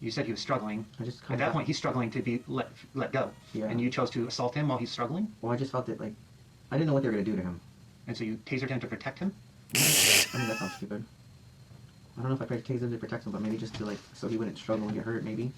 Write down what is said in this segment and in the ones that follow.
You said he was struggling. At that point, he's struggling to be let go. Yeah. And you chose to assault him while he's struggling? Well, I just felt that, like, I didn't know what they were going to do to him. And so you tasered him to protect him? I mean, that sounds stupid. I don't know if I tried to tase him to protect him, but maybe just to, like, so he wouldn't struggle and get hurt, maybe.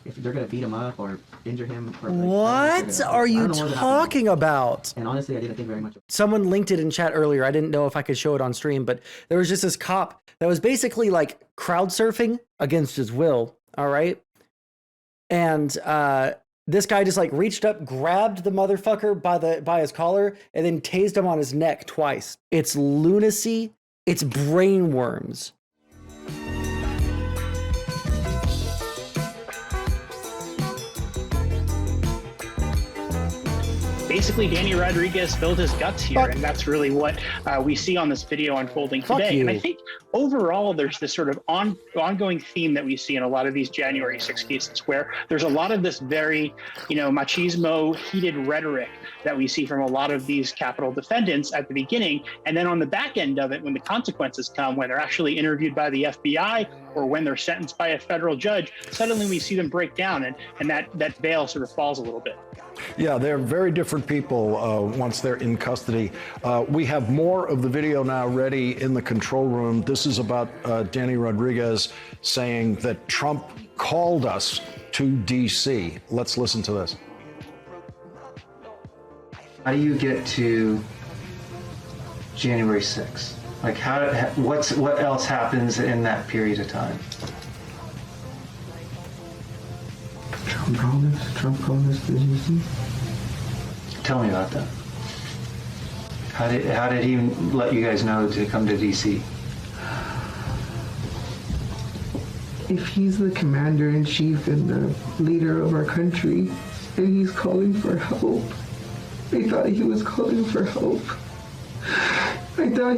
If they're going to beat him up or injure him. Or, like, What are you talking about? And honestly, I didn't think very much of it. Someone linked it in chat earlier. I didn't know if I could show it on stream, but there was just this cop that was basically like crowd surfing against his will. All right. And this guy just like reached up, grabbed the motherfucker by his collar, and then tased him on his neck twice. It's lunacy. It's brain worms. Basically, Danny Rodriguez spilled his guts here, and that's really what we see on this video unfolding today. And I think overall, there's this sort of ongoing theme that we see in a lot of these January 6 cases, where there's a lot of this very, machismo, heated rhetoric that we see from a lot of these Capitol defendants at the beginning. And then on the back end of it, when the consequences come, when they're actually interviewed by the FBI or when they're sentenced by a federal judge, suddenly we see them break down, and that veil sort of falls a little bit. Yeah, they're very different people once they're in custody. We have more of the video now ready in the control room. This is about Danny Rodriguez saying that Trump called us to D.C. Let's listen to this. How do you get to January 6th? Like, what else happens in that period of time? Trump called us to D.C. Tell me about that. How did he let you guys know to come to D.C.? If he's the commander-in-chief and the leader of our country, and he's calling for help, I thought he was calling for help. I thought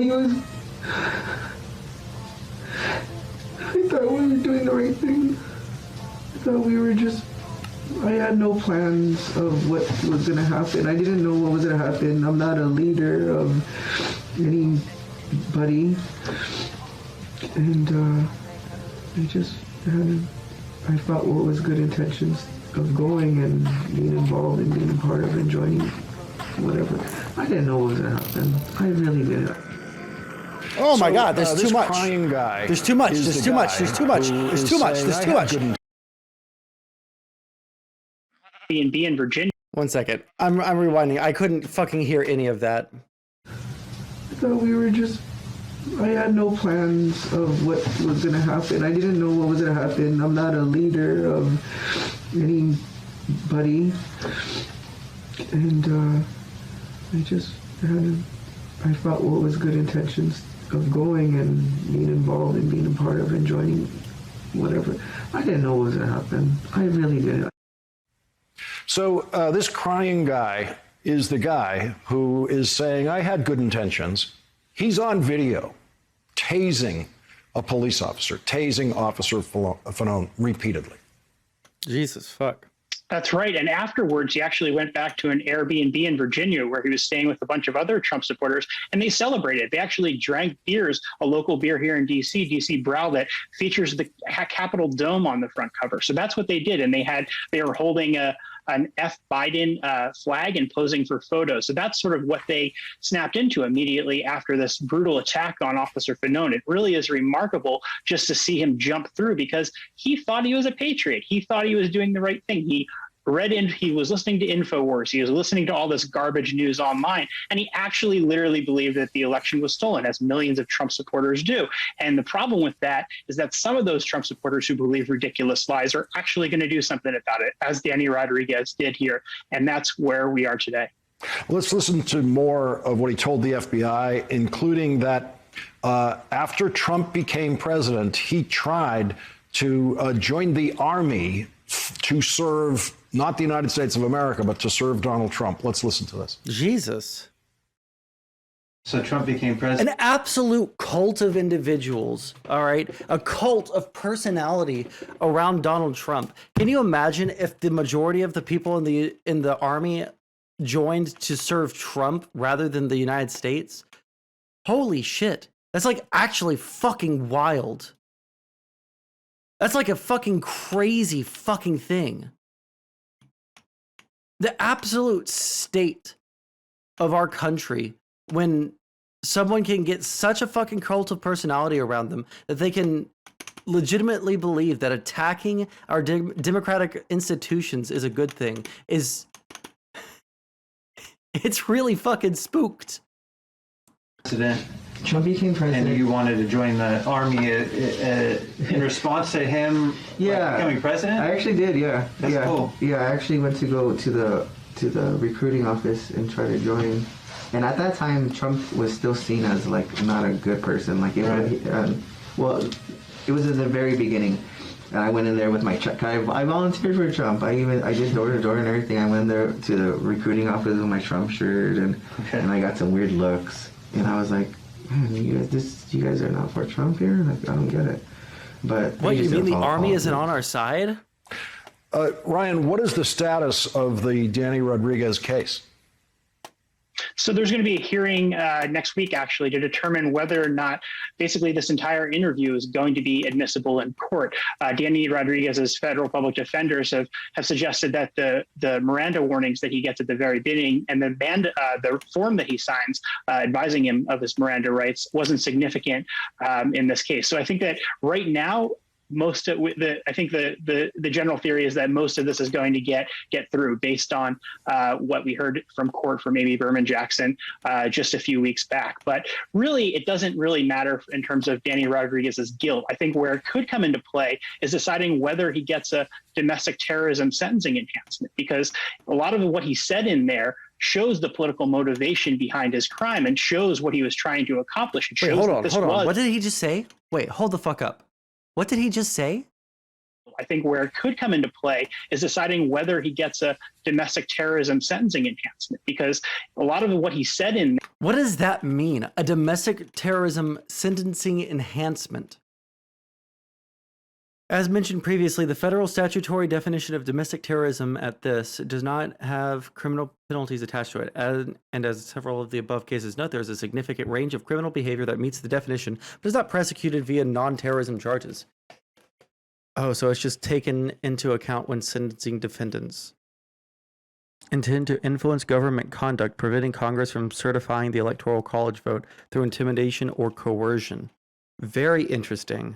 we were doing the right thing. I thought we were just... I had no plans of what was going to happen. I didn't know what was going to happen. I'm not a leader of anybody. And I thought what was good intentions of going and being involved and being a part of and joining whatever. I didn't know what was going to happen. I really didn't. Oh my God, there's too much. Crying guy there's too much. There's too much. There's too much. There's too much. There's too much. B&B in Virginia. One second. I'm rewinding. I couldn't fucking hear any of that. I thought we were just... I had no plans of what was going to happen. I didn't know what was going to happen. I'm not a leader of anybody. And I thought what was good intentions of going and being involved and being a part of and joining whatever. I didn't know what was going to happen. I really didn't. So this crying guy is the guy who is saying, I had good intentions. He's on video tasing a police officer, tasing Officer Fanone repeatedly. Jesus fuck. That's right. And afterwards, he actually went back to an Airbnb in Virginia where he was staying with a bunch of other Trump supporters, and they celebrated. They actually drank beers, a local beer here in D.C., D.C. Brow, that features the Capitol Dome on the front cover. So that's what they did. And they were holding an F. Biden flag and posing for photos. So that's sort of what they snapped into immediately after this brutal attack on Officer Fanone. It really is remarkable just to see him jump through, because he thought he was a patriot. He thought he was doing the right thing. He was listening to InfoWars. He was listening to all this garbage news online, and he actually literally believed that the election was stolen, as millions of Trump supporters do. And the problem with that is that some of those Trump supporters who believe ridiculous lies are actually going to do something about it, as Danny Rodriguez did here. And that's where we are today. Let's listen to more of what he told the FBI, including that after Trump became president, he tried to join the army to serve not the United States of America, but to serve Donald Trump. Let's listen to this. Jesus. So Trump became president. An absolute cult of individuals, all right? A cult of personality around Donald Trump. Can you imagine if the majority of the people in the army joined to serve Trump rather than the United States? Holy shit. That's like actually fucking wild. That's like a fucking crazy fucking thing. The absolute state of our country when someone can get such a fucking cult of personality around them that they can legitimately believe that attacking our democratic institutions is a good thing is it's really fucking spooked. President, Trump became president. and you wanted to join the army in response to him becoming president? I actually did, yeah. That's cool. Yeah, I actually went to go to the recruiting office and try to join. And at that time, Trump was still seen as like not a good person. Like, well, it was in the very beginning. And I went in there with my check. I volunteered for Trump. I did door to door and everything. I went there to the recruiting office with my Trump shirt, and I got some weird looks. And I was like, man, you guys are not for Trump here? Like, I don't get it. But What, you mean the army isn't on our side? Ryan, what is the status of the Danny Rodriguez case? So there's going to be a hearing next week, actually, to determine whether or not basically this entire interview is going to be admissible in court. Danny Rodriguez's federal public defenders have suggested that the Miranda warnings that he gets at the very beginning and the form that he signs advising him of his Miranda rights wasn't significant in this case. So I think that right now, I think the general theory is that most of this is going to get through based on what we heard from court from Amy Berman Jackson just a few weeks back. But really, it doesn't really matter in terms of Danny Rodriguez's guilt. I think where it could come into play is deciding whether he gets a domestic terrorism sentencing enhancement, because a lot of what he said in there shows the political motivation behind his crime and shows what he was trying to accomplish. Wait, hold on. What did he just say? Wait, hold the fuck up. What did he just say? I think where it could come into play is deciding whether he gets a domestic terrorism sentencing enhancement, because a lot of what he said in... What does that mean? A domestic terrorism sentencing enhancement? As mentioned previously, the federal statutory definition of domestic terrorism at this does not have criminal penalties attached to it. And as several of the above cases note, there is a significant range of criminal behavior that meets the definition, but is not prosecuted via non-terrorism charges. Oh, so it's just taken into account when sentencing defendants. Intend to influence government conduct, preventing Congress from certifying the Electoral College vote through intimidation or coercion. Very interesting.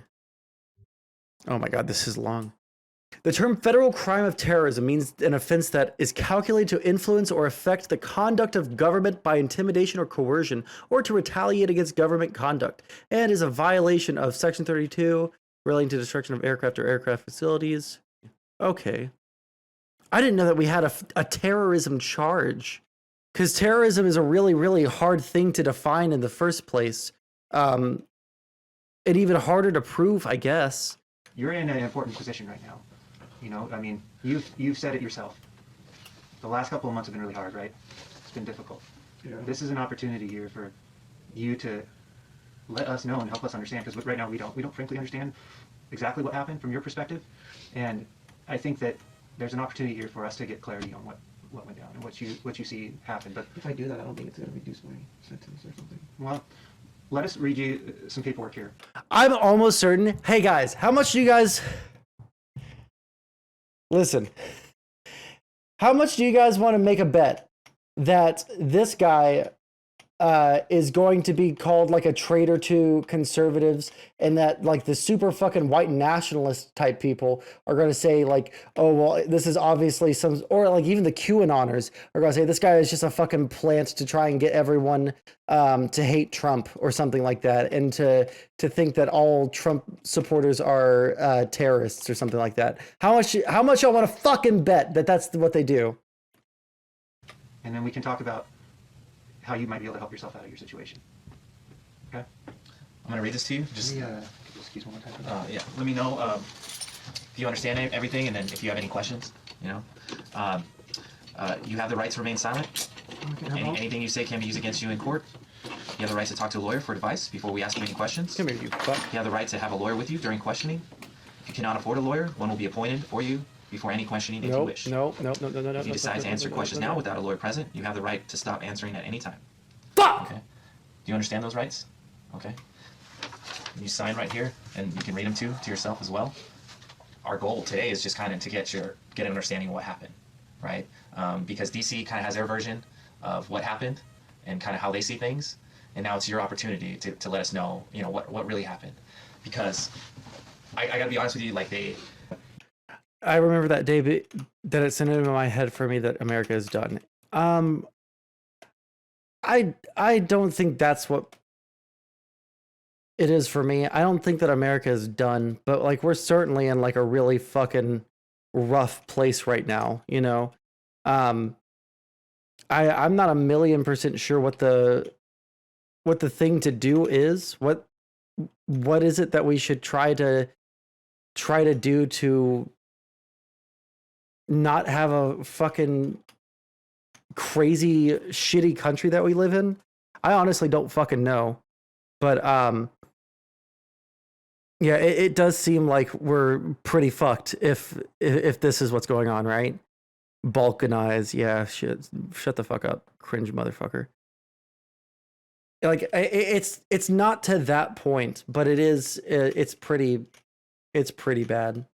Oh my God, this is long. The term federal crime of terrorism means an offense that is calculated to influence or affect the conduct of government by intimidation or coercion, or to retaliate against government conduct, and is a violation of Section 32 relating to destruction of aircraft or aircraft facilities. Okay. I didn't know that we had a terrorism charge, because terrorism is a really, really hard thing to define in the first place. And even harder to prove, I guess. You're in an important position right now. You know, I mean, you've said it yourself. The last couple of months have been really hard, right? It's been difficult. Yeah. This is an opportunity here for you to let us know and help us understand, because right now we don't frankly understand exactly what happened from your perspective. And I think that there's an opportunity here for us to get clarity on what went down and what you see happen. But If I do that, I don't think it's going to reduce my sentence or something. well, let us read you some paperwork here. I'm almost certain. Hey guys, how much do you guys... Listen. How much do you guys want to make a bet that this guy is going to be called like a traitor to conservatives, and that like the super fucking white nationalist type people are going to say like, oh, well, this is obviously some, or like even the QAnoners are going to say this guy is just a fucking plant to try and get everyone to hate Trump or something like that, and to think that all Trump supporters are terrorists or something like that. How much y'all want to fucking bet that that's what they do? And then we can talk about how you might be able to help yourself out of your situation. Okay? I'm going to read this to you. Just Excuse me one more time. yeah. Let me know if you understand everything, and then if you have any questions. You know, you have the right to remain silent. Anything you say can be used against you in court. You have the right to talk to a lawyer for advice before we ask you any questions. Come here, you fuck. You have the right to have a lawyer with you during questioning. If you cannot afford a lawyer, one will be appointed for you before any questioning if you wish. No. If you decide to answer questions now without a lawyer present, you have the right to stop answering at any time. Fuck! Okay. Do you understand those rights? Okay. You sign right here, and you can read them to yourself as well. our goal today is just kind of to get an understanding of what happened, right? Because DC kind of has their version of what happened and kind of how they see things, and now it's your opportunity to let us know, you know, what really happened. Because I gotta be honest with you, like I remember that day that it sent into my head for me that America is done. I don't think that's what it is for me. I don't think that America is done, but like we're certainly in like a really fucking rough place right now, you know. I'm not 1,000,000% sure what the thing to do is. What is it that we should try to do to not have a fucking crazy shitty country that we live in? I honestly don't fucking know. But yeah, it does seem like we're pretty fucked if this is what's going on, right? Balkanize, yeah, shit, shut the fuck up, cringe motherfucker. Like it's not to that point, but it's pretty bad.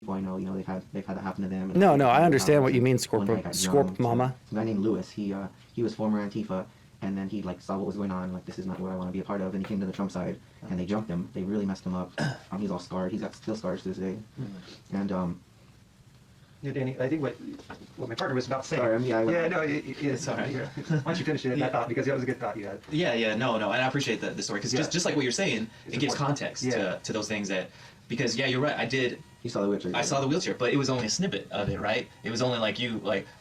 People I know, you know, they've had that happen to them. No, I understand what you mean, One guy got jumped. Mama. A guy named Lewis, he was former Antifa, and then he like saw what was going on, like this is not what I want to be a part of, and he came to the Trump side, and they jumped him. They really messed him up. He's all scarred. He's got still scars to this day. And Yeah, Danny, I think what my partner was about saying. Sorry, it's all right. Why don't you finish it? That thought, because that was a good thought you had. Yeah, no, and I appreciate the story, because just like what you're saying, it gives context to those things that, because yeah, you're right, you saw the wheelchair. I saw the wheelchair, but it was only a snippet of it, right? It was only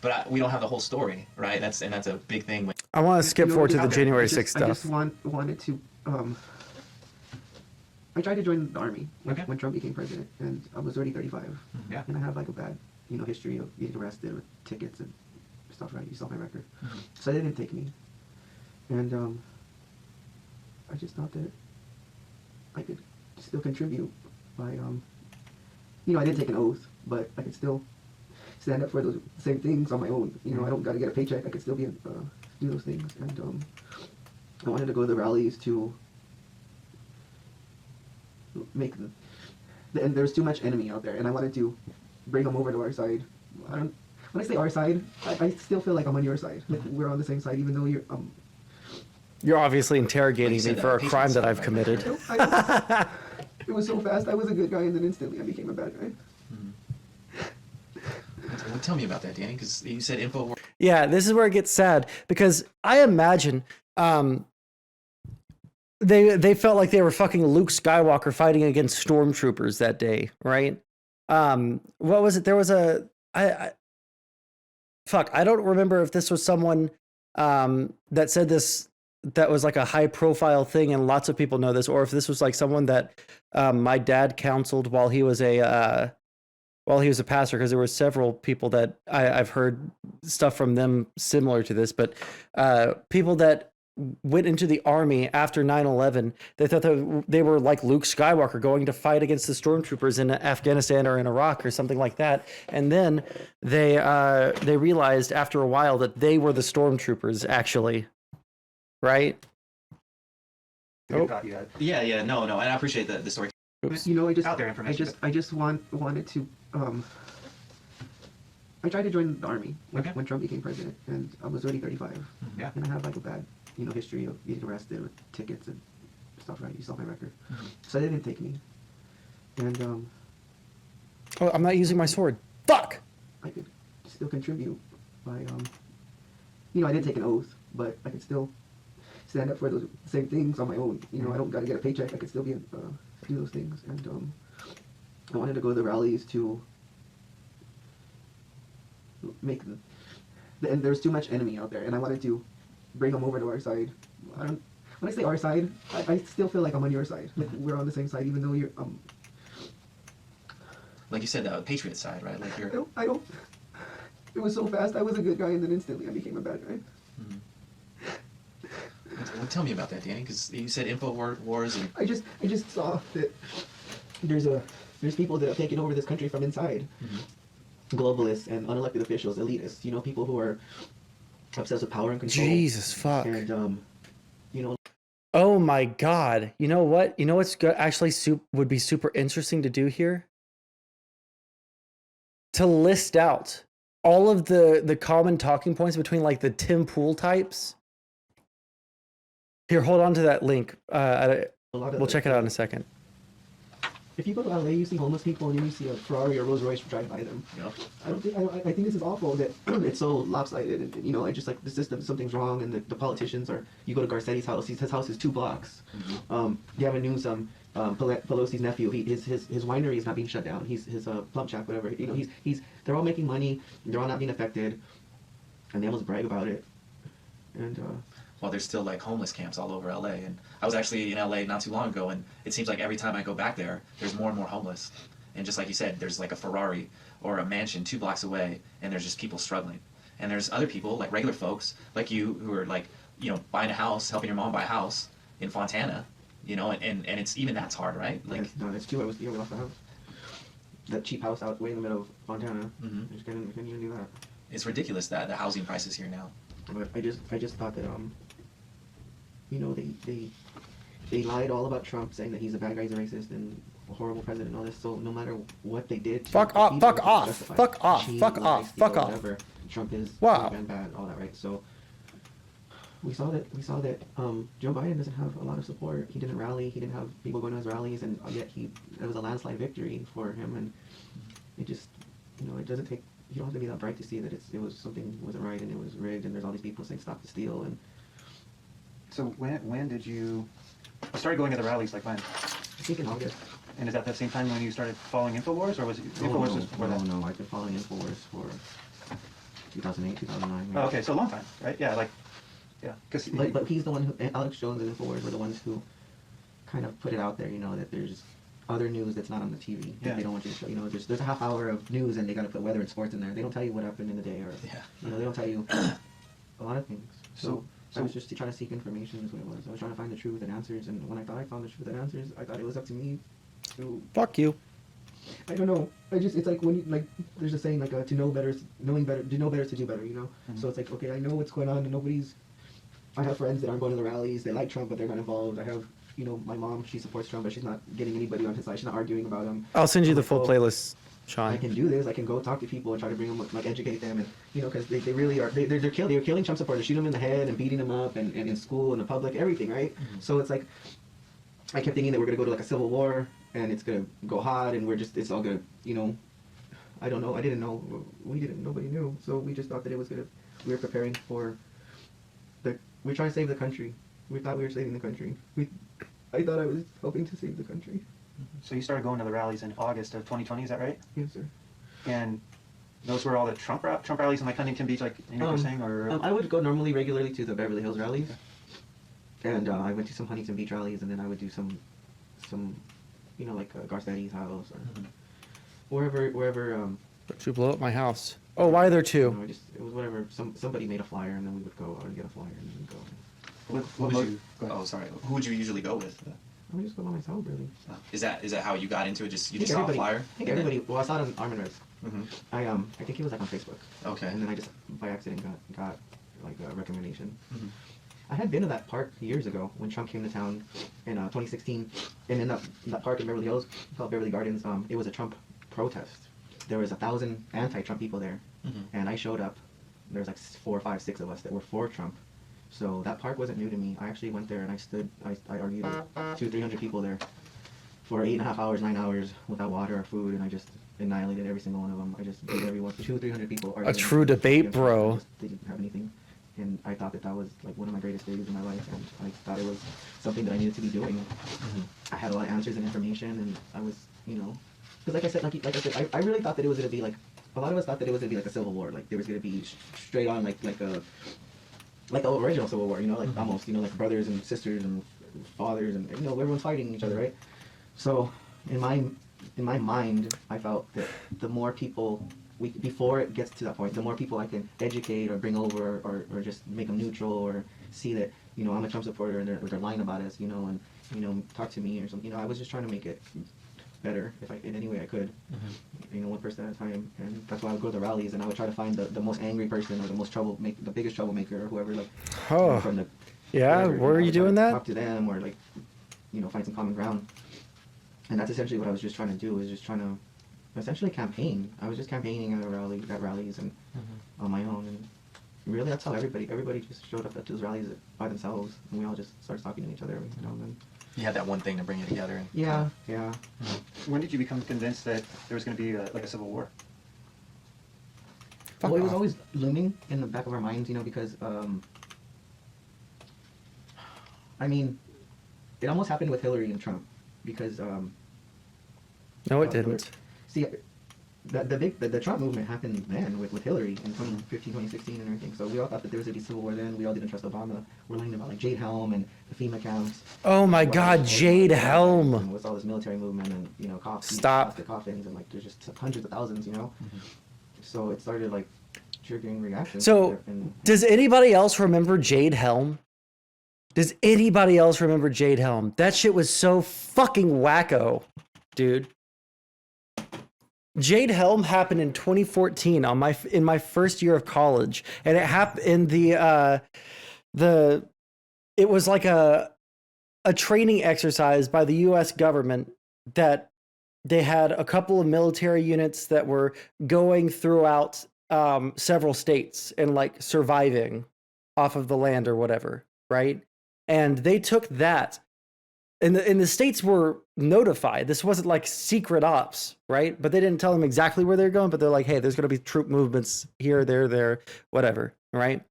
but we don't have the whole story, right? That's a big thing. I want to skip forward to the January 6th stuff. I just wanted to. I tried to join the army when Trump became president, and I was already 35. Yeah. And I have like a bad, history of getting arrested with tickets and stuff. Right? You saw my record, so they didn't take me. And I just thought that I could still contribute by I didn't take an oath, but I could still stand up for those same things on my own. I don't got to get a paycheck. I could still do those things. And I wanted to go to the rallies to make and there's too much enemy out there, and I wanted to bring them over to our side. When I say our side, I still feel like I'm on your side. Like we're on the same side, even though you're obviously interrogating me for a crime that I've committed. It was so fast. I was a good guy, and then instantly I became a bad guy. Well, tell me about that, Danny, because you said info. Yeah, this is where it gets sad, because I imagine they felt like they were fucking Luke Skywalker fighting against stormtroopers that day, right? What was it? There was I don't remember if this was someone that said this, that was like a high profile thing and lots of people know this, or if this was like someone that my dad counseled while he was a pastor, because there were several people that I've heard stuff from them similar to this, but people that went into the army after 9/11, they thought that they were like Luke Skywalker going to fight against the stormtroopers in Afghanistan or in Iraq or something like that, and then they realized after a while that they were the stormtroopers actually, right? Good thought you had. Yeah, no, and I appreciate the story. Oops. Out there information. I just wanted to. I tried to join the army when Trump became president, and I was already 35. Yeah. And I have like a bad, history of getting arrested with tickets and stuff. Right? You saw my record, so they didn't take me. And Oh, I'm not using my sword. Fuck. I could still contribute by I didn't take an oath, but I could still stand up for those same things on my own. I don't got to get a paycheck. I could still do those things. And I wanted to go to the rallies to make and there's too much enemy out there, and I wanted to bring them over to our side. When I say our side, I still feel like I'm on your side. Like we're on the same side, even though you're Like you said, the Patriots side, right? Like you're. I don't. It was so fast. I was a good guy, and then instantly I became a bad guy. Well, tell me about that, Danny, because you said info wars and. I just saw that there's people that have taken over this country from inside. Globalists and unelected officials, elitists. People who are obsessed with power and control. Jesus fuck. And Oh my god. You know what? You know what's actually would be super interesting to do here? to list out all of the common talking points between like the Tim Pool types. Here, hold on to that link. We'll check it out in a second. If you go to LA, you see homeless people and you see a Ferrari or Rolls Royce drive by them. Yep. I think this is awful that it's so lopsided. And, you know, I just like the system, something's wrong, and the politicians are. You go to Garcetti's house, his house is 2 blocks. Gavin Newsom, Pelosi's nephew, his winery is not being shut down. His plum shack, whatever. You know, they're all making money. They're all not being affected, and they almost brag about it. And well, there's still like homeless camps all over LA, and I was actually in LA not too long ago, and it seems like every time I go back there, there's more and more homeless. And just like you said, there's like a Ferrari or a mansion 2 blocks away, and there's just people struggling. And there's other people, like regular folks, like you, who are like, you know, buying a house, helping your mom buy a house in Fontana, you know, and it's even that's hard, right? Like, no, that's true. We lost the house. That cheap house out way in the middle of Fontana. I just couldn't even do that. it's ridiculous that the housing prices here now. But I just thought that you know, they lied all about Trump, saying that he's a bad guy, he's a racist, and a horrible president, and all this. So no matter what they did, Fuck off, fuck off, fuck off, fuck off, fuck off. Whatever, Trump is Wow. bad, all that, right? So we saw that Joe Biden doesn't have a lot of support. He didn't rally. He didn't have people going to his rallies, and yet it was a landslide victory for him. And it just, you know, it doesn't take. You don't have to be that bright to see that it was something wasn't right and it was rigged, and there's all these people saying stop the steal. And So when did you started going to the rallies? Like when? I think in August. And is that the same time when you started following InfoWars, or was it InfoWars was before that? No, I've been following InfoWars for 2008, 2009. Oh, okay, so a long time, right? Yeah, because But he's the one who, Alex Jones and InfoWars were the ones who kind of put it out there, you know, that there's other news that's not on the TV. Yeah. They don't want you to show, you know, there's a half hour of news and they got to put weather and sports in there. They don't tell you what happened in the day, or, you know, they don't tell you a lot of things. So I was just trying to seek information is what it was. I was trying to find the truth and answers, and when I thought I found the truth and answers, I thought it was up to me to... Fuck you. I don't know. It's like when you, like, there's a saying, like, to know better, knowing better, to know better is to do better, you know? So it's like, okay, I know what's going on, and I have friends that aren't going to the rallies, they like Trump, but they're not involved. I have, you know, my mom, she supports Trump, but she's not getting anybody on his side. She's not arguing about him. I'll send you I'm the like, full well, playlist, I Sean. can do this. I can go talk to people and try to bring them, like, educate them, and, you know, because they really are, they're killing Trump supporters, shooting them in the head and beating them up, and in school and in public, everything, right? So it's like, I kept thinking that we're going to go to, like, a civil war, and it's going to go hot, and it's all going to, you know, I don't know. I didn't know. Nobody knew. So we just thought that it was going to, we were preparing for we're trying to save the country. We thought we were saving the country. I thought I was helping to save the country. So you started going to the rallies in August of 2020, is that right? Yes, sir. And those were all the Trump rallies in like Huntington Beach, like you were saying, or I would go regularly to the Beverly Hills rallies, and I went to some Huntington Beach rallies, and then I would do some, you know, like Garcetti's house or wherever. Don't you blow up my house. Oh, why are there You two? know, it was whatever. Somebody made a flyer, and then we would go out and get a flyer, and then we'd go. Who would you? Oh, sorry. Who would you usually go with? I would just go by myself, really. Is that how you got into it? You just saw a everybody- flyer? I think everybody. Well, I saw it on Arm and Res. Mm-hmm. I think he was like on Facebook. Okay. And then I just by accident got like a recommendation. Mhm. I had been to that park years ago when Trump came to town in 2016, and in that park in Beverly Hills called Beverly Gardens. It was a Trump protest. There was 1,000 anti-Trump people there, and I showed up. There was like 4, 5, 6 of us that were for Trump. So that park wasn't new to me. I actually went there and I argued with 200-300 people there for 8.5 hours, 9 hours without water or food, and I just annihilated every single one of them. I just beat everyone. 200-300 people. A true debate, against Trump. bro. They didn't have anything, and I thought that was like one of my greatest days in my life, and I thought it was something that I needed to be doing. I had a lot of answers and information, and I was, you know, because like I said, I really thought that it was gonna be like, a lot of us thought that it was gonna be like a civil war, like there was gonna be straight on like the original Civil War, you know, like almost, you know, like brothers and sisters and fathers, and, you know, everyone's fighting each other, right? So in my mind, I felt that the more people before it gets to that point, the more people I can educate or bring over or just make them neutral, or see that, you know, I'm a Trump supporter and they're lying about us, you know, and, you know, talk to me or something. You know, I was just trying to make it better in any way I could, you know, one person at a time. And that's why I would go to the rallies, and I would try to find the most angry person or the biggest troublemaker or whoever, like, you know, from the Yeah, whatever, were I you would doing try to that? talk to them, or like, you know, find some common ground. And that's essentially what I was just trying to do, is just trying to essentially campaign. I was just campaigning at rallies and on my own, and really that's how everybody just showed up at those rallies by themselves, and we all just started talking to each other, you know. And then, You had that one thing to bring you together. And yeah. When did you become convinced that there was going to be like a civil war? Well, it was always looming in the back of our minds, you know, because I mean, it almost happened with Hillary and Trump, because No, it didn't. see, the Trump movement happened then with Hillary in 2015, 2016 and everything. So we all thought that there was going to be civil war then. We all didn't trust Obama. We're learning about like Jade Helm and the FEMA camps. Oh my God, Jade Helm. And with all this military movement and, you know, Stop. the coffins, and like there's just hundreds of thousands, you know. So it started like triggering reactions. So, and does anybody else remember Jade Helm? Does anybody else remember Jade Helm? That shit was so fucking wacko, dude. Jade Helm happened in 2014 in my first year of college, and it happened in it was like a training exercise by the U.S. government that they had a couple of military units that were going throughout several states and like surviving off of the land or whatever, right? And they took that, and the states were notified. This wasn't like secret ops, right? But they didn't tell them exactly where they're going, but they're like, hey, there's going to be troop movements here, there, whatever, right?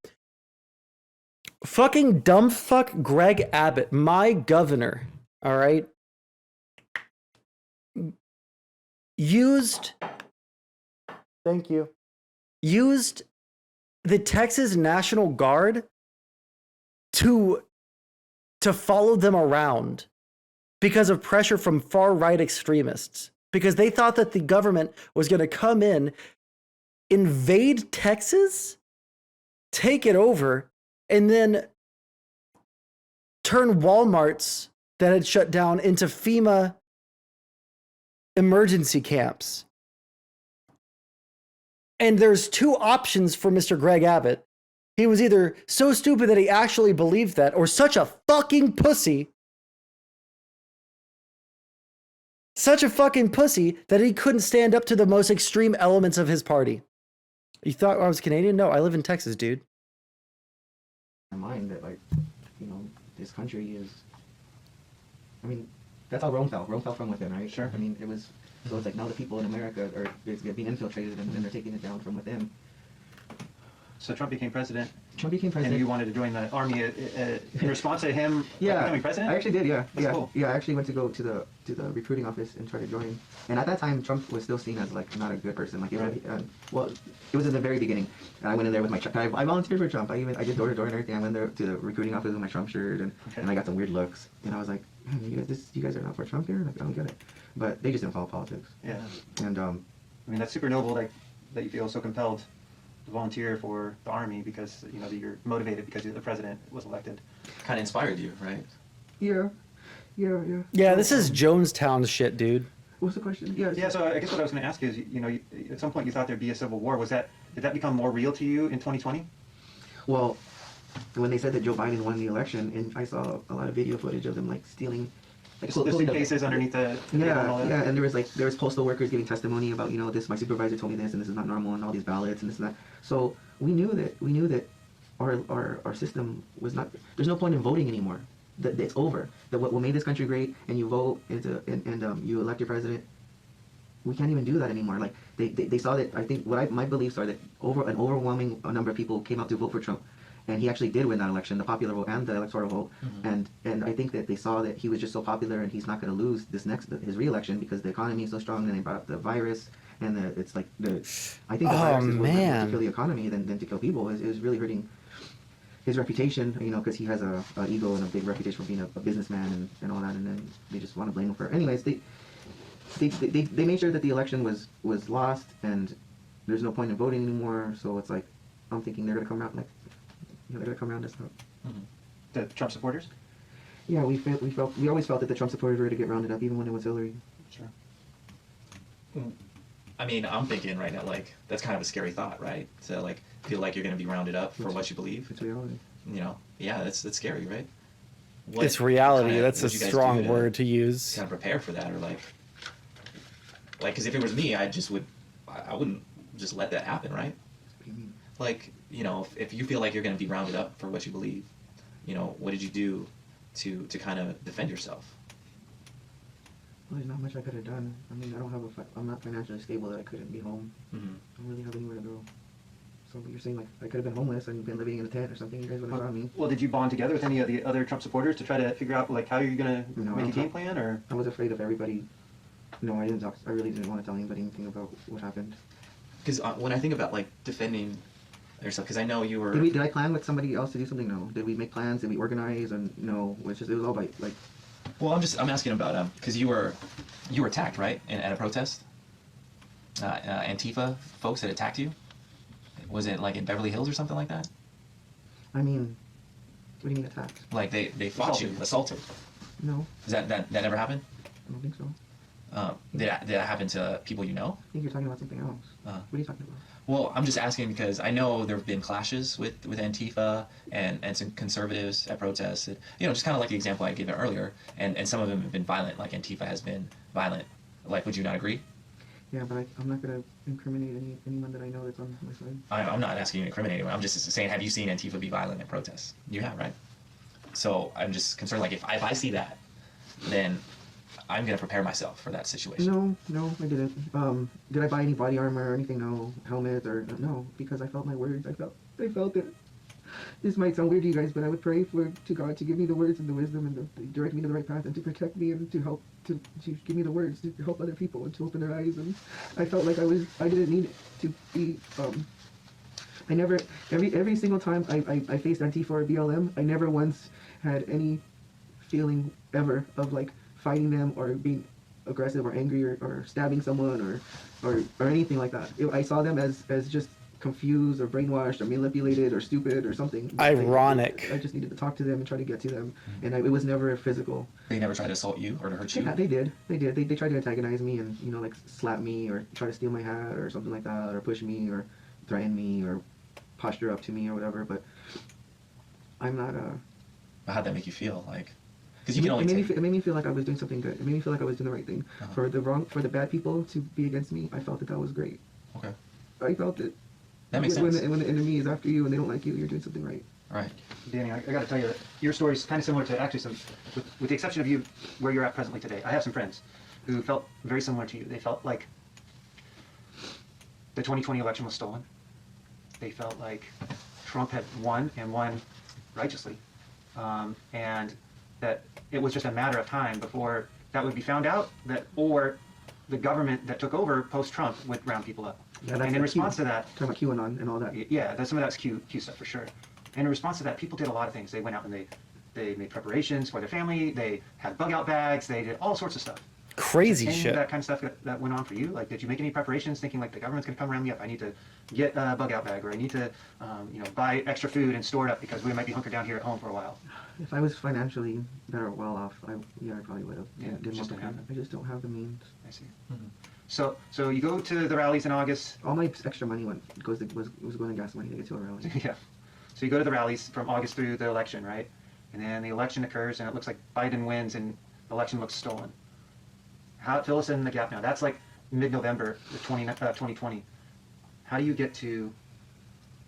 Fucking dumb fuck Greg Abbott, my governor, all right, used the Texas National Guard to follow them around because of pressure from far-right extremists, because they thought that the government was going to come in, invade Texas, take it over, and then turn Walmarts that had shut down into FEMA emergency camps. And there's two options for Mr. Greg Abbott. He was either so stupid that he actually believed that, or such a fucking pussy. Such a fucking pussy that he couldn't stand up to the most extreme elements of his party. You thought I was Canadian? No, I live in Texas, dude. my mind that, like, you know, this country is, I mean, that's how Rome fell. Rome fell from within, right? Sure. I mean, it was, so it's like now the people in America are being infiltrated, and they're taking it down from within. So Trump became president, Trump became and president. you wanted to join the army in response to him becoming president? I actually did, yeah. That's yeah. cool. Yeah, I actually went to go to the recruiting office and try to join. And at that time, Trump was still seen as, like, not a good person. Like, well, it was in the very beginning. And I went in there with my Trump. I volunteered for Trump. I did door to door and everything. I went there to the recruiting office with my Trump shirt, and I got some weird looks. And I was like, man, you guys are not for Trump here? Like, I don't get it. But they just didn't follow politics. Yeah. And I mean, that's super noble that you feel so compelled to volunteer for the army because, you know, that you're motivated because the president was elected. Kind of inspired you, right? yeah. Yeah, this is Jonestown shit, dude. What's the question? Yeah. Yeah, so I guess what I was going to ask is, you know, at some point you thought there'd be a civil war. Did that become more real to you in 2020? Well, when they said that Joe Biden won the election, and I saw a lot of video footage of them, like, stealing, like, The suitcases underneath the table and all that? Yeah, and there was postal workers giving testimony about, you know, this, my supervisor told me this, and this is not normal, and all these ballots and this and that. So we knew that our system was not. There's no point in voting anymore. That it's over. That what made this country great, and you vote and you elect your president. We can't even do that anymore. Like they saw that. I think my beliefs are that an overwhelming number of people came out to vote for Trump. And he actually did win that election, the popular vote and the electoral vote. Mm-hmm. And I think that they saw that he was just so popular, and he's not going to lose his re-election because the economy is so strong. And they brought up the virus, and I think the virus is more to kill the economy than to kill people. It was really hurting his reputation, you know, because he has an ego and a big reputation for being a businessman and all that. And then they just want to blame him for it. Anyways, they made sure that the election was lost, and there's no point in voting anymore. So it's like, I'm thinking they're going to come out they're gonna come around us up. Mm-hmm. The Trump supporters? Yeah, we always felt that the Trump supporters were to get rounded up, even when it was Hillary. Sure. I mean, I'm thinking right now, like, that's kind of a scary thought, right? To, like, feel like you're going to be rounded up for what you believe. It's reality. You know, yeah, that's scary, right? It's reality. That's a what'd you guys strong do word to use. Kind of prepare for that, or like. Like, because if it was me, I wouldn't just let that happen, right? What do you mean? Like, you know, if you feel like you're going to be rounded up for what you believe, you know, what did you do to kind of defend yourself? Well, there's not much I could have done. I mean, I'm not financially stable that I couldn't be home. Mm-hmm. I don't really have anywhere to go. So you're saying like I could have been homeless and been living in a tent or something? You guys would have found me. Well, did you bond together with any of the other Trump supporters to try to figure out like how you're gonna No, I make a don't game talk- plan, or? I was afraid of everybody. No, I didn't talk. I really didn't want to tell anybody anything about what happened. Because when I think about like defending yourself, because I know you were. Did I plan with somebody else to do something? No. Did we make plans? Did we organize? And no, it was all by like. Well, I'm asking about because you were attacked, right, at a protest. Antifa folks that attacked you. Was it like in Beverly Hills or something like that? I mean, what do you mean attacked? Like they fought you, assaulted. No, Does that never happened? I don't think so. Did that happen to people you know? I think you're talking about something else. Uh-huh. What are you talking about? Well, I'm just asking because I know there have been clashes with Antifa and some conservatives at protests. And, you know, just kind of like the example I gave earlier, and some of them have been violent, like Antifa has been violent. Like, would you not agree? Yeah, but I'm not gonna incriminate anyone that I know that's on my side. I'm not asking you to incriminate anyone. I'm just saying, have you seen Antifa be violent at protests? You have, right? So I'm just concerned, like, if I see that, then I'm going to prepare myself for that situation. No, I didn't. Did I buy any body armor or anything? No. Helmet or no? Because I felt my words. I felt it. This might sound weird to you guys, but I would pray to God to give me the words and the wisdom and to direct me to the right path and to protect me and to help to give me the words to help other people and to open their eyes. And I felt like I didn't need to be. I never every single time I faced Antifa or BLM, I never once had any feeling ever of like fighting them or being aggressive or angry or stabbing someone or anything like that. I saw them as just confused or brainwashed or manipulated or stupid or something. Ironic. I just needed to talk to them and try to get to them, and it was never physical. They never tried to assault you or to hurt you? Yeah, they did. They tried to antagonize me and, you know, like slap me or try to steal my hat or something like that, or push me or threaten me or posture up to me or whatever. But I'm not How'd that make you feel? Like, because you can only it made me feel like I was doing something good. It made me feel like I was doing the right thing. Uh-huh. For the bad people to be against me, I felt that was great. Okay. I felt it. That makes when sense. when the enemy is after you and they don't like you, you're doing something right. Right. Danny, I got to tell you that your story is kind of similar to actually with the exception of you, where you're at presently today. I have some friends who felt very similar to you. They felt like the 2020 election was stolen. They felt like Trump had won and won righteously, and that it was just a matter of time before that would be found out, or the government that took over post-Trump would round people up. Yeah, and in response to that, talking about QAnon and all that. yeah, some of that's Q stuff for sure. And in response to that, people did a lot of things. They went out and they made preparations for their family. They had bug out bags. They did all sorts of stuff. Crazy Any of shit. that kind of stuff that went on for you? Like, did you make any preparations thinking like the government's going to come round me up? I need to get a bug out bag, or I need to, buy extra food and store it up because we might be hunkered down here at home for a while. If I was financially better or well off, I probably would have. Yeah, did just more don't have it. I just don't have the means. I see. Mm-hmm. So you go to the rallies in August. All my extra money was going to gas money to get to a rally. Yeah. So you go to the rallies from August through the election, right? And then the election occurs, and it looks like Biden wins, and the election looks stolen. Fill us in the gap now. That's like mid-November, 2020. How do you get to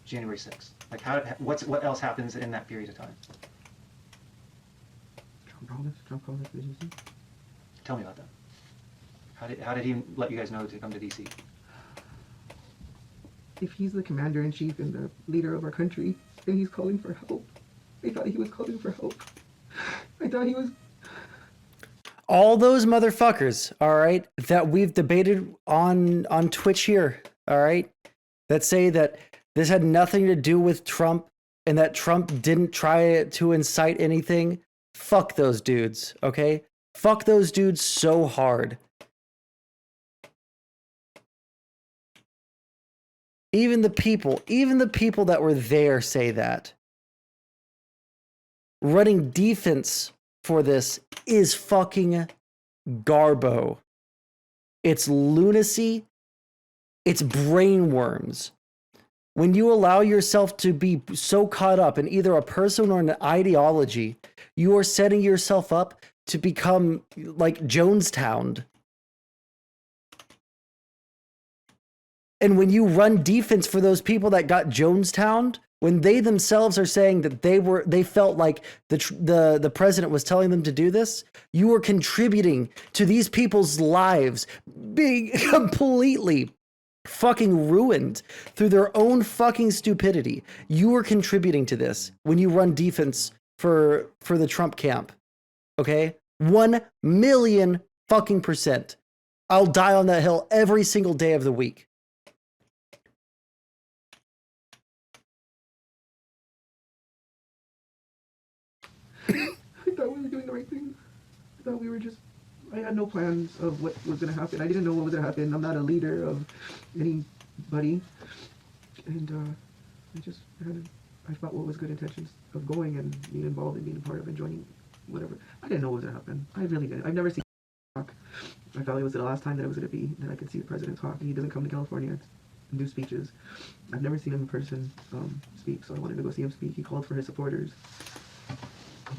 January 6th? Like, what else happens in that period of time? Trump called us, did you see? Tell me about that. How did he let you guys know to come to DC? If he's the commander-in-chief and the leader of our country, and he's calling for help. I thought he was calling for help. I thought he was... All those motherfuckers, all right, that we've debated on Twitch here, all right, that say that this had nothing to do with Trump and that Trump didn't try to incite anything, fuck those dudes, okay? Fuck those dudes so hard. Even the people that were there say that. Running defense for this is fucking garbo. It's lunacy. It's brainworms. When you allow yourself to be so caught up in either a person or an ideology, you are setting yourself up to become like Jonestown. And when you run defense for those people that got Jonestown, when they themselves are saying that they felt like the president was telling them to do this, you were contributing to these people's lives being completely fucking ruined through their own fucking stupidity. You are contributing to this when you run defense for the Trump camp. Okay? 1,000,000 fucking %. I'll die on that hill every single day of the week. I thought we were doing the right thing. I thought we were just. I had no plans of what was going to happen. I didn't know what was going to happen. I'm not a leader of anybody. And I thought what was good intentions of going and being involved and being a part of and joining whatever. I didn't know what was going to happen. I really didn't. I've never seen talk. I thought it was the last time that it was going to be that I could see the president talk. He doesn't come to California and do speeches. I've never seen him in person speak, so I wanted to go see him speak. He called for his supporters.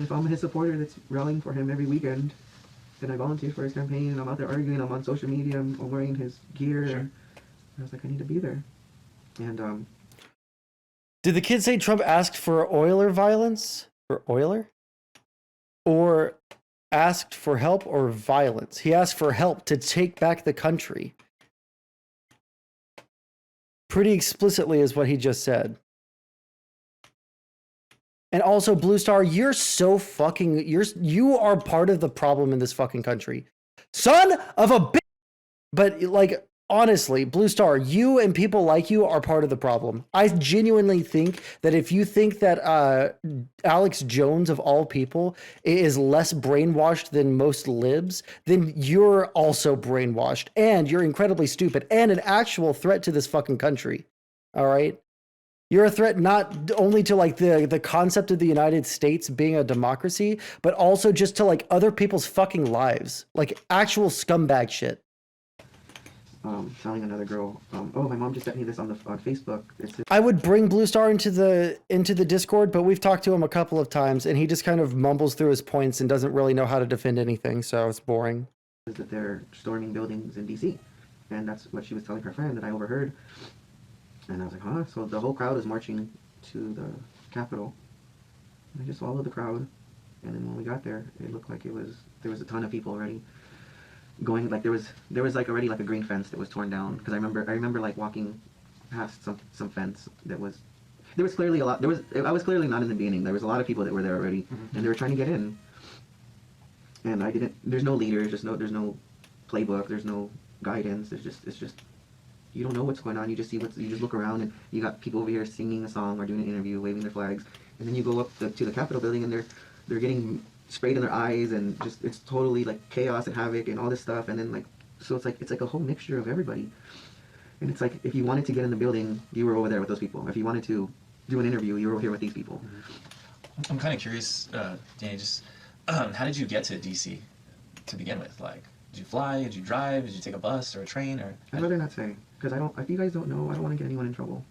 If I'm his supporter that's rallying for him every weekend, then I volunteer for his campaign, and I'm out there arguing, I'm on social media, I'm wearing his gear, Sure. and I was like, I need to be there. And Did the kid say Trump asked for Oiler violence? For Oiler? Or asked for help or violence? He asked for help to take back the country. Pretty explicitly is what he just said. And also, Blue Star, you're so fucking, you are part of the problem in this fucking country. Son of a bitch! But like, honestly, Blue Star, you and people like you are part of the problem. I genuinely think that if you think that Alex Jones, of all people, is less brainwashed than most libs, then you're also brainwashed. And you're incredibly stupid and an actual threat to this fucking country. All right? You're a threat not only to like the concept of the United States being a democracy, but also just to like other people's fucking lives. Like actual scumbag shit. telling another girl, oh, my mom just sent me this on Facebook. I would bring Blue Star into the Discord, but we've talked to him a couple of times, and he just kind of mumbles through his points and doesn't really know how to defend anything, so it's boring. Is that they're storming buildings in DC, and that's what she was telling her friend that I overheard. And I was like, huh? So the whole crowd is marching to the Capitol. And I just followed the crowd, and then when we got there, it looked like there was a ton of people already going. Like there was like already like a green fence that was torn down, because I remember like walking past some fence that was. There was clearly a lot. I was clearly not in the beginning. There was a lot of people that were there already, and they were trying to get in. And I didn't. There's no leader. There's no playbook. There's no guidance. It's just. You don't know what's going on. You just you just look around, and you got people over here singing a song or doing an interview, waving their flags, and then you go up to the Capitol building, and they're getting sprayed in their eyes, and just it's totally like chaos and havoc and all this stuff, and then like so it's like a whole mixture of everybody, and it's like if you wanted to get in the building, you were over there with those people. If you wanted to do an interview, you were over here with these people. I'm kind of curious, Danny. Just how did you get to DC to begin with? Like, did you fly? Did you drive? Did you take a bus or a train? Or I'd rather not say, because if you guys don't know, I don't want to get anyone in trouble.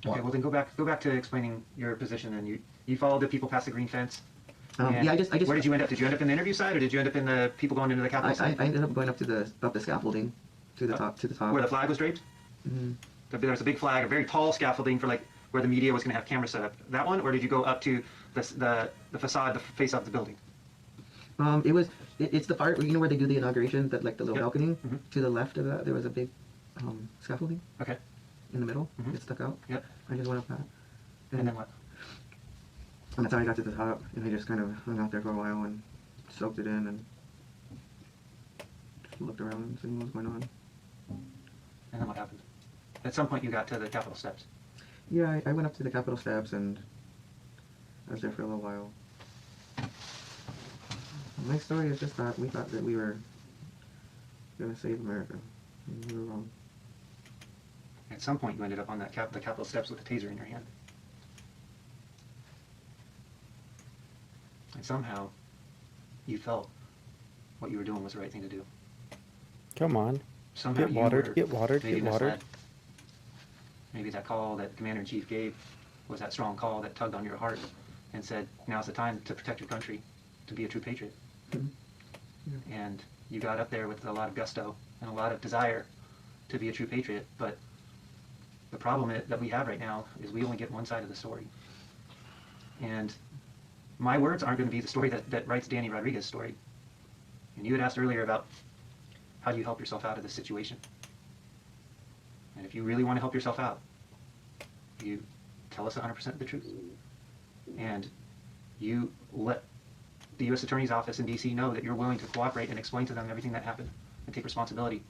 Okay, well then go back to explaining your position. Then you followed the people past the green fence. Yeah, I just. Where did you end up? Did you end up in the interview side, or did you end up in the people going into the Capitol side? I ended up going up the scaffolding, to the top. Where the flag was draped. Mm-hmm. There was a big flag, a very tall scaffolding for like where the media was going to have cameras set up. That one, or did you go up to the facade, the face of the building? It's the part, you know, where they do the inauguration, that like the little balcony. Mm-hmm. To the left of that, there was a big scaffolding. Okay. In the middle, Mm-hmm. It stuck out. Yep. I just went up that. And then what? And that's how I got to the top, and I just kind of hung out there for a while and soaked it in and just looked around and seeing what was going on. And then what happened? At some point, you got to the Capitol steps. Yeah, I went up to the Capitol steps and I was there for a little while. My story is just that we thought that we were going to save America, and we were wrong. At some point, you ended up on the Capitol steps with a taser in your hand. And somehow, you felt what you were doing was the right thing to do. Come on. Somehow Get you watered, were get watered, maybe get watered. misled. Maybe that call that Commander-in-Chief gave was that strong call that tugged on your heart and said, now's the time to protect your country, to be a true patriot. Mm-hmm. Yeah. And you got up there with a lot of gusto and a lot of desire, to be a true patriot, but the problem that we have right now is we only get one side of the story. And my words aren't going to be the story that writes Danny Rodriguez's story. And you had asked earlier about how do you help yourself out of this situation. And if you really want to help yourself out, you tell us 100% of the truth. And you let the U.S. Attorney's Office in D.C. know that you're willing to cooperate and explain to them everything that happened and take responsibility.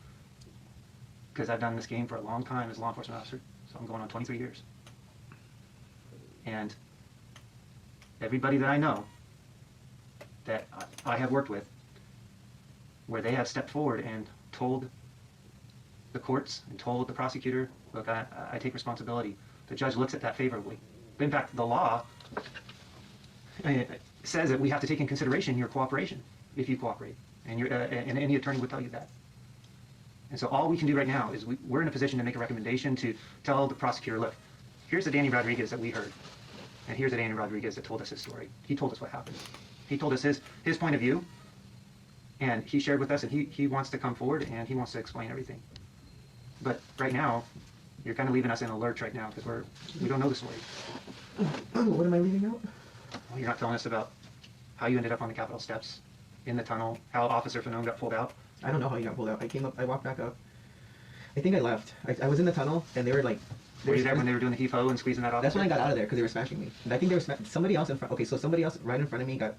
Because I've done this game for a long time as a law enforcement officer, so I'm going on 23 years. And everybody that I know that I have worked with, where they have stepped forward and told the courts and told the prosecutor, look, I take responsibility. The judge looks at that favorably. But in fact, the law says that we have to take in consideration your cooperation if you cooperate, and any attorney would tell you that. And so all we can do right now is we're in a position to make a recommendation to tell the prosecutor, look, here's the Danny Rodriguez that we heard, and here's the Danny Rodriguez that told us his story. He told us what happened. He told us his point of view, and he shared with us, and he wants to come forward, and he wants to explain everything. But right now, you're kind of leaving us in a lurch right now, because we don't know the story. What am I leaving out? Well, you're not telling us about how you ended up on the Capitol steps, in the tunnel, how Officer Fanone got pulled out. I don't know how you got pulled out. I came up, I walked back up. I think I left. I was in the tunnel, and they were like... Were you there when they were doing the heave-ho and squeezing that off? That's when I got out of there, because they were smashing me. And I think they were somebody else in front... Okay, so somebody else right in front of me got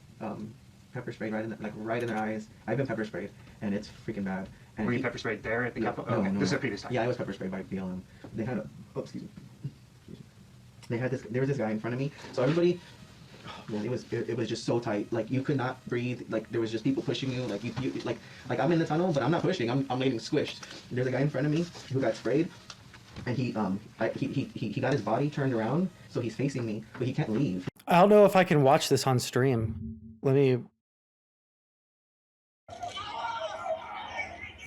pepper sprayed right in their eyes. I've been pepper sprayed, and it's freaking bad. And were you pepper sprayed there at the Capitol? No, okay, no, this is a previous time. Yeah, I was pepper sprayed by BLM. They had a... Oh, excuse me. They had this... There was this guy in front of me. So everybody... Oh, man, it was just so tight. Like, you could not breathe. Like, there was just people pushing you. Like, like I'm in the tunnel, but I'm not pushing. I'm getting squished. There's a guy in front of me who got sprayed, and he got his body turned around, so he's facing me, but he can't leave. I don't know if I can watch this on stream. Let me...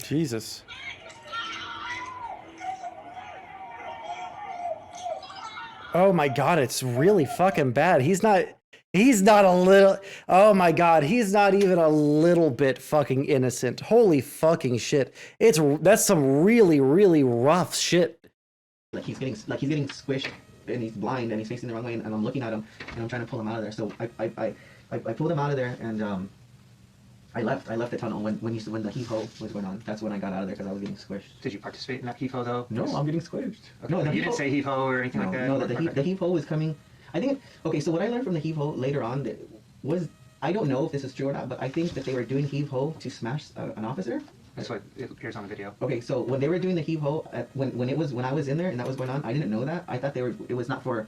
Jesus. Oh my God, it's really fucking bad. He's not a little, oh my God, he's not even a little bit fucking innocent. Holy fucking shit. That's some really, really rough shit. Like he's getting squished, and he's blind, and he's facing the wrong way, and I'm looking at him, and I'm trying to pull him out of there. So I pulled him out of there, and I left the tunnel when the heave-ho was going on. That's when I got out of there, because I was getting squished. Did you participate in that heave-ho though? No, I'm getting squished. Okay. No, you didn't say heave-ho or anything like that? No, the heave-ho was coming. I think, okay, so what I learned from the heave-ho later on was, I don't know if this is true or not, but I think that they were doing heave-ho to smash an officer. That's what it appears on the video. Okay, so when they were doing the heave-ho, when I was in there and that was going on, I didn't know that. I thought it was not for...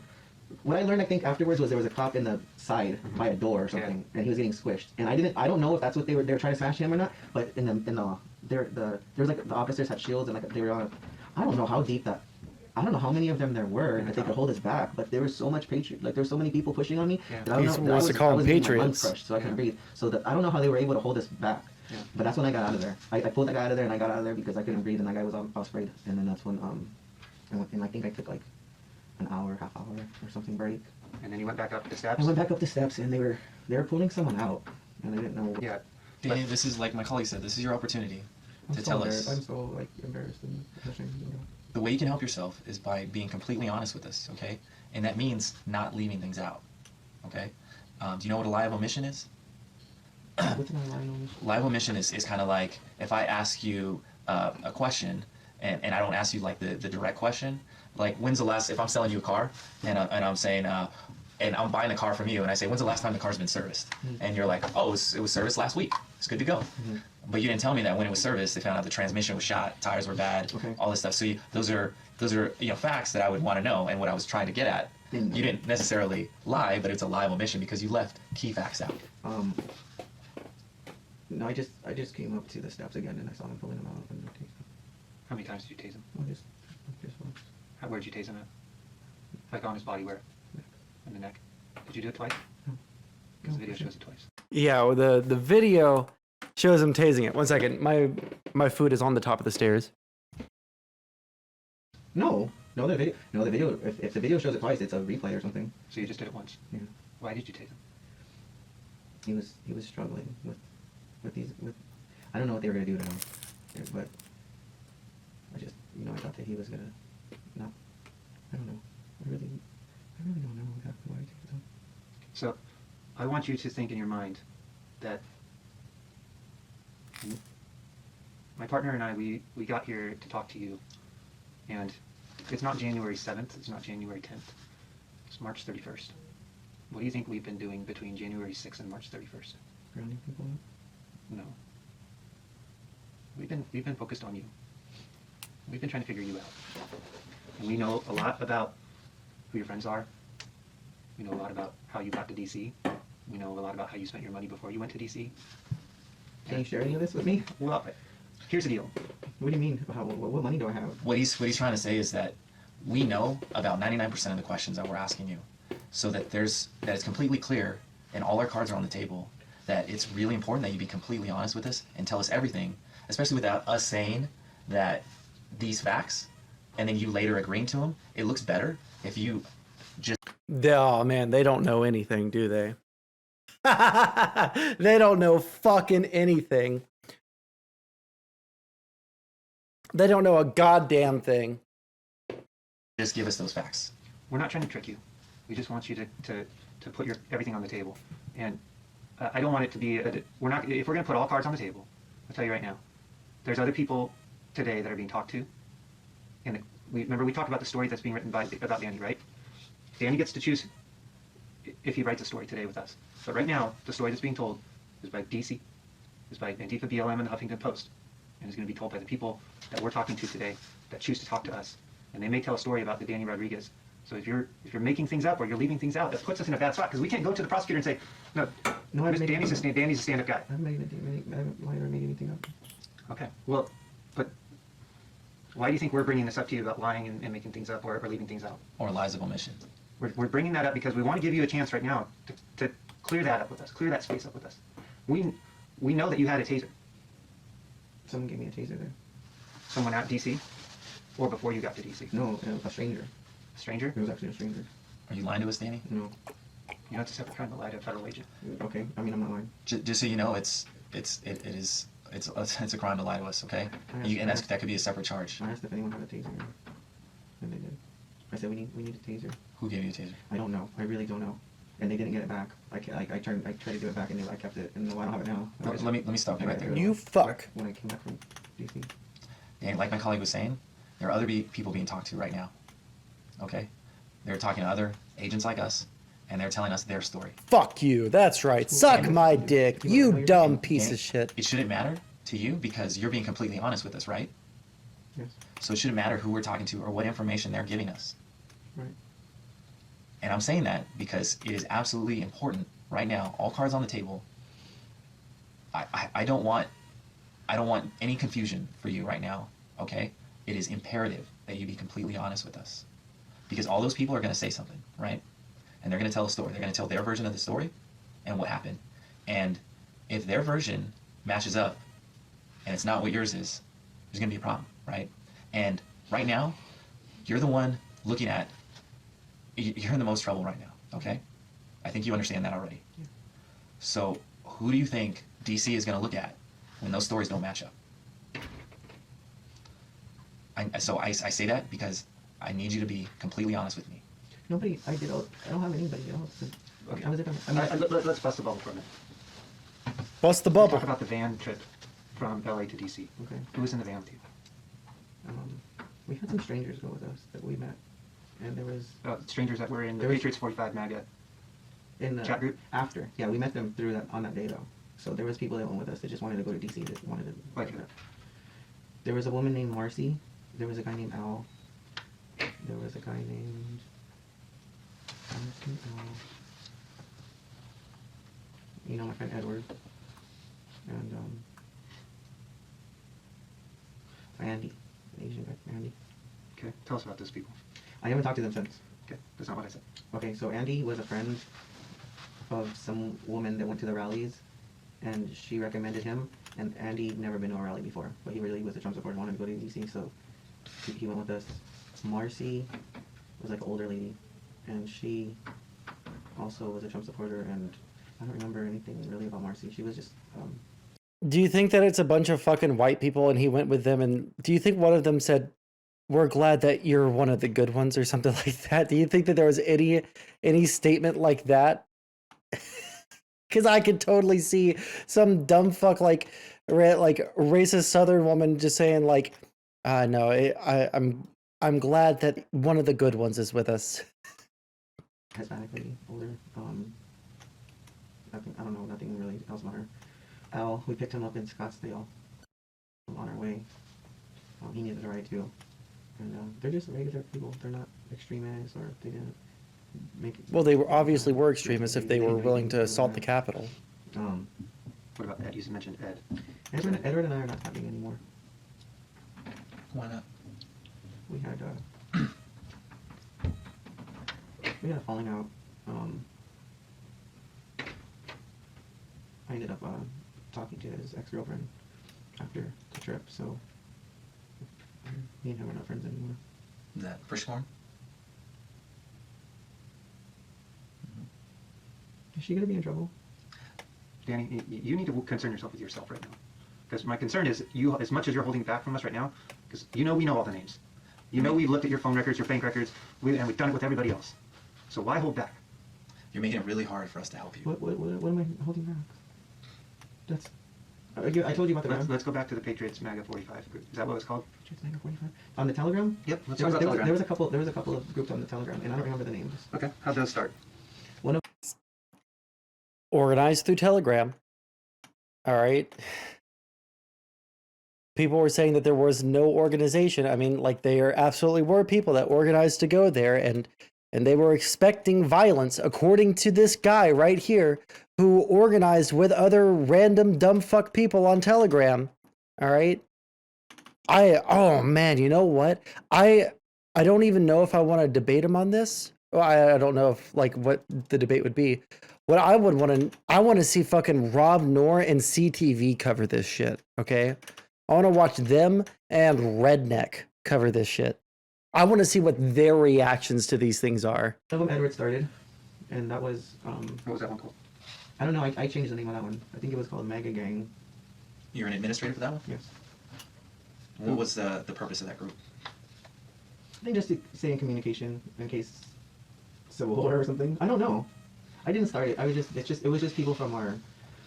What I learned, I think, afterwards was there was a cop in the side by a door or something, and he was getting squished. And I don't know if that's what they were trying to smash him or not. But there was like the officers had shields, and like they were on. I don't know how deep that. I don't know how many of them there were that they could hold us back. But there was so much there were so many people pushing on me. Yeah. That I don't know. He wants to call them Patriots. My lungs crushed, so I couldn't breathe. So that I don't know how they were able to hold us back. Yeah. But that's when I got out of there. I pulled that guy out of there, and I got out of there because I couldn't breathe, and that guy was all sprayed. And then that's when and I think I took like an hour, half hour or something break. And then you went back up the steps? I went back up the steps, and they were pulling someone out, and I didn't know. Yeah. Danny, this is, like my colleague said, this is your opportunity to tell us. I'm so like embarrassed and ashamed. The way you can help yourself is by being completely honest with us, okay? And that means not leaving things out, okay? Do you know what a liable mission is? What's an liable mission? Liable mission is kind of like if I ask you a question and I don't ask you like the direct question, like when's the last, if I'm selling you a car and I'm saying, and I'm buying the car from you and I say, when's the last time the car's been serviced? Mm-hmm. And you're like, oh, it was serviced last week. It's good to go. Mm-hmm. But you didn't tell me that when it was serviced, they found out the transmission was shot, tires were bad, all this stuff. So those are facts that I would want to know and what I was trying to get at. Mm-hmm. You didn't necessarily lie, but it's a liable mission because you left key facts out. No, I just came up to the steps again and I saw them pulling them out. And How many times did you tase him? Just once. Where'd you tase him at? Like on his body, where? Neck. In the neck. Did you do it twice? No. Because the video shows it twice. Yeah, well, the video shows him tasing it. 1 second. My food is on the top of the stairs. No, the video. If the video shows it twice, it's a replay or something. So you just did it once? Yeah. Why did you tase him? He was struggling with I don't know what they were gonna do to him, but you know, I thought that he was gonna not. I don't know. I really don't know exactly why I did that. So, I want you to think in your mind that my partner and I, we got here to talk to you, and it's not January 7th, it's not January 10th, it's March 31st. What do you think we've been doing between January 6th and March 31st? Grounding people up. No. We've been focused on you. We've been trying to figure you out. And we know a lot about who your friends are. We know a lot about how you got to DC. We know a lot about how you spent your money before you went to DC. Can you share any of this with me? Well, here's the deal. What do you mean? What money do I have? What he's trying to say is that we know about 99% of the questions that we're asking you, so that it's completely clear, and all our cards are on the table, that it's really important that you be completely honest with us and tell us everything, especially without us saying that these facts, and then you later agreeing to them. It looks better if you just. Oh man, they don't know anything, do they? They don't know fucking anything. They don't know a goddamn thing. Just give us those facts. We're not trying to trick you. We just want you to put everything on the table. And I don't want it to be, if we're going to put all cards on the table, I'll tell you right now, there's other people today that are being talked to. And remember we talked about the story that's being written about Danny, right? Danny gets to choose if he writes a story today with us. But right now, the story that's being told is by DC, is by Antifa, BLM, and the Huffington Post. And is going to be told by the people that we're talking to today that choose to talk to us. And they may tell a story about the Danny Rodriguez. So if you're making things up or you're leaving things out, that puts us in a bad spot because we can't go to the prosecutor and say, no, Danny's a stand-up guy. I haven't lied or made anything up. Okay, well, but why do you think we're bringing this up to you about lying and making things up or leaving things out? Or lies of omission. We're bringing that up because we want to give you a chance right now to clear that up with us, clear that space up with us. We know that you had a taser. Someone gave me a taser there. Someone at DC? Or before you got to DC? No, a stranger. A stranger? It was actually a stranger. Are you lying to us, Danny? No. You know, it's a separate crime to lie to a federal agent. Okay, I mean, I'm not lying. Just so you know, it's a crime to lie to us, okay? That could be a separate charge. I asked if anyone had a taser, and they did. I said we need a taser. Who gave you a taser? I don't know. I really don't know. And they didn't get it back. I tried to give it back, and I kept it, and I don't have it now. Let me stop you right there. You fuck. When I came back from DC. And like my colleague was saying, there are other people being talked to right now. Okay? They're talking to other agents like us, and they're telling us their story. Fuck you. That's right. Suck my dick. You dumb piece of shit. It shouldn't matter to you because you're being completely honest with us, right? Yes. So it shouldn't matter who we're talking to or what information they're giving us. Right. And I'm saying that because it is absolutely important right now, all cards on the table. I don't want any confusion for you right now, okay? It is imperative that you be completely honest with us. Because all those people are going to say something, right? And they're going to tell a story. They're going to tell their version of the story and what happened. And if their version matches up and it's not what yours is, there's going to be a problem, right? And right now, you're the one looking at, you're in the most trouble right now, okay? I think you understand that already. Yeah. So who do you think DC is going to look at when those stories don't match up? I say that because I need you to be completely honest with me. Nobody. I don't have anybody else. Okay. I was at Let's bust the bubble for a minute. Bust the Talk bubble. about the van trip from LA to DC. Okay. Who was in the van with you? We had some strangers go with us that we met, and there was Strangers that were in the There was- Patriots 45 MAGA. in the Chat group? after. Yeah, we met them through that on that day though. So there was people that went with us that just wanted to go to DC. That wanted to. Like who? There was a woman named Marcy. There was a guy named Al. There was a guy named Al. You know my friend Edward. And Andy, an Asian guy, Andy. Okay, tell us about those people. I haven't talked to them since. Okay, that's not what I said. Okay, so Andy was a friend of some woman that went to the rallies, and she recommended him. And Andy never been to a rally before, but he really was a Trump supporter, wanted to go to DC, so he went with us. Marcy was like an older lady, and she also was a Trump supporter, and I don't remember anything really about Marcy. She was just Do you think that it's a bunch of fucking white people and he went with them? And do you think one of them said, we're glad that you're one of the good ones or something like that. Do you think that there was any statement like that? Because I could totally see some dumb fuck like racist Southern woman just saying like, no, I'm glad that one of the good ones is with us. Hispanically older. I don't know, nothing really else about her. Al, we picked him up in Scottsdale on our way. He needed a ride too. And they're just regular people. They're not extremists, or they didn't make. Well, they were obviously were extremists if they were willing to assault the Capitol. What about Ed? You mentioned Ed. Edward and I are not talking anymore. Why not? We had a falling out. I ended up talking to his ex-girlfriend after the trip, so me and him are not friends anymore. Is that firstborn? Is she gonna be in trouble? Danny, you need to concern yourself with yourself right now. Because my concern is, you, as much as you're holding back from us right now, because we know all the names. You know we've looked at your phone records, your bank records, and we've done it with everybody else. So why hold back? You're making it really hard for us to help you. What am I holding back? That's. I told you about the. Let's go back to the Patriots MAGA 45 group. Is that what it was called? Patriots MAGA 45 on the Telegram. Yep. Let's There talk was, about there, was, Telegram. there was a couple of groups on the Telegram, and I don't remember the names. Okay. How'd those start? One of Organized through Telegram. All right. People were saying that there was no organization. I mean, like there absolutely were people that organized to go there, and they were expecting violence, according to this guy right here, who organized with other random dumb fuck people on Telegram. All right. Oh man, you know what? I don't even know if I want to debate him on this. Well, I don't know if like what the debate would be. What I want to see fucking Rob Noor and CTV cover this shit. Okay. I want to watch them and Redneck cover this shit. I want to see what their reactions to these things are. one of them Edward started, and that was What was that one called? I don't know. I changed the name of that one. I think it was called Mega Gang. You're an administrator for that one? Yes. What was the purpose of that group? I think just to stay in communication in case civil war or something. I don't know. I didn't start it. It was just people from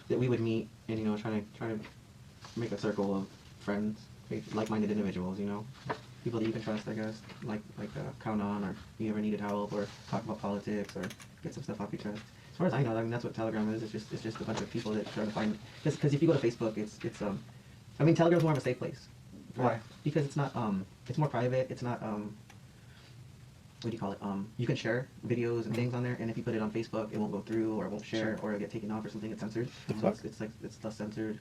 that we would meet and try to make a circle of friends, like-minded individuals. People that you can trust, I guess, like count on, or if you ever needed help, or talk about politics, or get some stuff off your chest. As far as I know, I mean that's what Telegram is. It's just a bunch of people that try to find. Because if you go to Facebook, I mean Telegram's more of a safe place. Why? Because it's not it's more private. It's not what do you call it? You can share videos and things on there, and if you put it on Facebook, it won't go through, or it won't share, or it'll get taken off or something. It's censored. So it's less censored.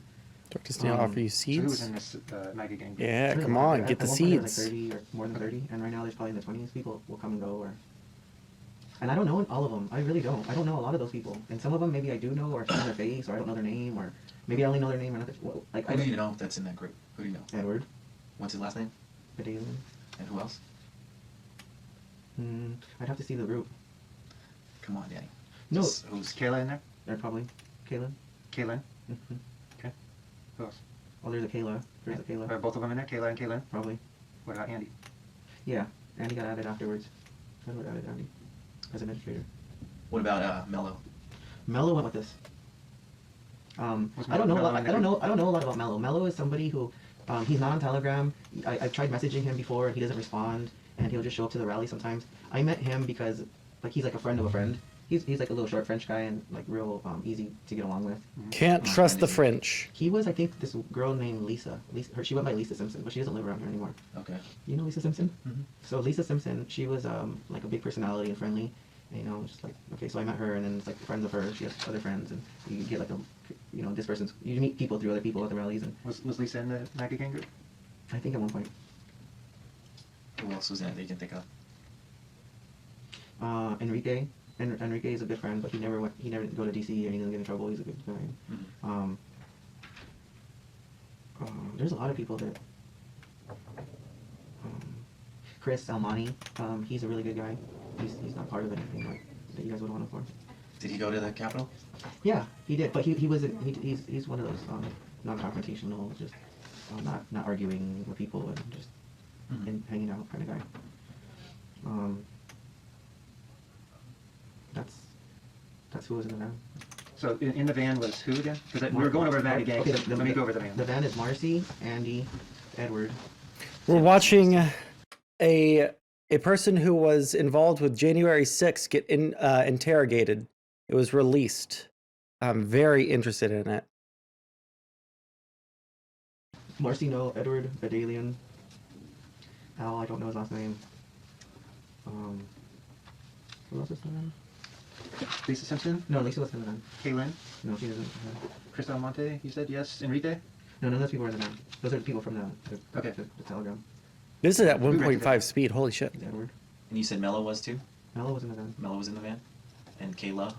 Dr. Steele offer you So who was seeds? in this MAGA gang? Yeah, come on, get the At one point there was seeds. like 30 or more than 30, and right now there's probably in the 20s. People will come and go, and I don't know all of them. I really don't. I don't know a lot of those people, and some of them maybe I do know, or I've seen their face, or I don't know their name, or maybe I only know their name. Who do you know that's in that group? Who do you know? Edward. What's his last name? Bedalia. And who else? I'd have to see the group. Come on, Danny. No. Who's Is Kayla in there? They're probably Kaylin. Kaylin? Mm-hmm. Okay. Who else? Oh, there's a Kayla. There's a Kayla. Are both of them in there? Kayla and Kaylin? Probably. What about Andy? Yeah. Andy got added afterwards. Edward added Andy as administrator. What about Mello? Mello went with us. Was I don't know. Mello I in the don't know. group? I don't know a lot about Mello. Mello is somebody who, he's not on Telegram. I've tried messaging him before, and he doesn't respond, and he'll just show up to the rally sometimes. I met him because, he's like a friend of a friend. He's like a little short French guy and real easy to get along with. Can't trust the French. He was, I think, this girl named Lisa. She went by Lisa Simpson, but she doesn't live around here anymore. Okay. You know Lisa Simpson? Mhm. So Lisa Simpson, she was like a big personality and friendly. And, just okay, so I met her, and then it's like friends of hers. She has other friends, and you get like this person's. You meet people through other people at the rallies, and Was Lisa in the MAGA gang group? I think at one point, Who else was in it that you can think of? Enrique. Enrique is a good friend, but he never did go to DC, and he didn't get in trouble. He's a good guy. Mm-hmm. There's a lot of people that. Chris Almani, he's a really good guy. He's not part of anything that you guys would want him for. Did he go to the Capitol? Yeah, he did, but he's one of those non-confrontational, just not arguing with people and just and hanging out kind of guy. That's who was in the van. So in the van was who again? Because we were going over the van again. Okay, Let me go over the van. The van is Marcy, Andy, Edward. We're watching a person who was involved with January 6th get interrogated. It was released. I'm very interested in it. Marcy, no. Edward, Badalian. Al, I don't know his last name. Who else is in the van? Lisa Simpson? No, Lisa wasn't in the van. Kaylin? No, she isn't. Chris Almonte, you said yes? Enrique? No, none of those people are in the van. Those are the people from the Okay. the telegram. This is at rented 1.5 speed. Holy shit. It's Edward. And you said Mello was too? Mello was in the van. Mello was in the van? And Kaylin,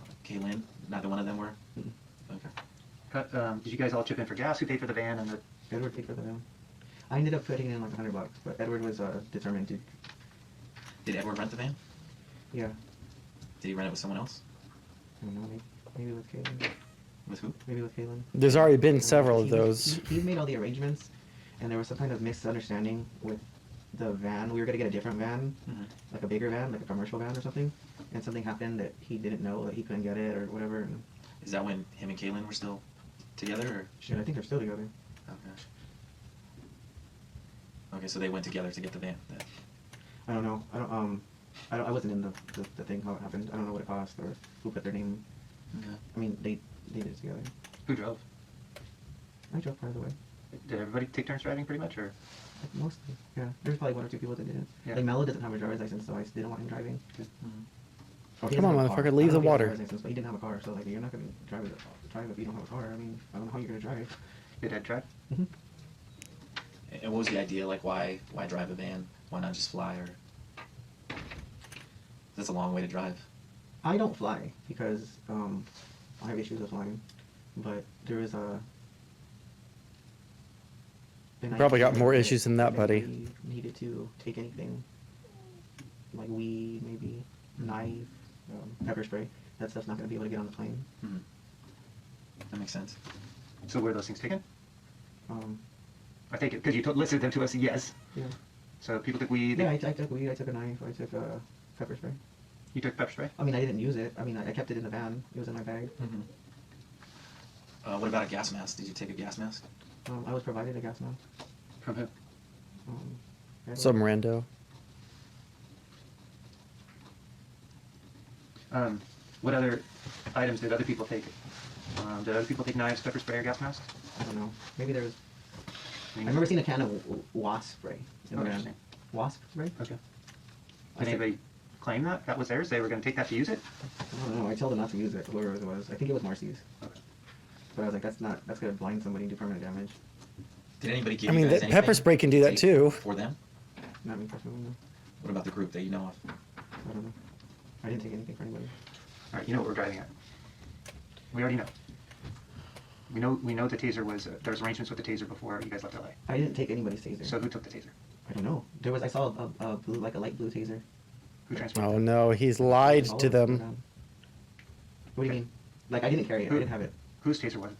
neither one of them were? Mm-mm. Okay. Did you guys all chip in for gas? Who paid for the van and the... Edward paid for the van. I ended up putting in like $100, but Edward was determined to. Did Edward rent the van? Yeah. Did he rent it with someone else? I don't know. Maybe with Kaylin. With who? Maybe with Kaylin. There's already been several of those. He made all the arrangements, and there was some kind of misunderstanding with the van. We were gonna get a different van, like a bigger van, like a commercial van or something, and something happened that he didn't know that he couldn't get it or whatever. And Is that when him and Kaylin were still together? Or? shit, I think they're still together. Oh gosh. Okay, so they went together to get the van. Then. I don't know. I wasn't in the thing how it happened. I don't know what it cost or who put their name. Okay. I mean, they did it together. Who drove? I drove part of the way. Did everybody take turns driving pretty much, or? Like, mostly, yeah. There's probably one or two people that didn't. Yeah. Like Mello doesn't have a driver's license, so I didn't want him driving. Or he Come doesn't on, have a car. motherfucker, leave I don't the think he has a water. driver's license, but he didn't have a car, so like you're not gonna drive if you don't have a car. I mean, I don't know how you're gonna drive. Did Ed drive? And what was the idea? Like, why drive a van? Why not just fly? Or that's a long way to drive. I don't fly because I have issues with flying, but there is a. You probably got more issues than that, buddy. We needed to take anything, like weed, maybe knife, pepper spray. That stuff's not gonna be able to get on the plane. That makes sense. So were those things taken? Um, I take it because you listed them to us. Yes. yeah. So people took weed. Yeah, I took weed. I took a knife. I took pepper spray. You took pepper spray. I mean, I didn't use it. I mean, I kept it in the van. It was in my bag. What about a gas mask? Did you take a gas mask? I was provided a gas mask. From who? Edward. Some rando. What other items did other people take? Did other people take knives, pepper spray, or gas masks? I don't know. Maybe there was. I I remember seeing a can of wasp spray in Oh, the van. interesting. Wasp spray? Okay. I Did said- anybody claim that? That was theirs? They were going to take that to use it? I don't know. I told them not to use it. Whoever it was. I think it was Marcy's. Okay. But I was like, that's gonna blind somebody and do permanent damage. Did anybody give I you mean, guys that anything pepper spray can do that to- too. For them? Not me personally. No. What about the group that you know of? I don't know. I didn't take anything for anybody. All right, you know what we're driving at. We already know. We know the taser was, there was arrangements with the taser before you guys left LA. I didn't take anybody's taser. So who took the taser? I don't know. I saw a blue, like a light blue taser. Who transported Oh it? no, he's lied All to of us were them. down. What do you mean? Like I didn't carry it. I didn't have it. Whose taser was it?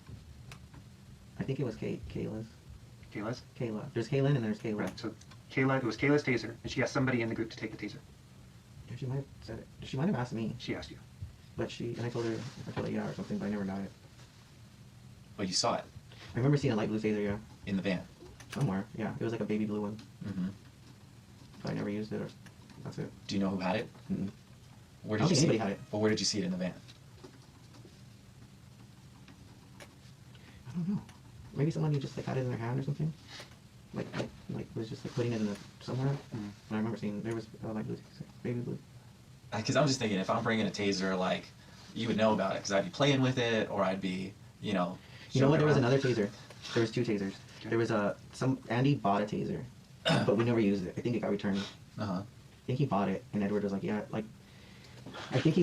I think it was Kayla's. Kayla's? Kayla. There's Kaylin and there's Kayla. Right, so it was Kayla's taser, and she asked somebody in the group to take the taser. Yeah, she might have said it. She might have asked me, She asked you. but I told her yeah or something, but I never got it. Oh, you saw it I remember seeing a light blue taser, yeah, in the van. somewhere. Yeah, it was like a baby blue one, Mm-hmm. but I never used it. Or that's it. Do you know who had it? Mm-mm. Where I did don't you think see anybody had it. Well, where did you see it in the van? I don't know. Maybe somebody just like had it in their hand or something. Like was just like putting it in somewhere. And I remember seeing there was a light blue taser, baby blue. Because I'm just thinking, if I'm bringing a taser, like, you would know about it, because I'd be playing with it, or I'd be, You know showing what? There was around. another taser. There was two tasers. There was Andy bought a taser, but we never used it. I think it got returned. Uh-huh. I think he bought it, and Edward was like, yeah, like, I think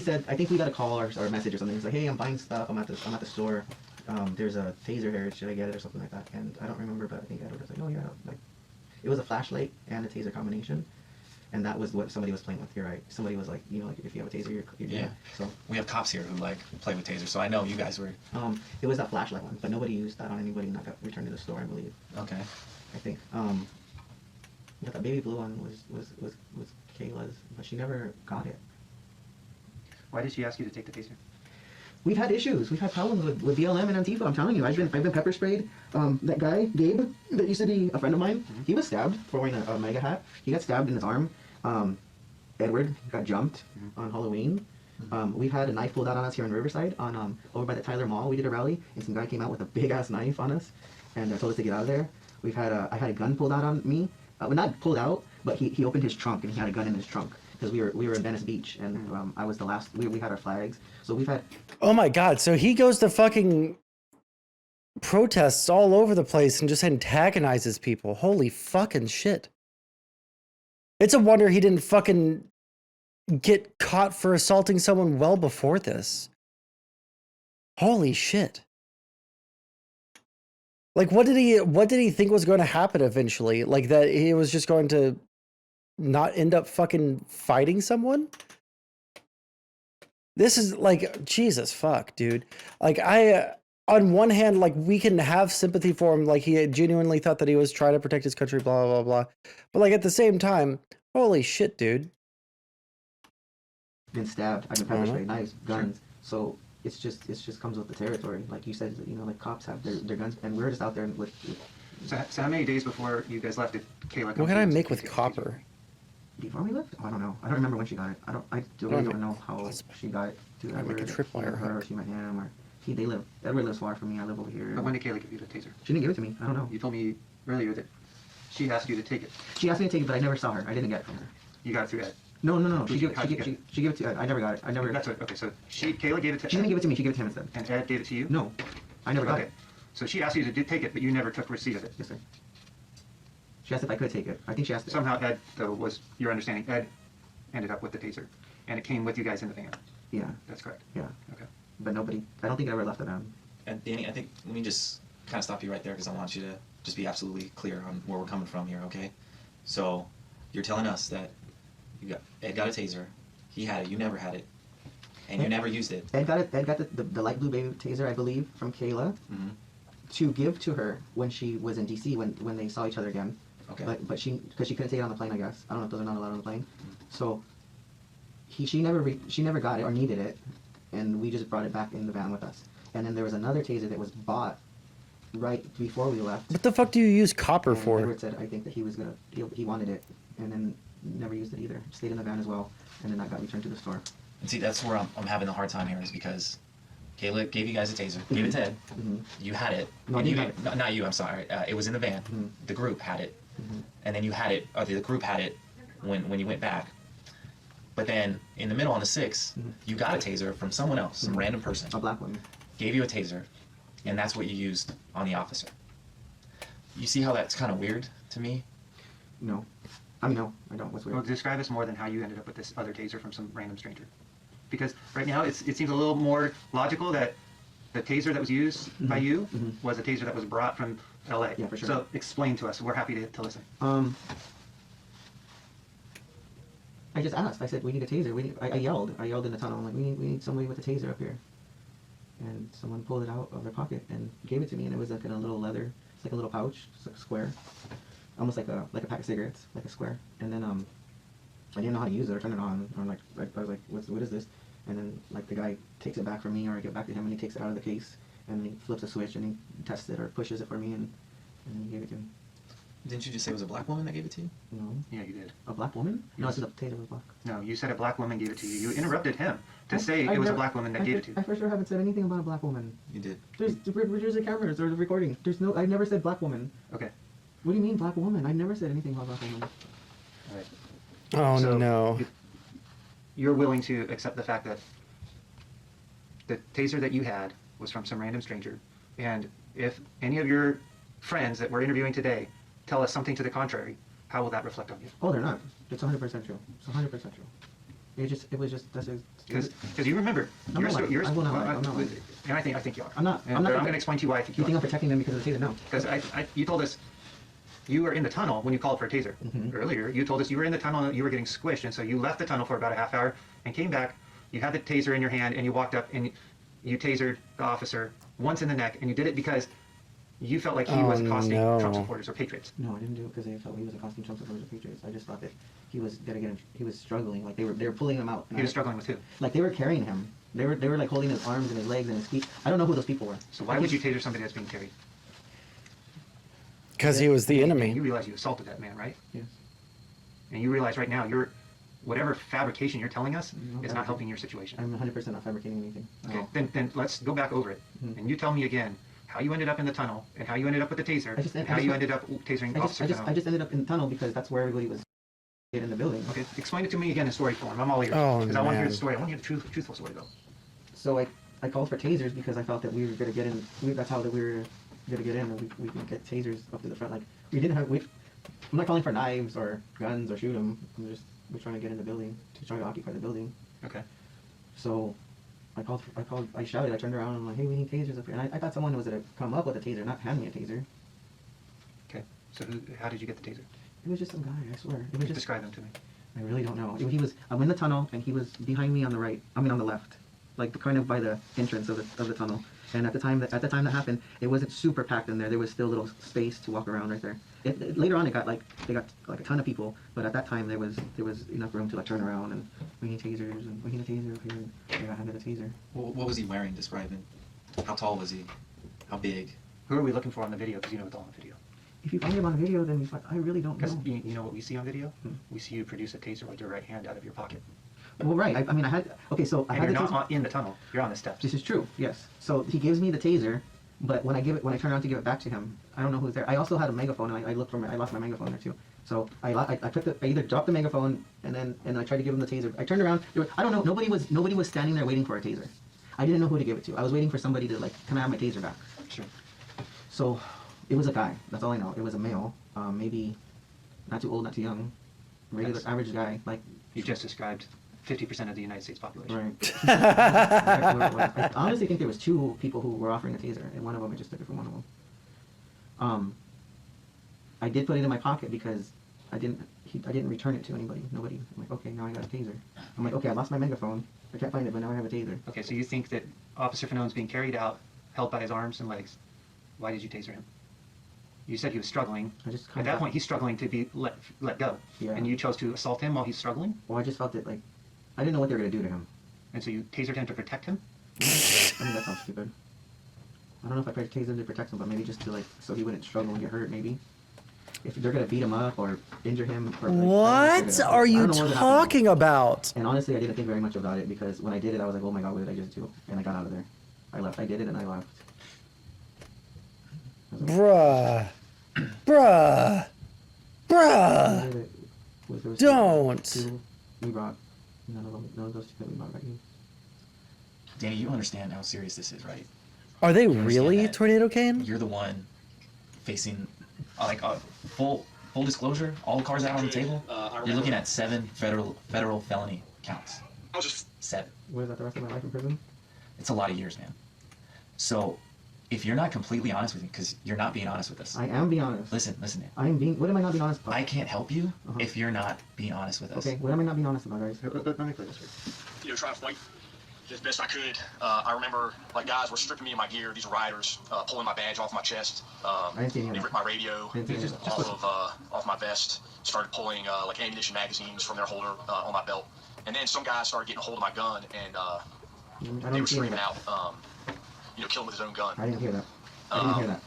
we got a call or a message or something. He's like, hey, I'm buying stuff. I'm at the store. There's a taser here. Should I get it or something like that? And I don't remember, but I think Edward was like, oh yeah, like, it was a flashlight and a taser combination, and that was what somebody was playing with. You're right. Somebody was like, like if you have a taser, you're Yeah. So We have cops here who, like, play with tasers, so I know you guys were... it was that flashlight one, but nobody used that on anybody, and that got returned to the store, I believe. Okay. I think. Yeah, that baby blue one was Kayla's, but she never got it. Why did she ask you to take the taser? We've had issues. We've had problems with BLM and Antifa. I'm telling you, I've been pepper sprayed. That guy Gabe, that used to be a friend of mine, he was stabbed for wearing a MAGA hat. He got stabbed in his arm. Edward got jumped on Halloween. We've had a knife pulled out on us here in Riverside, on over by the Tyler Mall. We did a rally, and some guy came out with a big ass knife on us, and told us to get out of there. We've had I had a gun pulled out on me. Well, not pulled out, but he opened his trunk and he had a gun in his trunk. Because we were in Venice Beach, and I was the last. We had our flags, so we've had. Oh my God! So he goes to fucking protests all over the place and just antagonizes people. Holy fucking shit! It's a wonder he didn't fucking get caught for assaulting someone well before this. Holy shit! Like, what did he think was going to happen eventually? Like that he was just going to not end up fucking fighting someone? This is like, Jesus fuck, dude. Like, on one hand, like, we can have sympathy for him, like he genuinely thought that he was trying to protect his country, blah blah blah. But like at the same time, holy shit, dude. Been stabbed. I've been pepper sprayed, knives, guns. So it's just comes with the territory. Like you said, you know, like cops have their guns, and we're just out there with. So how many days before you guys left did Kayla come? What can I make with copper? Before we left? Oh, I don't know. I don't remember when she got it. I don't know how she got it. To I make a tripwire her, or hook. she met him, or they live. Edward lives far from me. I live over here. But when did Kayla give you the taser? She didn't give it to me. I don't know. You told me earlier that she asked you to take it. She asked me to take it, but I never saw her. I didn't get it from her. You got it through Ed. No. She gave How'd you get it? it to Ed. I never got it. I never. That's what. Okay, so Kayla gave it to. She Ed, didn't give it to me. She gave it to him instead. And Ed gave it to you. No, I never got Okay. it. So she asked you to take it, but you never took receipt of it. Yes, sir. She asked if I could take it. I think she asked. Somehow Ed, though, was your understanding. Ed ended up with the taser, and it came with you guys in the van. Yeah, That's correct. yeah. Okay. But nobody. I don't think it ever left the van. And Danny, I think let me just kind of stop you right there because I want you to just be absolutely clear on where we're coming from here, okay? So you're telling us that Ed got a taser, he had it, you never had it, and you never used it. Ed got it. Ed got the light blue baby taser, I believe, from Kayla, to give to her when she was in DC when they saw each other again. Okay. But she because she couldn't take it on the plane, I guess. I don't know if those are not allowed on the plane. So she never got it or needed it, and we just brought it back in the van with us. And then there was another taser that was bought right before we left. What the fuck do you use copper And for? Edward said I think that he wanted it, and then never used it either. Stayed in the van as well, and then that got returned to the store. And see, that's where I'm having a hard time here is because Kayla gave you guys a taser, gave it to Ed, you had it. No, and you you had it. no, not you, I'm sorry. It was in the van. The group had it. And then you had it, or the group had it when you went back. But then in the middle on the 6th, you got a taser from someone else, some random person. A black woman. Gave you a taser, and that's what you used on the officer. You see how that's kind of weird to me? No. I mean, no, I don't. What's Well, weird? describe us more than how you ended up with this other taser from some random stranger. Because right now it seems a little more logical that the taser that was used by you was a taser that was brought from LA. Yeah, for sure. So explain to us. We're happy to listen. I just asked. I said, we need a taser. I yelled. I yelled in the tunnel. I'm like, we need somebody with a taser up here. And someone pulled it out of their pocket and gave it to me. And it was like in a little leather. It's like a little pouch. It's like a square. Almost like a pack of cigarettes, like a square. And then I didn't know how to use it or turn it on. Or like I was like, what is this? And then like the guy takes it back from me, or I get back to him and he takes it out of the case and he flips a switch and he tests it or pushes it for me and he gave it to me. Didn't you just say it was a black woman that gave it to you? No. Yeah, you did. A black woman? No, I said the taser was black. No, you said a black woman gave it to you. You interrupted him to say it was a black woman that gave it to you. I for sure haven't said anything about a black woman. You did. There's the cameras, there's the recording. I never said black woman. Okay. What do you mean black woman? I never said anything about black woman. All right. Oh So, no. You're willing to accept the fact that the taser that you had was from some random stranger, and if any of your friends that we're interviewing today tell us something to the contrary, how will that reflect on you? Oh, they're not. It's 100% true. It's 100% true. It was just that's Because you remember, I'm not lying. I will not lie. I'm not lying. and I think you are. I'm not. And I'm not. going to explain to you why I think You you think are. I'm protecting them because of the taser? No. Because you told us you were in the tunnel when you called for a taser. Earlier, you told us you were in the tunnel, you were getting squished, and so you left the tunnel for about a half hour and came back. You had the taser in your hand, and you walked up and you tasered the officer once in the neck, and you did it because You felt like he was accosting no. Trump supporters or patriots. No, I didn't do it because I felt he was accosting Trump supporters or Patriots. I just thought that he was gonna get him. He was struggling. Like they were pulling him out. He was struggling with who? Like they were carrying him. They were like holding his arms and his legs and his feet. I don't know who those people were. So why would you taser somebody that's being carried? Because he was the You enemy. realize you assaulted that man, right? Yes. And you realize right now whatever fabrication you're telling us No, is not helping your situation. I'm 100% not fabricating anything. Okay, No. then let's go back over it, Mhm. and you tell me again how you ended up in the tunnel, and how you ended up with the taser, and how you ended up tasering Officer Fanone. I just ended up in the tunnel because that's where everybody was in the building. Okay, explain it to me again in story form. I'm all ears. Oh, Because I want to hear man. the story. I want to hear the truthful story, though. So I called for tasers because I felt that we were gonna get in. That's how that we were gonna get in. And we could get tasers up to the front. Like we didn't have. I'm not calling for knives or guns or shoot them. We're trying to get in the building to try to occupy the building. Okay. So I shouted. I turned around and I'm like, hey, we need tasers up here. And I thought someone was gonna come up with a taser, not hand me a taser. Okay. So how did you get the taser? It was just some guy. I swear. It was just. Describe them to me. I really don't know. I'm in the tunnel, and he was behind me on the right. I mean, on the left, like kind of by the entrance of the tunnel. And at the time that happened, it wasn't super packed in there. There was still little space to walk around right there. Later on, they got like a ton of people, but at that time there was enough room to like turn around and we need tasers and we need a taser up here. And I got handed a taser. What was he wearing? Describe him. How tall was he? How big? Who are we looking for on the video? Because you know it's all on video. If you find him on video, then I really don't Because know. you know what we see on video? Hmm. We see you produce a taser with your right hand out of your pocket. Well, right. I mean, I had. Okay, so I And had you're the not taser. in the tunnel. You're on the steps. This is true. Yes. So he gives me the taser, but when I turn around to give it back to him, I don't know who's there. I also had a megaphone, and I lost my megaphone there too. So I either dropped the megaphone and I tried to give him the taser. I turned around. I don't know. Nobody was standing there waiting for a taser. I didn't know who to give it to. I was waiting for somebody to like, can I have my taser back? Sure. So it was a guy. That's all I know. It was a male. Maybe not too old, not too young. Regular, That's- average guy. Like You just described 50% of the United States population. right. Exactly what it was. I honestly think there was two people who were offering a taser, and one of them I just took it from one of them. I did put it in my pocket because I didn't return it to anybody. Nobody. I'm like, okay, now I got a taser. I'm like, okay, I lost my megaphone. I can't find it, but now I have a taser. Okay, so you think that Officer Fanone's being carried out, held by his arms and legs. Why did you taser him? You said he was struggling. I just At kinda that thought- point, he's struggling to be let go. Yeah. And you chose to assault him while he's struggling? Well, I just felt that like I didn't know what they were gonna do to him. And so you tasered him to protect him? I mean, that sounds stupid. I don't know if I tried to tase him to protect him, but maybe just to like so he wouldn't struggle and get hurt. Maybe if they're gonna beat him up or injure him. Or, like, What are you talking about? And honestly, I didn't think very much about it because when I did it, I was like, oh my god, what did I just do? And I got out of there. I left. I did it and I left. I was like, Bruh. there was Don't. two we brought. None of those two that we brought got used. Danny, you understand how serious this is, right? Are they understand really that. Tornado Kane? You're the one facing, full disclosure, all the cards out on the table. You're looking at 7 federal felony counts. 7. What is that, the rest of my life in prison? It's a lot of years, man. So, if you're not completely honest with me, because you're not being honest with us. I am being honest. Listen, man. What am I not being honest about? I can't help you Uh-huh. if you're not being honest with us. Okay, what am I not being honest about, guys? Let me play this for Trying to fight as best I could. I remember like guys were stripping me of my gear. These rioters pulling my badge off my chest. I didn't see any of They that. ripped my radio I didn't see any of that. off my vest. Started pulling like ammunition magazines from their holder on my belt. And then some guys started getting a hold of my gun and I they don't were see any of screaming that. out, kill him with his own gun. I didn't hear that. I didn't hear that.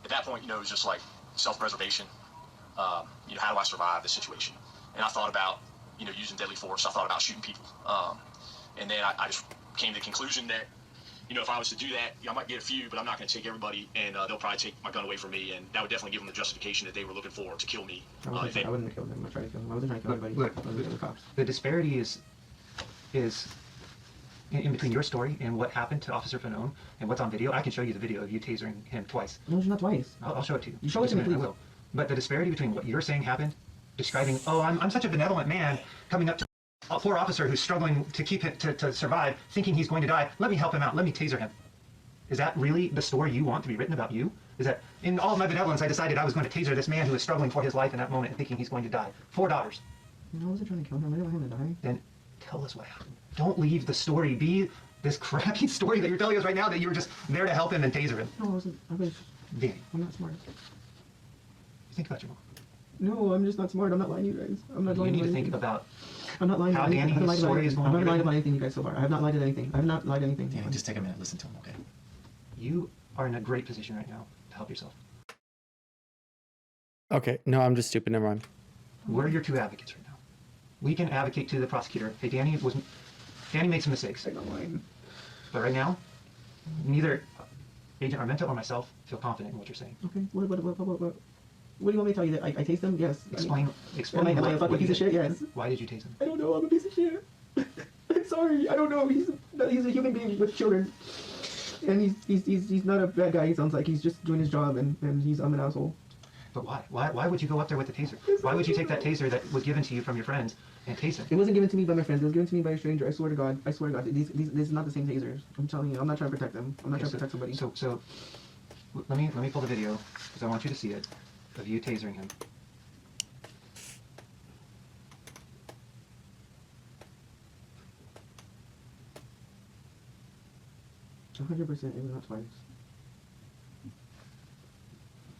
At that point, it was just like self-preservation. How do I survive this situation? And I thought about, using deadly force. I thought about shooting people. And then I just came to the conclusion that, if I was to do that, I might get a few, but I'm not going to take everybody, and they'll probably take my gun away from me, and that would definitely give them the justification that they were looking for to kill me. I wouldn't have killed him. I tried to kill him. I wasn't trying to kill anybody. Look, I was with the cops. The disparity is in between your story and what happened to Officer Fanone and what's on video. I can show you the video of you tasering him twice. No, it's not twice. I'll show it to you. You show it to me, I please. will. But the disparity between what you're saying happened, describing, I'm such a benevolent man coming up to a poor officer who's struggling to keep it to survive, thinking he's going to die. Let me help him out. Let me taser him. Is that really the story you want to be written about you? Is that in all of my benevolence, I decided I was going to taser this man who was struggling for his life in that moment and thinking he's going to die? $4. No, I wasn't trying to kill him. I didn't want him to die. Then tell us what happened. Don't leave the story be this crappy story that you're telling us right now that you were just there to help him and taser him. No, I wasn't. I was Danny, I'm not smart. think about your mom. No, I'm just not smart. I'm not lying to you guys. I'm not You lying need to to anything. think about I'm not lying how to anything. I haven't Danny's lied about story is anything. going I'm to not be lying written. about anything, you guys, so far. I have not lied to anything. I have not lied to anything. Danny, just take a minute, listen to him, okay? You are in a great position right now to help yourself. Okay, no, I'm just stupid. Never mind. We're your two advocates right now. We can advocate to the prosecutor. Hey, Danny made some mistakes. I'm not lying. But right now, neither Agent Armenta or myself feel confident in what you're saying. Okay, what do you want me to tell you? That I taste them? Yes. Explain Am I a what fucking you piece of did. shit? Yes. Why did you tase him? I don't know. I'm a piece of shit. I'm sorry. I don't know. He's a human being with children, and he's not a bad guy. He sounds like he's just doing his job, and I'm an asshole. But why? Why would you go up there with the taser? Why would you take that taser that was given to you from your friends and tase him? It wasn't given to me by my friends. It was given to me by a stranger. I swear to God. I swear to God. These is not the same tasers. I'm telling you. I'm not trying to protect them. I'm not trying to protect somebody. So let me pull the video because I want you to see it of you tasering him. 100%. It was not twice.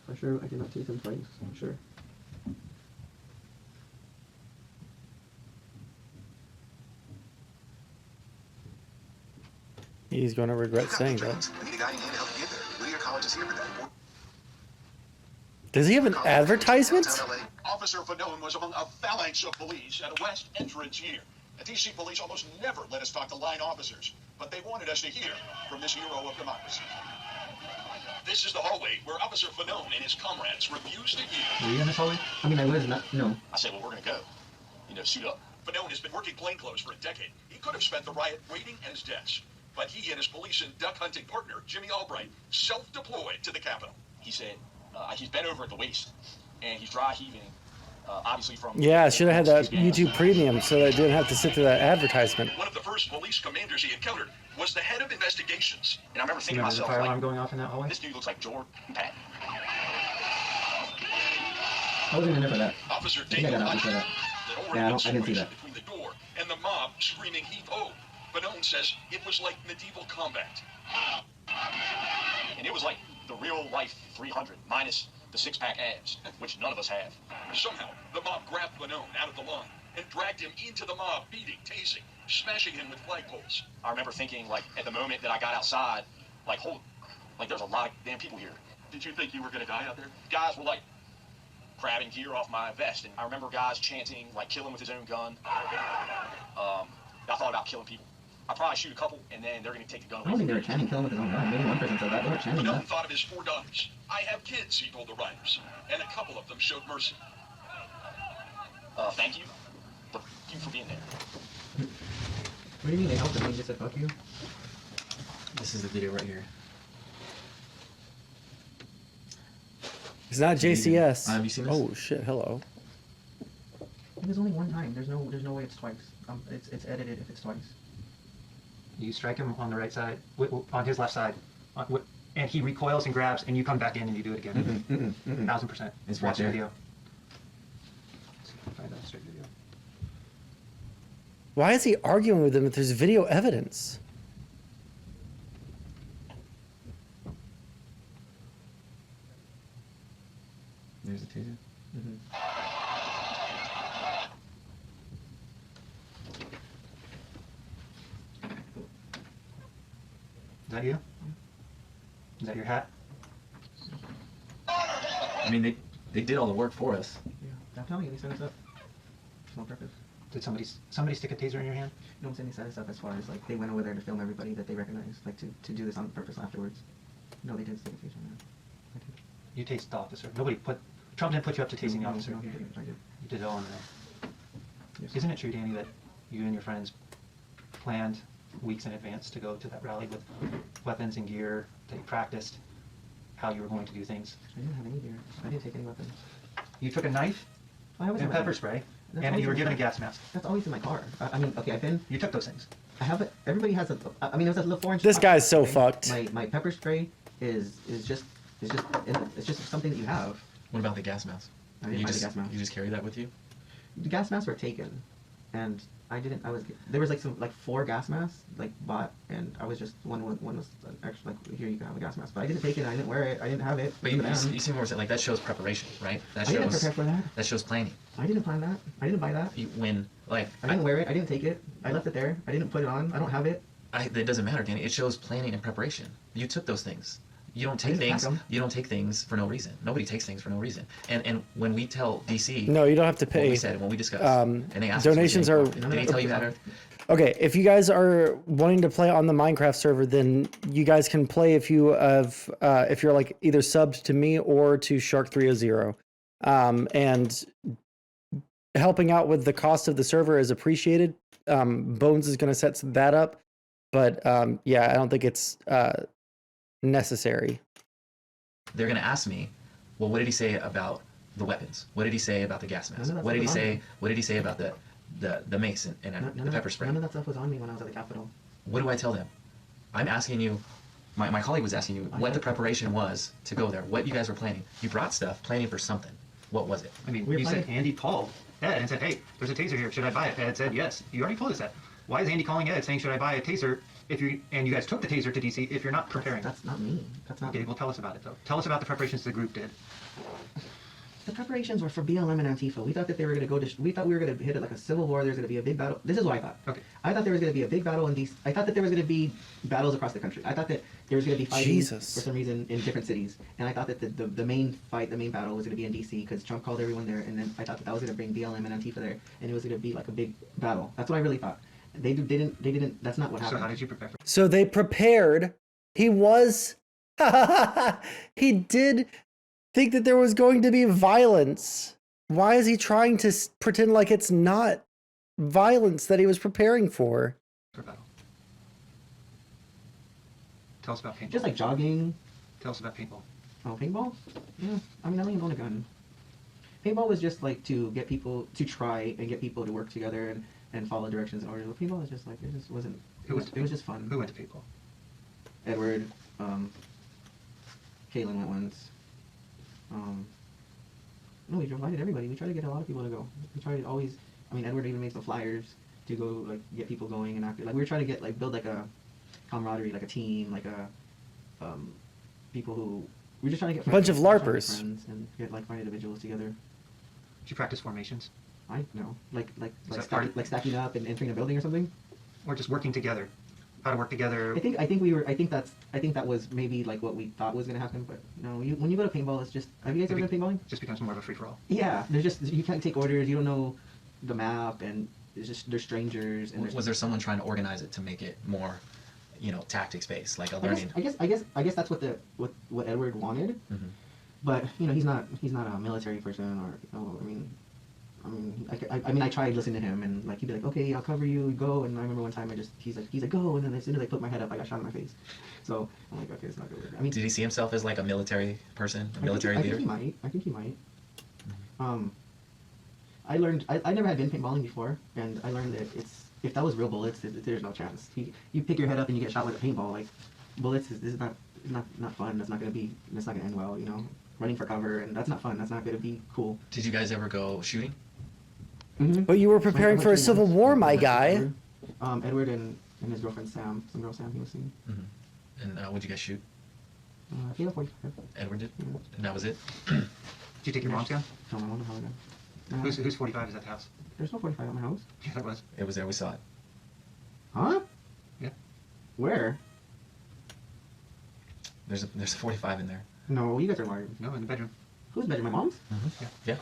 For sure, I did not tase him twice. I'm sure. He's going to regret saying that. We need a guy in here to help you get there. Whittier College is here for that. Does he have an advertisement? Officer Fanone was among a phalanx of police at a west entrance here. The DC police almost never let us talk to line officers, but they wanted us to hear from this hero of democracy. This is the hallway where Officer Fanone and his comrades refused to hear. Were you in this hallway? I mean, I was not. No. I said, well, we're going to go. Suit up. Fanone has been working plainclothes for a decade. He could have spent the riot waiting at his desk, but he and his police and duck hunting partner, Jimmy Albright, self-deployed to the Capitol. He said he's bent over at the waist, and he's dry heaving, obviously from... Yeah, I should have had that YouTube Premium so that I didn't have to sit through that advertisement. One of the first police commanders he encountered was the head of investigations. And I remember You thinking to remember the myself, fire like, alarm going off in that hallway? this dude looks like Jordan Pat. I wasn't in there for that. Officer I think I Daniel got out for that. Yeah, I didn't see that. between the door and the mob screaming heave-ho. Fanone says it was like medieval combat. And it was like the real-life 300 minus the six-pack abs, which none of us have. Somehow, the mob grabbed Fanone out of the line and dragged him into the mob, beating, tasing, smashing him with flagpoles. I remember thinking, like, at the moment that I got outside, like, there's a lot of damn people here. Did you think you were going to die out there? Guys were, like, grabbing gear off my vest, and I remember guys chanting, like, kill him with his own gun. I thought about killing people. I'd probably shoot a couple, and then they're going to take the gun away. I don't think they were chanting kill him with his own gun. Maybe one person said that. They were chanting Fanone that. thought of his 4 daughters. I have kids, he told the writers, and a couple of them showed mercy. Thank you. Thank you for being there. What do you mean they helped him? They just said fuck you? This is the video right here. It's not JCS. Have you seen this? Oh shit! Hello. It was only one time. There's no way it's twice. It's edited if it's twice. You strike him on the right side, on his left side, and he recoils and grabs, and you come back in and you do it again. 1000%. It's right Watch the there. video. Let's see if I can find that straight video. Why is he arguing with him if there's video evidence? There's a taser. Is that you? Is that your hat? I mean, they did all the work for us. Yeah. I'm telling you, they set us up. For no purpose. Did somebody stick a taser in your hand? You know what I'm saying? They set us up as far as like they went over there to film everybody that they recognized, like to do this on purpose afterwards. No, they didn't stick a taser in there. I did. You tased the officer. Trump didn't put you up to tasing the officer. No, he didn't. I did. You did it all on your own. Yes. Isn't it true, Danny, that you and your friends planned weeks in advance to go to that rally with weapons and gear, that you practiced how you were going to do things? I didn't have any gear. I didn't take any weapons. You took a knife I always and have pepper spray, That's and always you were in my given a car. gas mask. That's always in my car. I mean, okay, You took those things. I have it. Everybody has a. I mean, there's a little 4-inch. This guy's so okay? fucked. My pepper spray is just something that you have. What about the gas mask? I didn't You buy the just gas mask. you just carry that with you? The gas masks were taken. and there was like some like 4 gas masks like bought, and I was just one was actually like, here you can have a gas mask, but I didn't take it, I didn't wear it, I didn't have it. But you see what we're saying, like that shows preparation, right? That I didn't shows prepare for that. that shows planning. I didn't plan that. I didn't buy that. When like I didn't wear it. I didn't take it. I left it there. I didn't put it on. I don't have it. It doesn't matter, Danny. It shows planning and preparation. You took those things. You don't take didn't pack things. 'em. You don't take things for no reason. Nobody takes things for no reason. And when we tell DC, No, you don't have to what pay. we said when we discussed, Um, and they asked donations us, are- Did he tell you that? Okay, if you guys are wanting to play on the Minecraft server, then you guys can play if you're like either subbed to me or to Shark300. And helping out with the cost of the server is appreciated. Bones is going to set that up, but yeah, I don't think it's necessary. They're gonna ask me, well, what did he say about the weapons? What did he say about the gas mask? What did he say? What did he say about the mace and the pepper spray? None of that stuff was on me when I was at the Capitol. What do I tell them? I'm asking you. My colleague was asking you what the preparation was to go there. What you guys were planning. You brought stuff, planning for something. What was it? I mean, We're you said planning- Andy called Ed and said, hey, there's a taser here. Should I buy it? Ed said yes. You already told us that. Why is Andy calling Ed saying, should I buy a taser and you guys took the taser to DC if you're not preparing? That's not me. That's not Okay, me. well, tell us about it, though. Tell us about the preparations the group did. The preparations were for BLM and Antifa. We thought that they were going to go to. We thought we were going to hit it like a civil war. There's going to be a big battle. This is what I thought. Okay. I thought there was going to be a big battle in these. I thought that there was going to be battles across the country. I thought that there was going to be fighting Jesus. for some reason in different cities. And I thought that the main fight, the main battle was going to be in DC because Trump called everyone there. And then I thought that was going to bring BLM and Antifa there, and it was going to be like a big battle. That's what I really thought. They didn't. That's not what So happened. how did you prepare for it? So they prepared. He did think that there was going to be violence. Why is he trying to pretend like it's not violence that he was preparing for? battle? Tell us about paintball. Just like jogging. Tell us about paintball. Oh, paintball? Yeah. I mean, I don't even own a gun. Paintball was just like to get people to try and get people to work together and follow directions and orders. But paintball was just like it just wasn't. It was just fun. Who went to paintball? Edward, Caitlin went once. No, we invited everybody. We try to get a lot of people to go. We try to always. I mean, Edward even makes the flyers to go like get people going and after. Like we were trying to get like build like a camaraderie, like a team, like a people who we're just trying to get Bunch of friends, trying to get LARPers. friends and get like-minded individuals together. Did you practice formations? I know, like that part of- stacking up and entering a building or something. Or just working together? How to work together? I think that was maybe like what we thought was gonna happen, but no. When you go to paintball, it's just. Have you guys ever been paintballing? Just becomes more of a free-for-all. Yeah, there's just you can't take orders. You don't know the map, and it's just they're strangers. And Was there someone trying to organize it to make it more, tactics based, like a I learning? guess that's what Edward wanted, Mhm. but he's not a military person or I mean I tried listening to him and like he'd be like, okay, I'll cover you, go, and I remember one time he's like go, and then as soon as I put my head up I got shot in my face, so I'm like, okay, it's not gonna work. I mean, Did he see himself as like a military person, a military leader? I think he might. I learned I never had been paintballing before, and I learned that if that was real bullets, there's no chance. You pick your head up and you get shot with a paintball. Like bullets is not fun. That's not gonna end well. Running for cover, and that's not fun. That's not gonna be cool. Did you guys ever go shooting? Mm-hmm. But you were preparing for a civil war, my guy. Edward and his girlfriend Sam, some girl Sam, he was seeing. And what'd you guys shoot? I think 45. Edward did? Yeah. And that was it? Did you take your mom's gun? No, my mom don't have a gun. Who's 45 is at the house? There's no 45 at my house. Yeah, that was. It was there, we saw it. Huh? Yeah. Where? There's a 45 in there. No, you guys are lying. No, in the bedroom. Whose bedroom? My mom's? Yeah.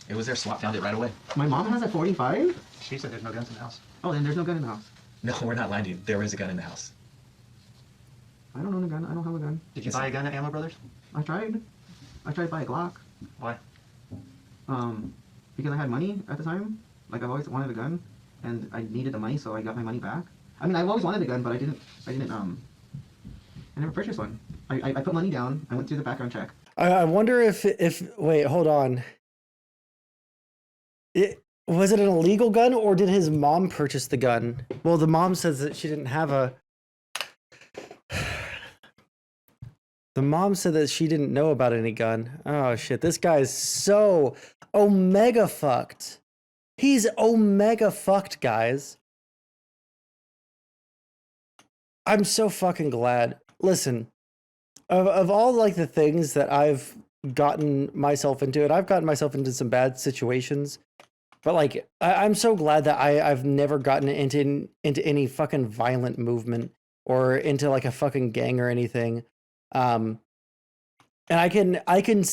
It was there, SWAT found it right away. My mom has a 45? She said there's no guns in the house. Oh, then there's no gun in the house. No, we're not lying to you. There is a gun in the house. I don't own a gun. I don't have a gun. Did you Yes, buy sir. a gun at Ammo Brothers? I tried. I tried to buy a Glock. Why? Because I had money at the time. Like I've always wanted a gun, and I needed the money, so I got my money back. I mean, I've always wanted a gun, but I never purchased one. I put money down. I went through the background check. I wonder if wait, hold on. Was it an illegal gun or did his mom purchase the gun? Well, the mom says that she didn't have a. The mom said that she didn't know about any gun. Oh shit, this guy's so omega fucked. He's omega fucked, guys. I'm so fucking glad. Listen, of all like the things that I've gotten myself into, and I've gotten myself into some bad situations, but like I'm so glad that I've never gotten into any fucking violent movement or into like a fucking gang or anything. And I can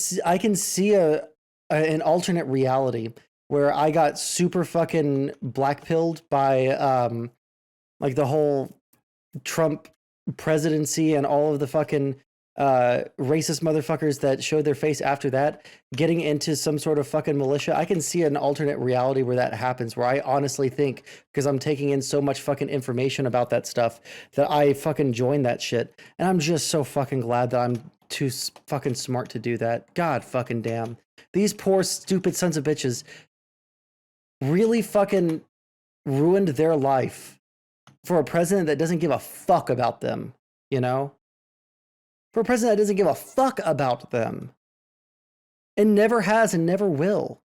see an alternate reality where I got super fucking blackpilled by like the whole Trump presidency and all of the fucking racist motherfuckers that showed their face after that, getting into some sort of fucking militia. I can see an alternate reality where that happens, where I honestly think, because I'm taking in so much fucking information about that stuff, that I fucking join that shit. And I'm just so fucking glad that I'm too fucking smart to do that. God fucking damn. These poor stupid sons of bitches really fucking ruined their life for a president that doesn't give a fuck about them, you know? For a president that doesn't give a fuck about them. And never has and never will.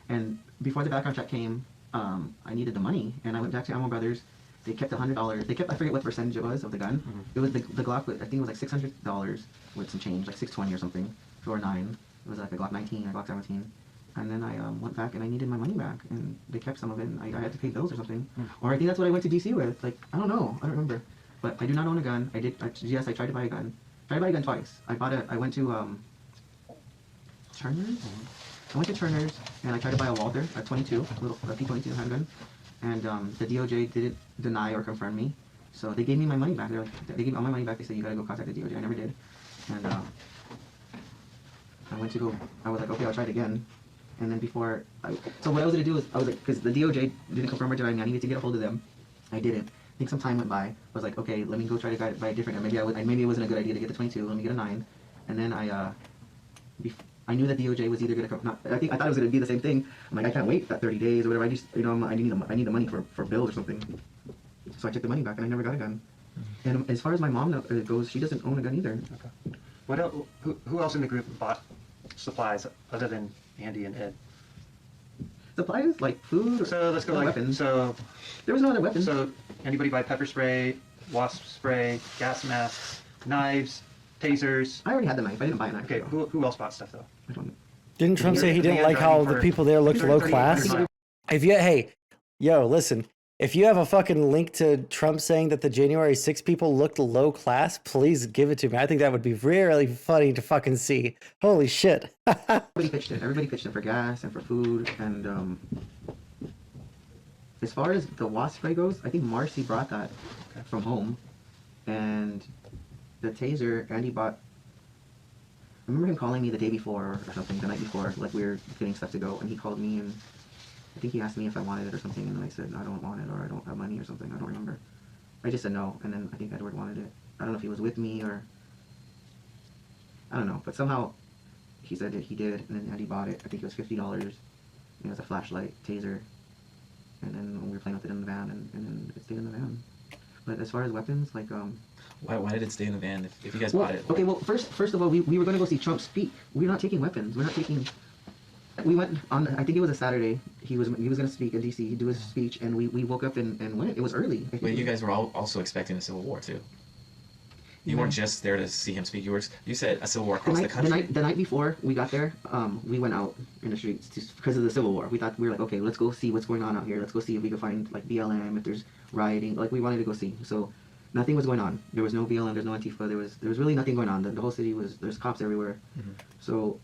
And before the background check came, I needed the money, and I went back to Ammo Brothers. They kept $100. They kept, I forget what percentage it was of the gun. It was the Glock. I think it was like $600 with some change, like $620 or something for a 9. It was like a Glock 19 or Glock 17. And then I went back and I needed my money back, and they kept some of it. And I had to pay bills or something, or I think that's what I went to DC with. Like I don't know, I don't remember. But I do not own a gun. I tried to buy a gun. I tried to buy a gun twice. I went to Turner's. I went to Turner's and I tried to buy a Walther, a 22, a little P22 handgun. And the DOJ didn't deny or confirm me, so they gave me my money back. They gave me all my money back. They said you gotta go contact the DOJ. I never did. And I went to go. I was like, okay, I'll try it again. And then so what I was gonna do is I was like, because the DOJ didn't confirm or deny me, I needed to get a hold of them. I didn't. I think some time went by. I was like, okay, let me go try to buy a different gun. Maybe it wasn't a good idea to get the 22. Let me get a 9. And then I knew that DOJ was either gonna come. I thought it was gonna be the same thing. I'm like, I can't wait that 30 days or whatever. I just, I need the money for bills or something. So I took the money back and I never got a gun. And as far as my mom goes, she doesn't own a gun either. Okay. What else? Who else in the group bought supplies other than Andy and Ed? Supplies like food. So let's go like weapons. So there was no other weapons. So anybody buy pepper spray, wasp spray, gas masks, knives, tasers? I already had the knife. I didn't buy a knife. Okay. Who else bought stuff though? I don't know. Didn't Trump say he didn't like how the people there looked low class? Hey, yo, listen. If you have a fucking link to Trump saying that the January 6 people looked low class, please give it to me. I think that would be really funny to fucking see. Holy shit. Everybody pitched in. Everybody pitched in for gas and for food. And as far as the wasp spray goes, I think Marcy brought that from home. And the taser, Andy bought. I remember him calling me the day before or something, the night before, like we were getting stuff to go. And he called me and I think he asked me if I wanted it or something, and I said I don't want it or I don't have money or something. I don't remember. I just said no, and then I think Edward wanted it. I don't know if he was with me or I don't know, but somehow he said that he did, and then Andy bought it. I think it was $50. It was a flashlight, taser, and then we were playing with it in the van, and then it stayed in the van. But as far as weapons, like why did it stay in the van if you guys bought it? Okay, well first of all, we were gonna go see Trump speak. We're not taking weapons. We're not taking. We went on. I think it was a Saturday. He was going to speak in D.C. do his speech, and we woke up and went. It was early. But you guys were also expecting a civil war too. You weren't just there to see him speak. You said a civil war across the country. The night before we got there, we went out in the streets because of the civil war. We were like, okay, let's go see what's going on out here. Let's go see if we can find like BLM, if there's rioting. Like we wanted to go see. So nothing was going on. There was no BLM. There's no Antifa. There was really nothing going on. The whole city there's cops everywhere. Mm-hmm. So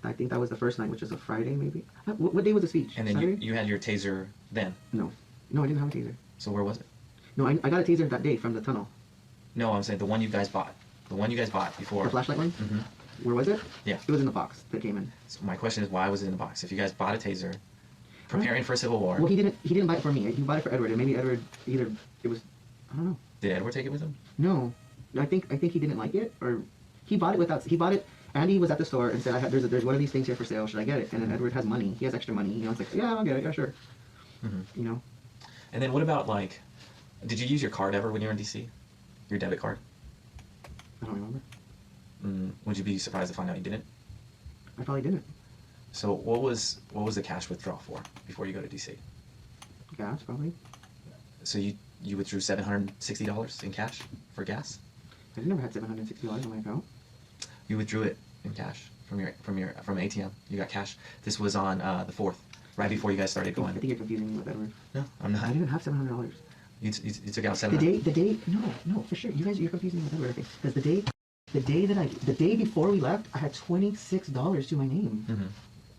I think that was the first night, which was a Friday, maybe. What day was the speech? And then you had your taser then? No, I didn't have a taser. So where was it? No, I got a taser that day from the tunnel. No, I'm saying the one you guys bought. The one you guys bought before. The flashlight one? Mm-hmm. Where was it? Yeah. It was in the box that came in. So my question is, why was it in the box? If you guys bought a taser, preparing for a civil war. Well, he didn't buy it for me. He bought it for Edward, and maybe Edward I don't know. Did Edward take it with him? No, I think he didn't like it, or he bought it. Andy was at the store and said, there's one of these things here for sale. Should I get it? And then Edward has money. He has extra money. It's like, yeah, I'll get it. Yeah, sure. Mm-hmm. And then what about did you use your card ever when you were in DC? Your debit card? I don't remember. Would you be surprised to find out you didn't? I probably didn't. So what was the cash withdrawal for before you go to DC? Gas, probably. So you withdrew $760 in cash for gas? I never had $760 in my account. You withdrew it in cash from ATM. You got cash. This was on the 4th, right before you guys started I going. think you're confusing me with Edward. No, I'm not. I didn't have $700. You took out The $700. day, no, for sure. You're confusing me with Edward. Because the day before we left, I had $26 to my name. Mm-hmm.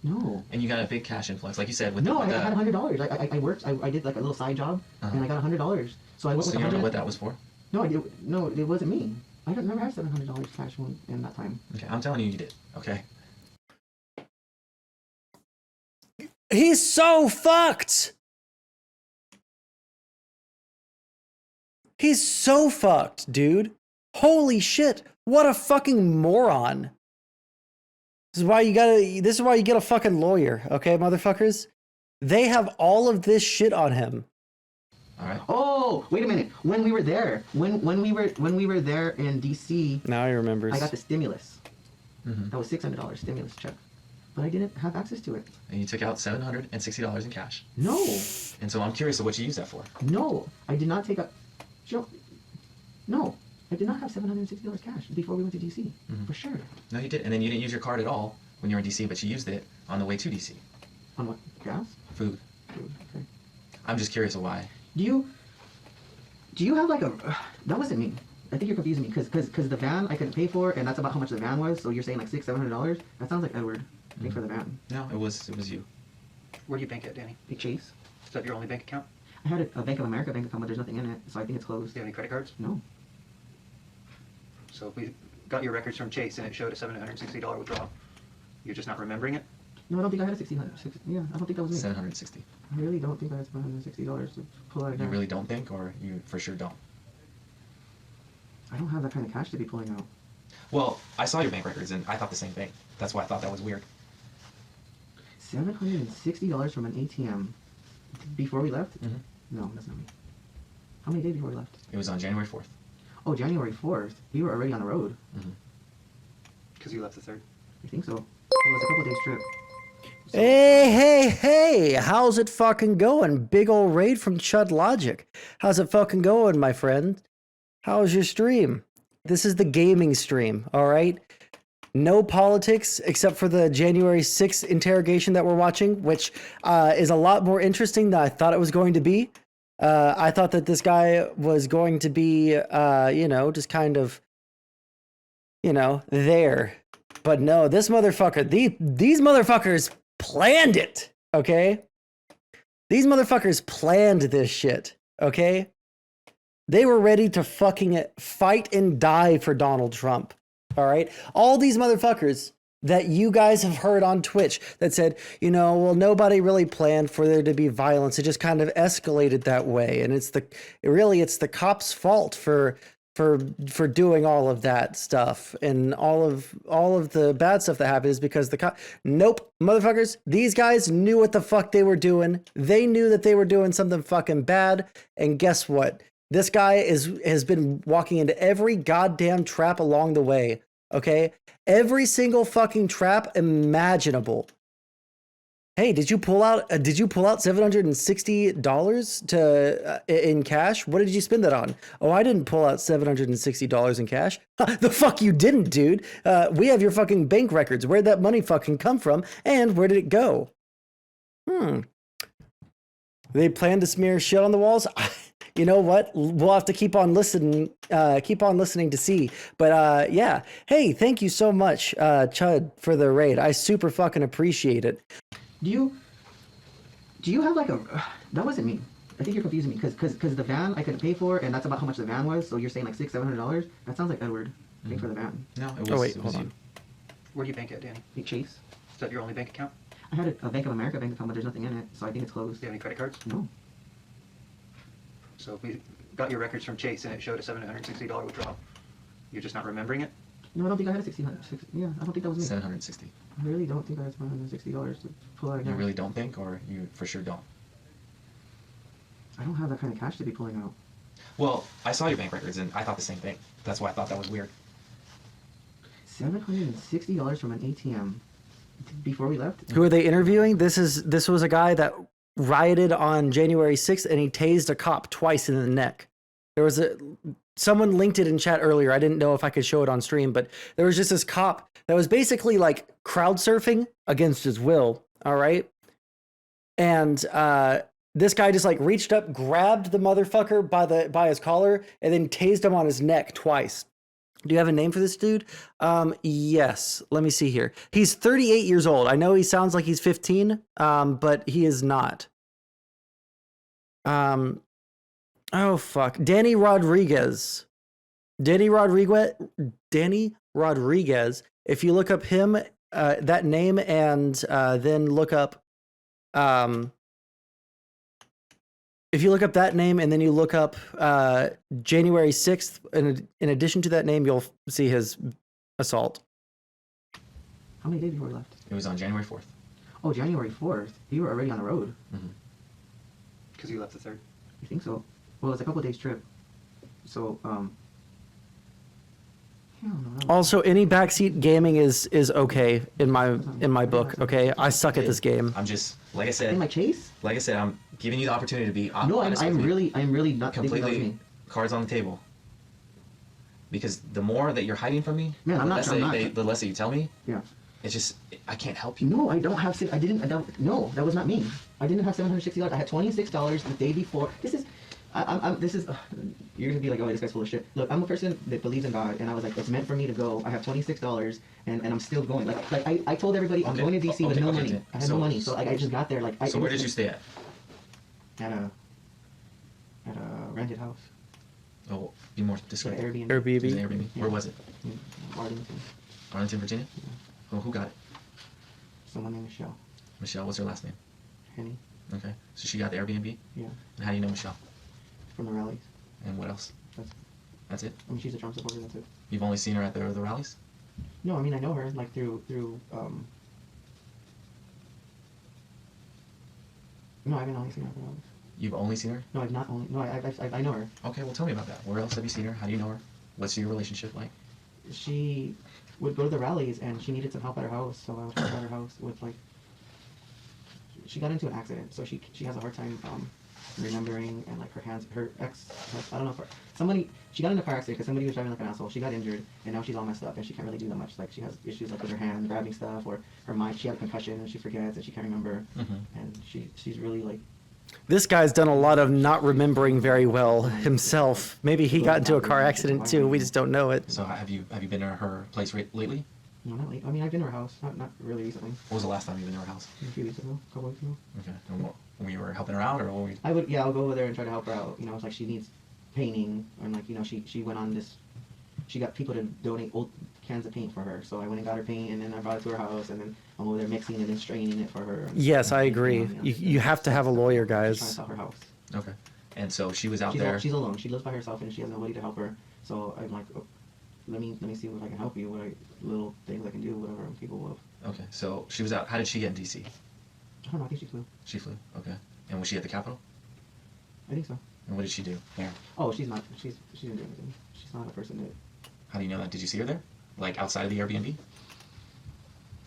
No. And you got a big cash influx, like you said. With No, the, I had $100. I worked. I did like a little side job, and I got $100. So I went So with you don't know 100. what that was for? No, it wasn't me. I never had $700 cash in that time. Okay, I'm telling you, you did. Okay. He's so fucked. He's so fucked, dude. Holy shit. What a fucking moron. This is why you get a fucking lawyer, okay, motherfuckers? They have all of this shit on him. All right. Oh, wait a minute. When we were there, when we were there in DC, Now he remembers. I got the stimulus. Mm-hmm. That was $600 stimulus check, but I didn't have access to it. And you took out $760 in cash. No, And so I'm curious of what you used that for. no, I did not take a. No, I did not have $760 cash before we went to DC. For sure. No, you did. And then you didn't use your card at all when you were in DC, but you used it on the way to DC. On what? Gas? Food. Food. Okay. I'm just curious of why. Do you have like a? That wasn't me. I think you're confusing me because the van I couldn't pay for, and that's about how much the van was. So you're saying like $600-$700? That sounds like Edward paying for the van. No, it was you. Where do you bank at, Danny? Big Chase. Is that your only bank account? I had a Bank of America bank account, but there's nothing in it, so I think it's Do closed. you have any credit cards? No. So if we got your records from Chase and it showed a $760 withdrawal, you're just not remembering it? No, I don't think I had a $1,600. Yeah, I don't think that was me. 760. I really don't think I had $760 to pull out of You that. really don't think, or you for sure don't? I don't have that kind of cash to be pulling out. Well, I saw your bank records, and I thought the same thing. That's why I thought that was weird. $760 from an ATM before we left? Mhm. No, that's not me. How many days before we left? It was on January 4th. Oh, January 4th. We were already on the road. Because you left the 3rd. I think so. It was a couple days trip. So, Hey, how's it fucking going? Big ol' raid from Chud Logic. How's it fucking going, my friend? How's your stream? This is the gaming stream, all right? No politics except for the January 6th interrogation that we're watching, which is a lot more interesting than I thought it was going to be. I thought that this guy was going to be, just kind of, there. But no, this motherfucker, these motherfuckers planned it, okay? These motherfuckers planned this shit, okay? They were ready to fucking fight and die for Donald Trump, all right? All these motherfuckers that you guys have heard on Twitch that said, well, nobody really planned for there to be violence. It just kind of escalated that way. And it's the cops' fault for doing all of that stuff, and all of the bad stuff that happened is because nope, motherfuckers, these guys knew what the fuck they were doing. They knew that they were doing something fucking bad, and guess what? This guy has been walking into every goddamn trap along the way, okay? Every single fucking trap imaginable. Hey, did you pull out $760 in cash? What did you spend that on? Oh, I didn't pull out $760 in cash. The fuck you didn't, dude. We have your fucking bank records. Where'd that money fucking come from? And where did it go? They plan to smear shit on the walls? You know what? We'll have to keep on listening to see. But yeah. Hey, thank you so much, Chud, for the raid. I super fucking appreciate it. Do you have like a? That wasn't me. I think you're confusing me because the van I couldn't pay for, and that's about how much the van was. So you're saying like $600-$700? That sounds like Edward paying for the van. No, it was. Oh wait, it was hold you. on. Where do you bank at, Danny? Big Chase. Is that your only bank account? I had a Bank of America bank account, but there's nothing in it, so I think it's Do closed. you have any credit cards? No. So if we got your records from Chase and it showed a $760 withdrawal, you're just not remembering it? No, I don't think I had a $1,600. Yeah, I don't think that was me. 760. I really don't think I had $760 to pull out of You that. really don't think, or you for sure don't? I don't have that kind of cash to be pulling out. Well, I saw your bank records, and I thought the same thing. That's why I thought that was weird. $760 from an ATM Before we left. Who are they interviewing? This was a guy that rioted on January 6th and he tased a cop twice in the neck. There was someone linked it in chat earlier. I didn't know if I could show it on stream, but there was just this cop that was basically like crowd surfing against his will. All right. And this guy just like reached up, grabbed the motherfucker by his collar, and then tased him on his neck twice. Do you have a name for this dude? Yes. Let me see here. He's 38 years old. I know he sounds like he's 15, but he is not. Oh fuck. Danny Rodriguez. Danny Rodriguez. If you look up him, that name, and then look up, if you look up that name and then you look up January 6th, in addition to that name, you'll see his assault. How many days before we left? It was on January 4th. Oh, January 4th. You were already on the road. Because you left the 3rd. You think so? Well, it's a couple days trip. So, hell no. Also, any backseat gaming is okay in my book. Okay, I suck at this game. I'm just like I said. In my chase? Like I said, I'm giving you the opportunity to be No, honest I'm with me. really not Completely cards on the table. Because the more that you're hiding from me, Man, the, I'm not- less I'm not. the less that you tell me. Yeah. It's just I can't help you. No, I don't have. No, that was not me. I didn't have $760. I had $26 the day before. This is. You're gonna be like, oh, this guy's full of shit. Look, I'm a person that believes in God, and I was like, it's meant for me to go. I have $26, and I'm still going. Like I told everybody, I'm going to DC with no money. I had no money, so I just got there. Like, So where did you stay at? At a rented house. Oh, be more discreet. Yeah, Airbnb. It was an Airbnb. Airbnb. Yeah. Where was it? In Arlington. Arlington, Virginia. Oh, who got it? Someone named Michelle. Michelle. What's her last name? Henny. Okay. So she got the Airbnb. Yeah. And how do you know Michelle? From the rallies. And what else? That's it. I mean, she's a Trump supporter. That's it. You've only seen her at the rallies? No, I mean, I know her like through. No, I haven't only seen her at the rallies. You've only seen her? No, I've not only. No, I know her. Okay, well tell me about that. Where else have you seen her? How do you know her? What's your relationship like? She would go to the rallies and she needed some help at her house, so I would help at her house with like. She got into an accident, so she has a hard time remembering, and like her ex, I don't know if she got in a car accident because somebody was driving like an asshole. She got injured and now she's all messed up and she can't really do that much. Like she has issues like with her hand grabbing stuff, or her mind. She had a concussion and she forgets and she can't remember, and she's really like. This guy's done a lot of not remembering very well himself. Maybe he got into a car accident too. We just don't know it. So have you been to her place lately? No, not lately. I mean, I've been to her house, not really recently. What was the last time you've been to her house? A few weeks ago, a couple weeks ago. Okay. And when you were helping her out, or what were you? I'll go over there and try to help her out. You know, it's like she needs painting, and like, you know, she went on this. She got people to donate old cans of paint for her, so I went and got her paint, and then I brought it to her house, and then I'm over there mixing it and straining it for her. Yes, I agree. You have to have a lawyer, Trying to guys. sell her house. Okay. And so she was out She's there. she's alone. She lives by herself, and she has nobody to help her. So I'm like, oh, let me see if I can help you. Little things I can do, whatever I'm capable of. Okay. So she was out. How did she get in DC? I don't know. I think she flew. She flew. Okay. And was she at the Capitol? I think so. And what did she do here? Oh, she's not. She didn't do anything. She's not a person that. How do you know that? Did you see her there? Like outside of the Airbnb?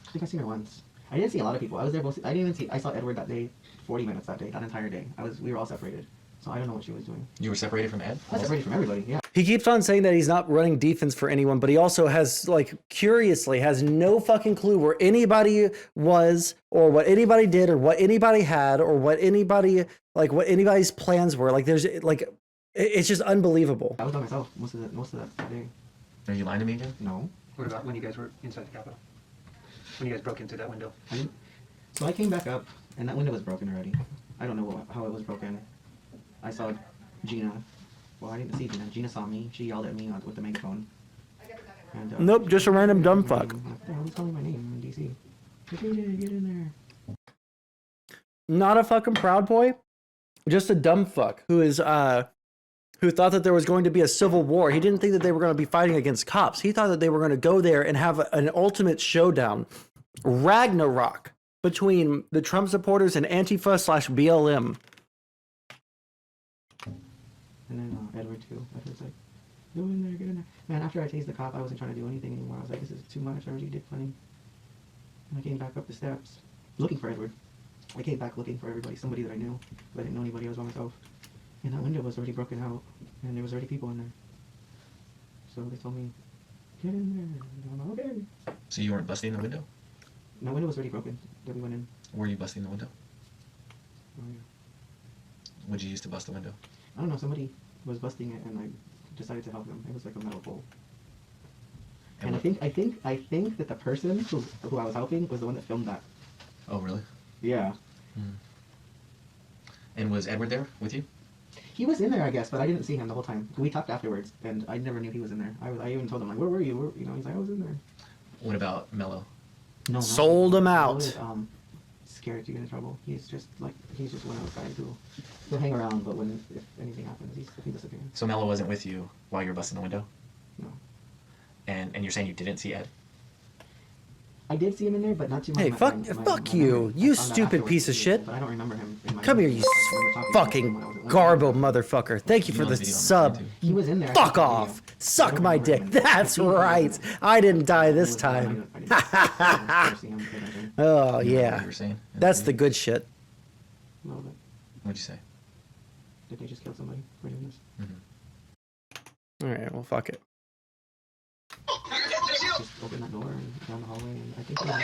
I think I seen her once. I didn't see a lot of people. I was there mostly. I didn't even see. I saw Edward that day, 40 minutes that day, that entire day. We were all separated, so I don't know what she was doing. You were separated from Ed? I was separated from everybody. Yeah. He keeps on saying that he's not running defense for anyone, but he also has, like, curiously, has no fucking clue where anybody was, or what anybody did, or what anybody had, or what anybody's plans were. Like, there's, like, it's just unbelievable. I was by myself most of that day. Are you lying to me again? No. What about when you guys were inside the Capitol? When you guys broke into that window? So I came back up, and that window was broken already. I don't know how it was broken. I saw Gina. Well, I didn't see Gina. Gina saw me. She yelled at me with the megaphone. And, Nope, just a random dumb fuck. Who's calling my name in DC? Jade, get in there. Not a fucking Proud Boy, just a dumb fuck who thought that there was going to be a civil war. He didn't think that they were going to be fighting against cops. He thought that they were going to go there and have an ultimate showdown, Ragnarok, between the Trump supporters and Antifa/BLM. And then Edward too. Edward's like, go in there, get in there. Man, after I tased the cop, I wasn't trying to do anything anymore. I was like, this is too much. I already did plenty. And I came back up the steps, looking for Edward. I came back looking for everybody, somebody that I knew, but I didn't know anybody. I was by myself. And that window was already broken out, and there was already people in there. So they told me, get in there. And I'm like, okay. So you weren't busting the window? My window was already broken that we went in. Were you busting the window? Oh, yeah. What did you use to bust the window? I don't know, somebody was busting it, and I decided to help them. It was like a metal pole. And I think that the person who I was helping was the one that filmed that. Oh, really? Yeah. And was Edward there with you? He was in there, I guess, but I didn't see him the whole time. We talked afterwards, and I never knew he was in there. I even told him, like, where were you? He's like, I was in there. What about Mello? No, Sold him out. He was, scared to get in trouble. He's just one of those guys who'll hang around, but if anything happens, he disappears. So Mello wasn't with you while you were busting the window? No. And you're saying you didn't see Ed? I did see him in there, but not too much. Hey, fuck you, you stupid piece of shit. But I don't remember him. Come here, you fucking garbo motherfucker. Thank you for the sub. He was in there. Fuck off. Suck my dick. That's right. I didn't die this time. Oh, You know what yeah. you were saying? That's the good shit. What'd What'd you say? Did they just kill somebody for doing this? All right, well, fuck it. Just open that door and down the hallway, and I think he was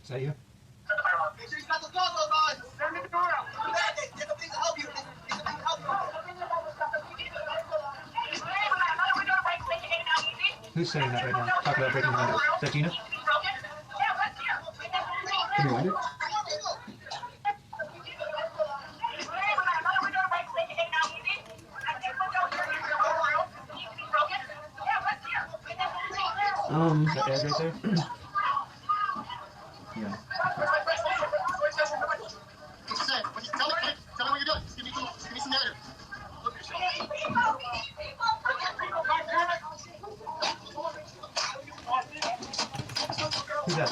Is that you? Who's saying that right now? Talk about breaking the window. Is that Gina? Can you read it? Is that Ed right there? Yeah. Tell me what you're doing. Just give me some narrative. Who's that?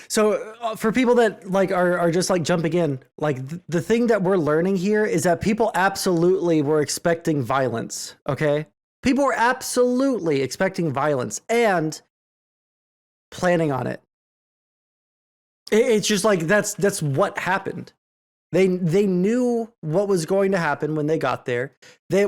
So for people that like are just like jumping in, like the thing that we're learning here is that people absolutely were expecting violence. Okay, people were absolutely expecting violence and planning on it. It's just like that's what happened. They knew what was going to happen when they got there. They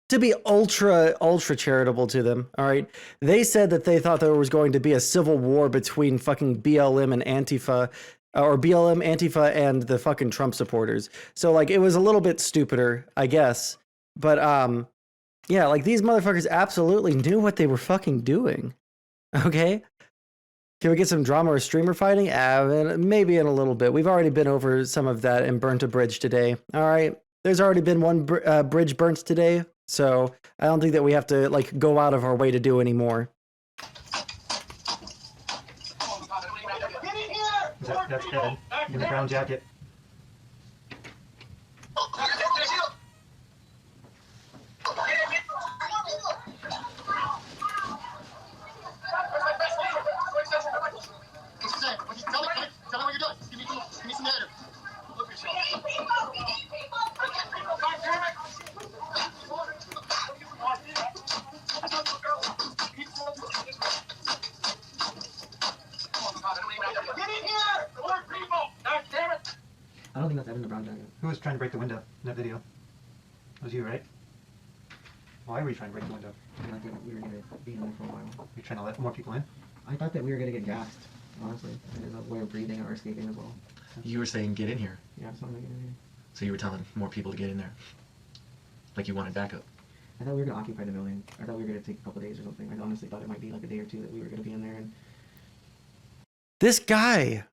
to be ultra charitable to them, all right, they said that they thought there was going to be a civil war between fucking BLM and Antifa, or BLM, Antifa, and the fucking Trump supporters. So like it was a little bit stupider, I guess. But yeah, like these motherfuckers absolutely knew what they were fucking doing. Okay? Can we get some drama or streamer fighting? Maybe in a little bit. We've already been over some of that and burnt a bridge today. All right. There's already been one bridge burnt today, so I don't think that we have to like go out of our way to do any more. That's Ed in the brown jacket. Tell me what you're doing. Just give me some narrative. I don't think that's Ed in the brown jacket. Who was trying to break the window in that video? It was you, right? Why were you trying to break the window? I thought that we were gonna be in there for a while. You're trying to let more people in? I thought that we were gonna get gassed. Honestly, there's a way of breathing or escaping as well. You were saying get in here. Yeah, something like that. So you were telling more people to get in there. Like you wanted backup. I thought we were gonna occupy the building. I thought we were gonna take a couple days or something. I honestly thought it might be like a day or two that we were gonna be in there. And This guy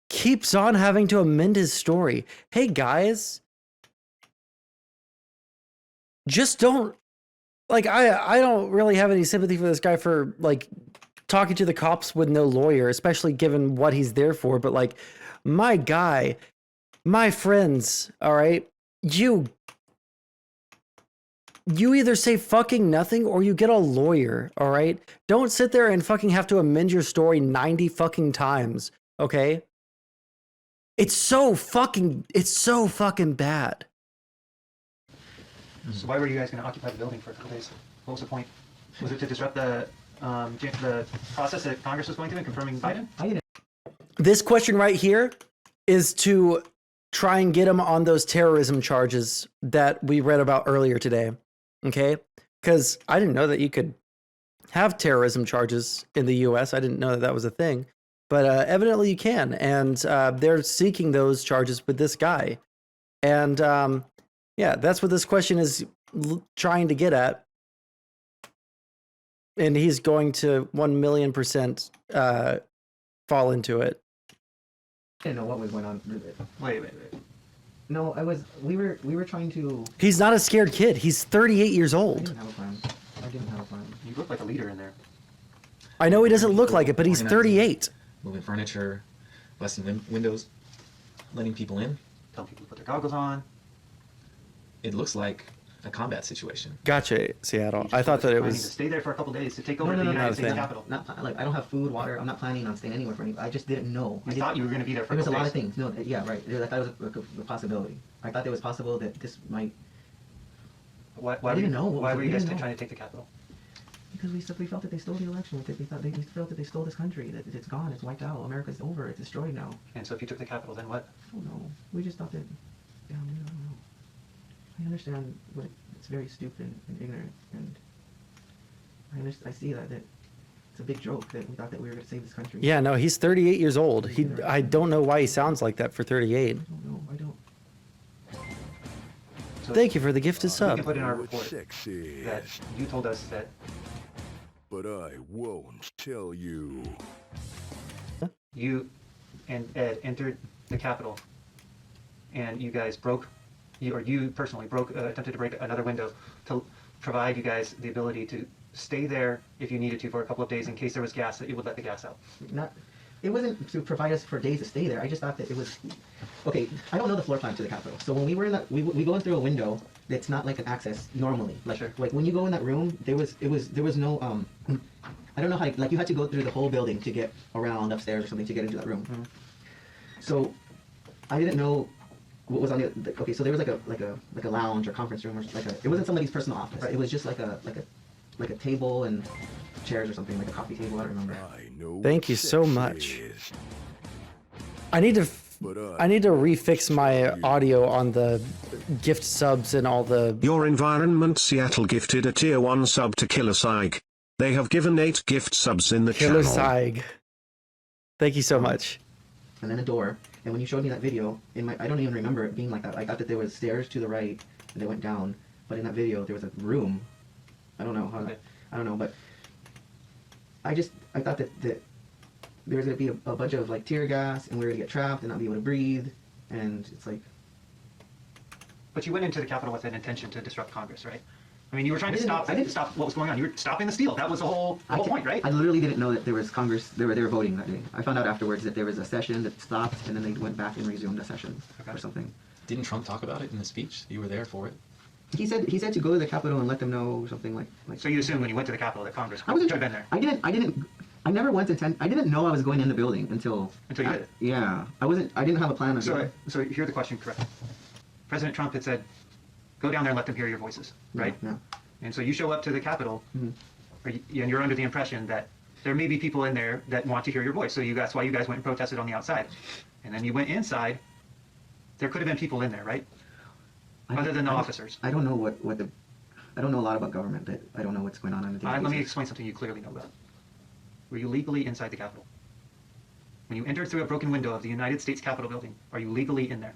keeps on having to amend his story. Hey guys, just don't like I don't really have any sympathy for this guy for like talking to the cops with no lawyer, especially given what he's there for, but like my guy, my friends, all right? You either say fucking nothing or you get a lawyer, all right? Don't sit there and fucking have to amend your story 90 fucking times, okay? It's so fucking bad. So why were you guys going to occupy the building for a couple days? What was the point? Was it to disrupt the process that Congress was going through in confirming Biden? I didn't. This question right here is to try and get him on those terrorism charges that we read about earlier today. Okay? Because I didn't know that you could have terrorism charges in the US. I didn't know that that was a thing. But evidently you can. And they're seeking those charges with this guy. And yeah, that's what this question is trying to get at. And he's going to 1,000,000% fall into it. I didn't know what was going on. Wait. No, we were trying to. He's not a scared kid. He's 38 years I old. didn't have a plan. I didn't have a plan. You look like a leader in there. I know he doesn't look like it, but he's 38. Moving furniture, busting windows, letting people in. Telling people to put their goggles on. It looks like a combat situation. Gotcha, Seattle. You just I thought that it planning to was. stay there for a couple days to take over No, the no, United no, States thing. Capitol. Not like I don't have food, water. I'm not planning on staying anywhere for any. I just didn't know. I thought you were going to be there for There was a couple lot of days. things. No, yeah, right. I thought it was a possibility. I thought it was possible that this might. Why I didn't know. Why were you We guys didn't know. trying to take the Capitol? Because we felt that they stole the election. We felt that they stole this country. That it's gone. It's wiped out. America's over. It's destroyed now. And so if you took the Capitol, then what? I don't know. We just thought that. Yeah, I don't know. I understand what it's very stupid and ignorant, and I see that it's a big joke that we thought that we were going to save this country. Yeah, no, he's 38 years old. I don't know why he sounds like that for 38. I don't know. I don't. So Thank you for the gifted we sub. can put in our report Sexy. that you told us that But I won't tell you. you and Ed entered the Capitol, and you guys you personally attempted to break another window to provide you guys the ability to stay there if you needed to for a couple of days in case there was gas, that you would let the gas out. It wasn't to provide us for days to stay there. I just thought that it was. Okay, I don't know the floor plan to the Capitol. So when we were in that, we go in through a window that's not like an access normally. Like Sure. like when you go in that room, there was no I don't know how like you had to go through the whole building to get around upstairs or something to get into that room. Mm-hmm. So I didn't know what was on the okay. So there was like a lounge or conference room or like it wasn't somebody's personal office. Right. It was just like a table and chairs or something, like a coffee table. I don't remember. I know Thank you so sex much. is, I need to but refix my audio on the gift subs and all the. Your environment Seattle gifted a tier 1 sub to Killer Saig. They have given 8 gift subs in the Killer channel. Saig. Thank you so much. And then a door. And when you showed me that video, I don't even remember it being like that. I thought that there was stairs to the right and they went down. But in that video, there was a room. I don't know how. Okay. I don't know, but I thought that there was gonna be a bunch of like tear gas, and we were gonna get trapped and not be able to breathe. And it's like. But you went into the Capitol with an intention to disrupt Congress, right? I mean, you were trying to I didn't- stop what was going on. You were stopping the steal. That was the whole point, right? I literally didn't know that there was Congress. They were voting that day. I found out afterwards that there was a session that stopped, and then they went back and resumed a session or something. Didn't Trump talk about it in the speech? You were there for it. He said to go to the Capitol and let them know something like. So you assumed when you went to the Capitol that Congress I wasn't. should have been there. I never once intend. I didn't know I was going in the building until. Until you did it. Yeah, I wasn't. I didn't have a plan. So here's the question, correct? President Trump had said, "Go down there and let them hear your voices," right? Yeah. And so you show up to the Capitol, Mhm. and you're under the impression that there may be people in there that want to hear your voice. So that's why you guys went and protested on the outside. And then you went inside. There could have been people in there, right? Other than the officers. I don't know what the. I don't know a lot about government. That I don't know what's going on the Let me basis. explain something you clearly know about. Were you legally inside the Capitol? When you entered through a broken window of the United States Capitol building, are you legally in there?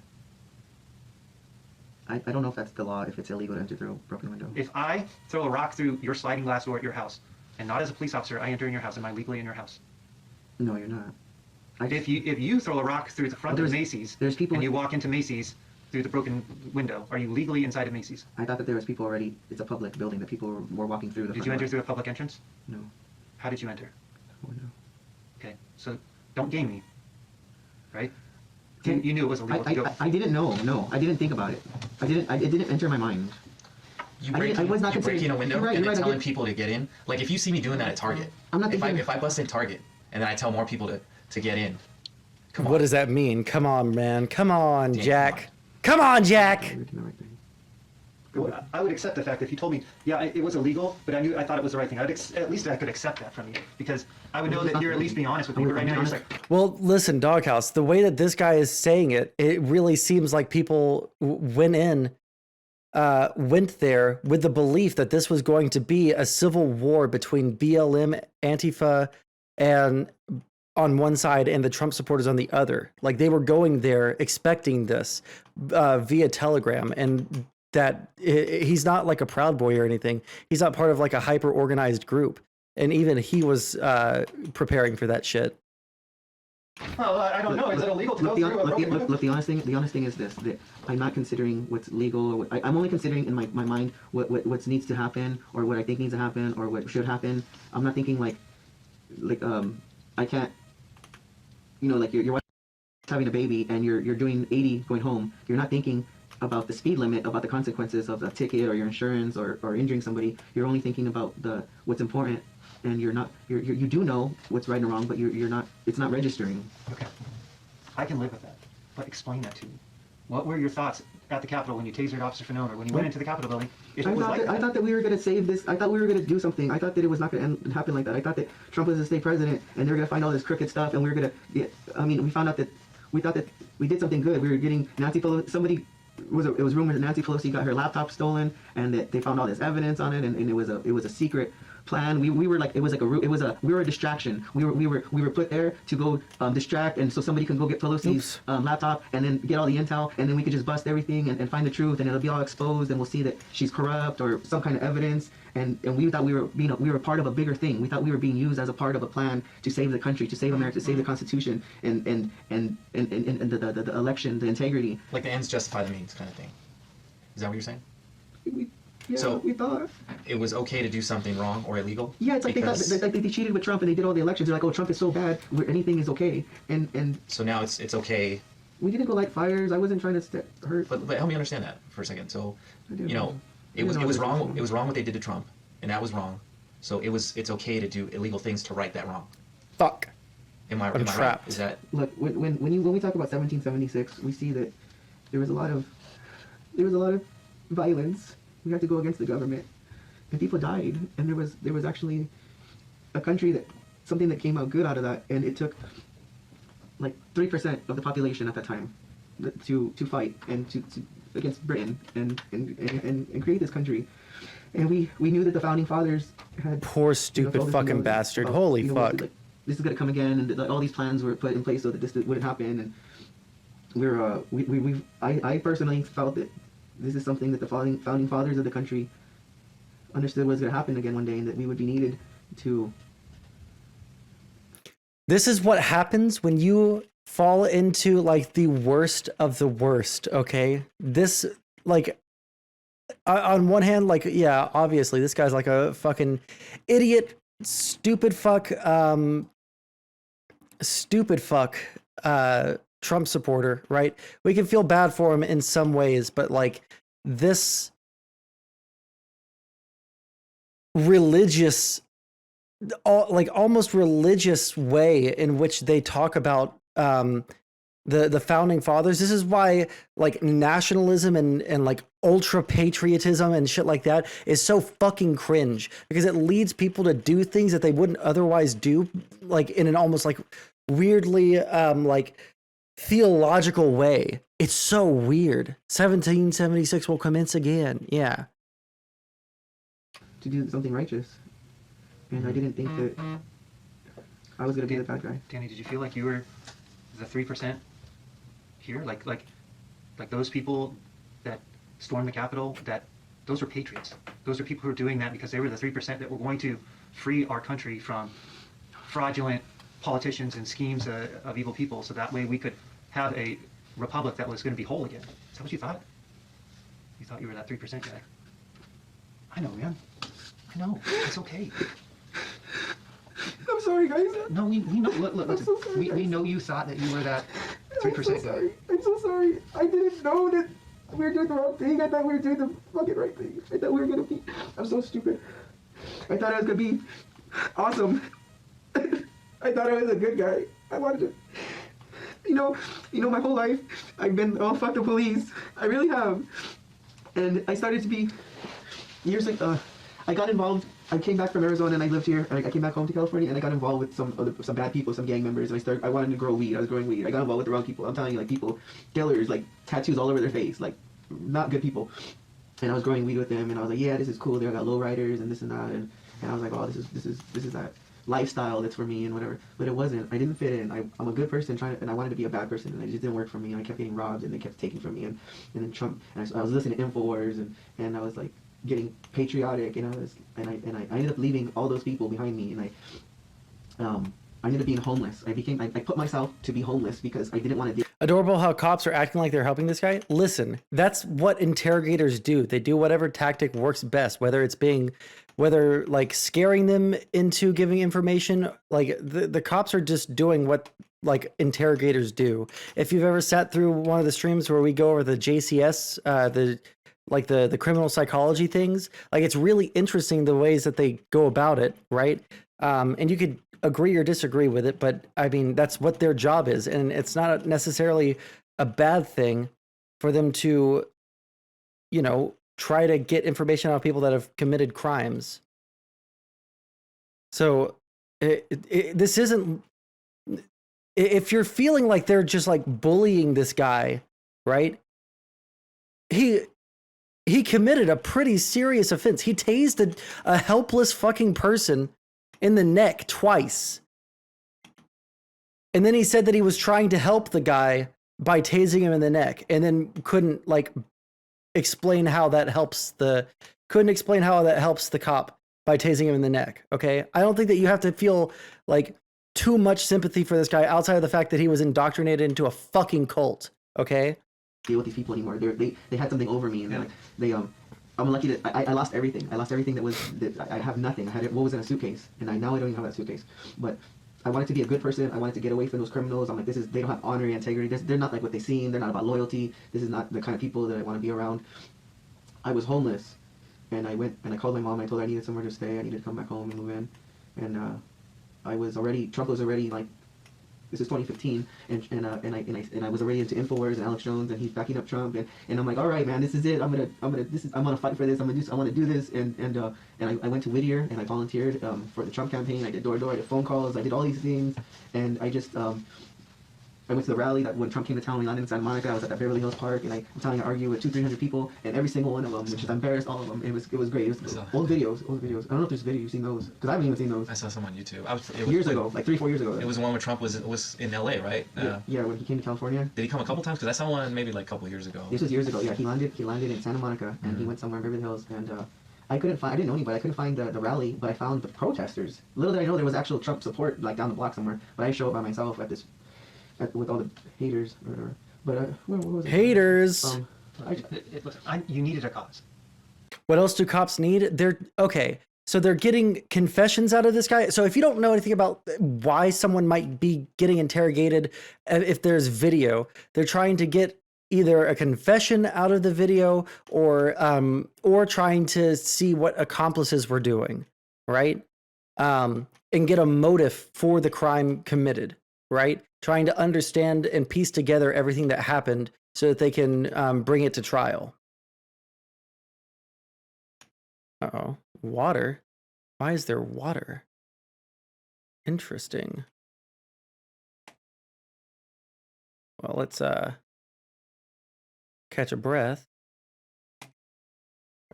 I don't know if that's the law. If it's illegal to enter through a broken window. If I throw a rock through your sliding glass door at your house, and not as a police officer, I enter in your house, am I legally in your house? No, you're not. If you throw a rock through the front Well, of there's- Macy's, there's people- and you walk into Macy's through the broken window, are you legally inside of Macy's? I thought that there was people already. It's a public building that people were walking through. The Did front you enter door. through a public entrance? No. How did you enter? Oh, no. Okay, so don't game me, right? You knew it was illegal to go. I didn't know. No, I didn't think about it. It didn't enter my mind. You I was not you break considering- in a window you're right, and you're then right, I telling did- people to get in. Like if you see me doing that at Target, I'm not if thinking- I bust in Target and then I tell more people to get in, What does that mean? Come on, man. Come on, Dan, Jack. Come on, Jack. You're doing the right thing. Well, I would accept the fact that if you told me, yeah, it was illegal, but I thought it was the right thing. At least I could accept that from you, because I would know that you're at least being honest with me. But right now, you're just like, Well, listen, Doghouse, the way that this guy is saying it, it really seems like people went there with the belief that this was going to be a civil war between BLM, Antifa, and on one side and the Trump supporters on the other. Like they were going there expecting this via Telegram, and that he's not like a Proud Boy or anything. He's not part of like a hyper organized group. And even he was preparing for that shit. well, I don't know. Is it illegal to go through a broken window? Look, the honest thing is this: that I'm not considering what's legal. Or I'm only considering in my mind what needs to happen, or what I think needs to happen, or what should happen. I'm not thinking like I can't, like your wife having a baby and you're doing 80 going home. You're not thinking about the speed limit, about the consequences of a ticket or your insurance or injuring somebody. You're only thinking about what's important, and you do know what's right and wrong, but you're not. It's not registering. Okay, I can live with that, but explain that to me. What were your thoughts at the Capitol when you tasered Officer Fanone, or when you went into the Capitol building? If it was like I thought that we were going to save this. I thought we were going to do something. I thought that it was not going to happen like that. I thought that Trump was the state president, and they were going to find all this crooked stuff, and we were going to. We found out that we thought that we did something good. We were getting Nancy Pelosi. It was rumored that Nancy Pelosi got her laptop stolen, and that they found all this evidence on it, and it was a secret plan. We were like, we were a distraction. We were put there to go distract, and so somebody can go get Pelosi's laptop and then get all the intel, and then we could just bust everything and find the truth, and it'll be all exposed, and we'll see that she's corrupt or some kind of evidence. And we thought we were part of a bigger thing. We thought we were being used as a part of a plan to save the country, to save America, to save the Constitution, and the election, the integrity. Like the ends justify the means kind of thing. Is that what you're saying? We thought it was okay to do something wrong or illegal. Yeah, it's like they cheated with Trump and they did all the elections. They're like, oh, Trump is so bad, where anything is okay. And so now it's okay. We didn't go light fires. I wasn't trying to hurt. But help me understand that for a second. So it was wrong. It was wrong what they did to Trump, and that was wrong. So it's okay to do illegal things to right that wrong. Fuck. Am I trapped. right? Is that look when we talk about 1776, we see that there was a lot of violence. We had to go against the government, and people died. And there was actually a country something that came out good out of that, and it took like 3% of the population at that time to fight and to against Britain and create this country. And we knew that the founding fathers had poor stupid fucking bastard. Holy fuck. Like, this is gonna come again, and all these plans were put in place so that this wouldn't happen. And I personally felt that this is something that the founding fathers of the country understood was going to happen again one day, and that we would be needed to. This is what happens when you fall into like the worst of the worst. Okay, this like on one hand, like yeah, obviously this guy's like a fucking idiot, stupid fuck, Trump supporter, right? We can feel bad for him in some ways, but like this religious, almost religious way in which they talk about the founding fathers. This is why like nationalism and like ultra patriotism and shit like that is so fucking cringe, because it leads people to do things that they wouldn't otherwise do, like in an almost like weirdly like theological way. It's so weird. 1776 will commence again. Yeah. To do something righteous. And I didn't think that I was going to be the bad guy. Danny, did you feel like you were the 3% here? Like those people that stormed the Capitol, those were patriots. Those are people who are doing that because they were the 3% that were going to free our country from fraudulent politicians and schemes of evil people, so that way we could have a republic that was going to be whole again. Is that what you thought? You thought you were that 3% guy? I know, man. I know. It's okay. I'm sorry, guys. No, we know. Look, I'm so sorry, we know you thought that you were that 3% guy. I'm so sorry. I didn't know that we were doing the wrong thing. I thought we were doing the fucking right thing. I thought we were going to be... I'm so stupid. I thought I was going to be awesome. I thought I was a good guy. I wanted to... You know, my whole life, I've been, oh, fuck the police. I really have. And I started to be, years like, I got involved. I came back from Arizona and I lived here. I came back home to California and I got involved with some bad people, some gang members. And I wanted to grow weed. I was growing weed. I got involved with the wrong people. I'm telling you, like, people, killers, like, tattoos all over their face, like, not good people. And I was growing weed with them, and I was like, yeah, this is cool. They got lowriders and this and that, and I was like, oh, this is that lifestyle that's for me and whatever. But it wasn't. I didn't fit in. I'm a good person and I wanted to be a bad person, and it just didn't work for me. And I kept getting robbed, and they kept taking from me, and then Trump. And I was listening to Infowars, and I was like getting patriotic, and I ended up leaving all those people behind me, and I ended up being homeless. I put myself to be homeless because I didn't want to deal. Adorable how cops are acting like they're helping this guy. Listen, that's what interrogators do. They do whatever tactic works best, whether like scaring them into giving information. Like the cops are just doing what like interrogators do. If you've ever sat through one of the streams where we go over the JCS, the criminal psychology things, like it's really interesting the ways that they go about it, right? And you could agree or disagree with it, but I mean, that's what their job is. And it's not necessarily a bad thing for them to, you know, try to get information out of people that have committed crimes. So this isn't, if you're feeling like they're just like bullying this guy, right? He committed a pretty serious offense. He tased a helpless fucking person in the neck twice. And then he said that he was trying to help the guy by tasing him in the neck, and then couldn't explain how that helps the cop by tasing him in the neck. Okay. I don't think that you have to feel like too much sympathy for this guy outside of the fact that he was indoctrinated into a fucking cult. Okay. Deal with these people anymore. They had something over me, and I'm lucky that I lost everything. I lost everything I have nothing. I had what was in a suitcase, and now I don't even have that suitcase. But I wanted to be a good person. I wanted to get away from those criminals. I'm like, they don't have honor and integrity. They're not like what they seem. They're not about loyalty. This is not the kind of people that I want to be around. I was homeless, and I went and I called my mom. I told her I needed somewhere to stay. I needed to come back home and move in. And Trump was already like, this is 2015, and I was already into Infowars and Alex Jones, and he's backing up Trump, and I'm like, all right, man, this is it. I'm gonna fight for this. I want to do this, and I went to Whittier and I volunteered for the Trump campaign. I did door to door, I did phone calls, I did all these things, and I just I went to the rally that when Trump came to town. We landed in Santa Monica. I was at that Beverly Hills Park, and I'm telling you, I argued with 200-300 people, and every single one of them, which is embarrassed, all of them. It was great. It was old videos. I don't know if there's video. You've seen those? Because I haven't even seen those. I saw some on YouTube. Years ago, like 3-4 years ago. It was the one where Trump was in LA, right? Yeah, when he came to California. Did he come a couple times? Because I saw one maybe like a couple years ago. This was years ago. Yeah, he landed in Santa Monica, and he went somewhere in Beverly Hills, and I didn't know anybody. I couldn't find the rally, but I found the protesters. Little did I know there was actual Trump support like down the block somewhere. But I showed up by myself with all the haters or whatever. But what was it? Haters. You needed a cause. What else do cops need? So they're getting confessions out of this guy. So if you don't know anything about why someone might be getting interrogated, if there's video, they're trying to get either a confession out of the video or trying to see what accomplices were doing, right? And get a motive for the crime committed, right? Trying to understand and piece together everything that happened so that they can bring it to trial. Uh-oh. Water? Why is there water? Interesting. Well, let's catch a breath.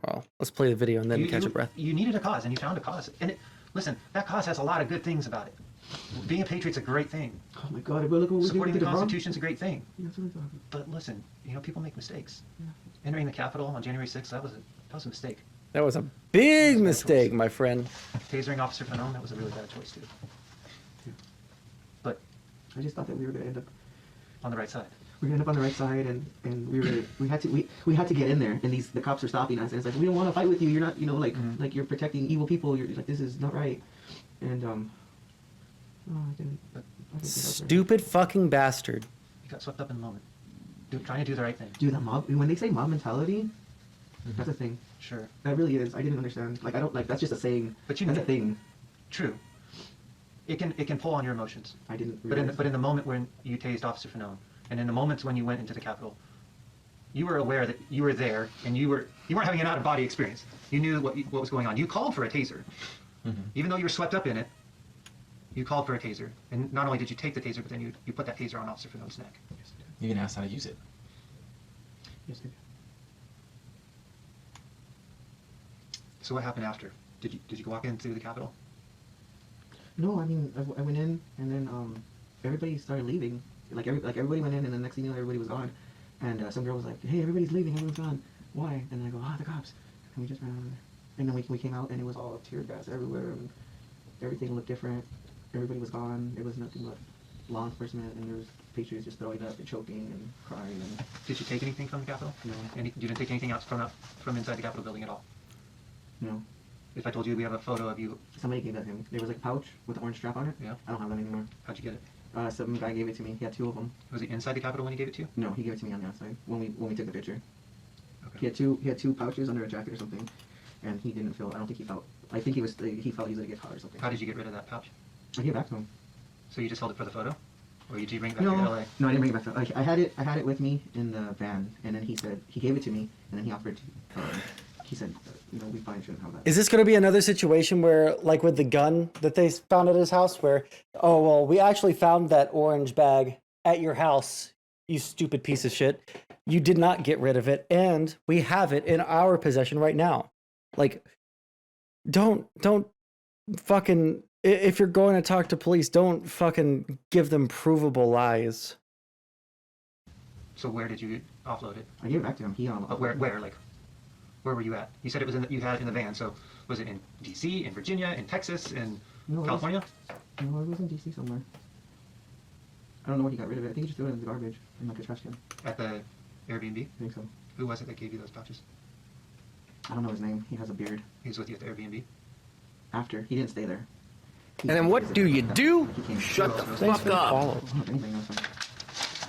Well, let's play the video and then catch a breath. You needed a cause, and you found a cause. And listen, that cause has a lot of good things about it. Being a patriot's a great thing. Oh my God! Look what supporting the Constitution's a great thing. Yeah, that's what I'm talking. But listen, people make mistakes. Yeah. Entering the Capitol on January 6th, that was a mistake. That was a big mistake, my friend. Tasering Officer Fanone, that was a really bad choice too. But I just thought that we were gonna end up on the right side. We ended up on the right side, and we had to get in there, and the cops are stopping us, and it's like, we don't want to fight with you. You're not, like you're protecting evil people. You're like, this is not right, and I didn't stupid fucking bastard. You got swept up in the moment. Trying to do the right thing. Dude, when they say mob mentality, that's a thing. Sure. That really is. I didn't understand. Like, I don't, like, that's just a saying. But that's a thing. True. it can pull on your emotions. I didn't. But in the moment when you tased Officer Fanone, and in the moments when you went into the Capitol, you were aware that you were there, and you weren't having an out-of-body experience. You knew what was going on. You called for a taser, even though you were swept up in it. You called for a taser, and not only did you take the taser, but then you put that taser on Officer Fanone's neck. You can ask how to use it. Yes, I did. So what happened after? Did you walk in through the Capitol? No, I mean, I went in, and then everybody started leaving. Like everybody went in, and the next thing you know, everybody was gone. And some girl was like, "Hey, everybody's leaving. Everyone's gone. Why?" And then I go, "Ah, the cops." And we just ran out of there. And then we came out, and it was all tear gas everywhere, and everything looked different. Everybody was gone. It was nothing but law enforcement, and there was Patriots just throwing up and choking and crying. And Did you take anything from the Capitol? No. You didn't take anything else from inside the Capitol building at all? no, If I told you we have a photo of you, somebody gave that to me. There was like a pouch with an orange strap on it. Yeah. I don't have that anymore. how'd you get it? Some guy gave it to me. He had 2 of them. Was it inside the Capitol when he gave it to you? No, he gave it to me on the outside when we took the picture. Okay. He had two pouches under a jacket or something, and he didn't feel. I don't think he felt. I think he felt he was gonna get caught or something. How did you get rid of that pouch? I gave it back to him. So you just held it for the photo? Or did you bring it back No, to LA? no, I didn't bring it back to. I had it with me in the van, and then he gave it to me, and then he offered to. He said, we probably shouldn't have that. Is this going to be another situation where, like with the gun that they found at his house, where, oh, well, we actually found that orange bag at your house, you stupid piece of shit. You did not get rid of it, and we have it in our possession right now. Like, don't fucking, if you're going to talk to police, don't fucking give them provable lies. So where did you offload it? I gave it back to him. He Where? Like, where were you at? You said it was you had it in the van. So was it in D.C., in Virginia, in Texas, in California? No, it was in D.C. somewhere. I don't know where he got rid of it. I think he just threw it in the garbage in like a trash can. At the Airbnb? I think so. Who was it that gave you those pouches? I don't know his name. He has a beard. He was with you at the Airbnb? After. He didn't stay there. And then what do you do? Shut the fuck up. Anything else.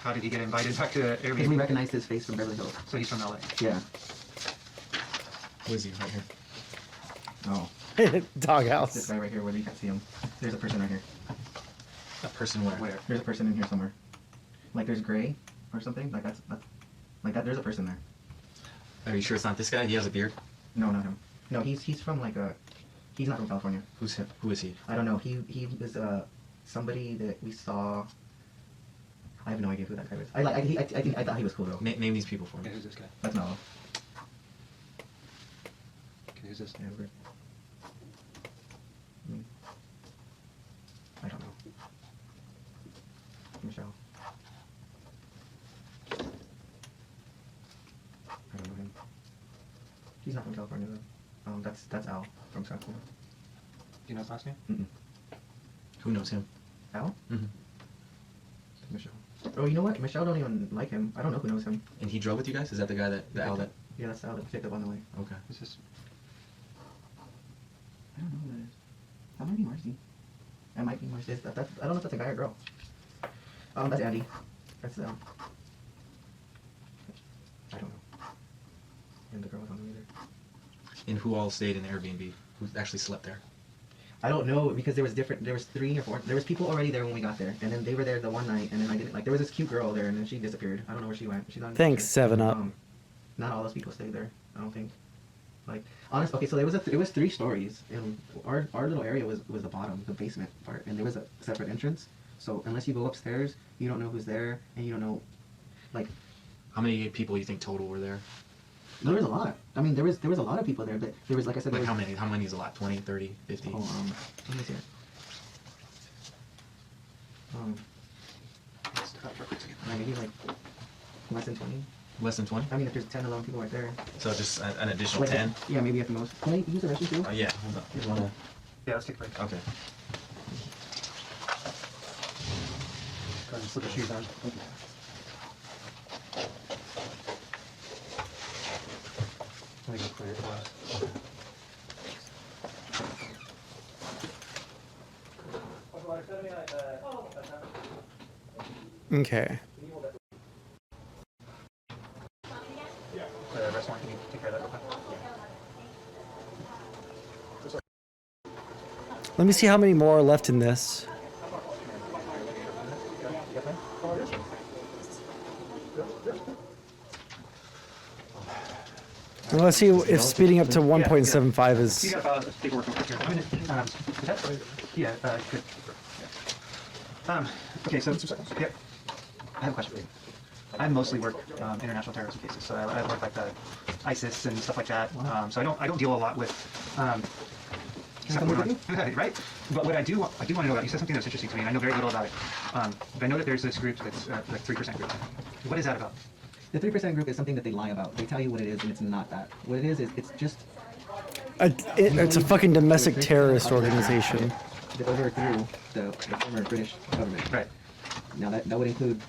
How did he get invited back to the Because Airbnb? we recognized his face from Beverly Hills. So he's from LA. Yeah. Who is he right here? Oh. This Doghouse. guy right here where you can't see him. There's a person right here. A person where? Where? There's a person in here somewhere. Like there's gray or something. Like that's like that. There's a person there. Are you sure it's not this guy? He has a beard? No, not him. No, he's from like a. He's not from California. Who's him? Who is he? I don't know. He was somebody that we saw. I have no idea who that guy was. I thought he was cool though. Name these people for me. Okay, who's this guy? That's Mello. Okay, who's this? Yeah, weird. I don't know. Michelle. I don't know him. He's not from California though. That's Al from South Carolina. Do you know his last name? Who knows him? Al? Mm-hmm. Michelle. Oh, you know what? Michelle don't even like him. I don't know who knows him. And he drove with you guys? Is that the guy that, the Al that? Yeah, that's Al that picked up on the way. Okay. Who's this? I don't know who that is. That might be Marcy. That might be Marcy. I don't know if that's a guy or girl. That's Andy. That's I don't know. And the girl was on the way there. And who all stayed in the Airbnb? Who actually slept there? I don't know because there was 3 or 4. There was people already there when we got there, and then they were there the one night, and then I didn't like. There was this cute girl there, and then she disappeared. I don't know where she went. She's on. Thanks, 7-Up. Not all those people stayed there. I don't think. Like honest. Okay, so it was 3 stories, and our little area was the bottom, the basement part, and there was a separate entrance. So unless you go upstairs, you don't know who's there, and you don't know, like. How many people you think total were there? There was a lot. I mean, there was a lot of people there, but there was, like I said, like how many? How many is a lot? 20, 30, 50? Oh, let me see it. Maybe like less than 20. Less than 20? I mean, if there's 10, 11 people right there. So just an additional Like 10? Yeah, maybe at the most. Can I use the restroom too? Yeah, hold on. You wanna... Yeah, let's take a break. Okay. Go ahead and slip your shoes on. Okay. Let me go clear it for us. Okay. The restaurant, can you take care of that real quick? Let me see how many more are left in this. Well, let's see if speeding up to 1.75 is. You got paperwork over here. Yeah, good. Okay, so yeah, I have a question for you. I mostly work international terrorism cases, so I work like the ISIS and stuff like that. So I don't deal a lot with stuff going on. Right? But what I do want to know about, you said something that's interesting to me, and I know very little about it. But I know that there's this group that's like 3% group. What is that about? The 3% group is something that they lie about. They tell you what it is, and it's not that. What it is it's just... It's a fucking domestic terrorist organization. That overthrew the former British government. Right. Now that would include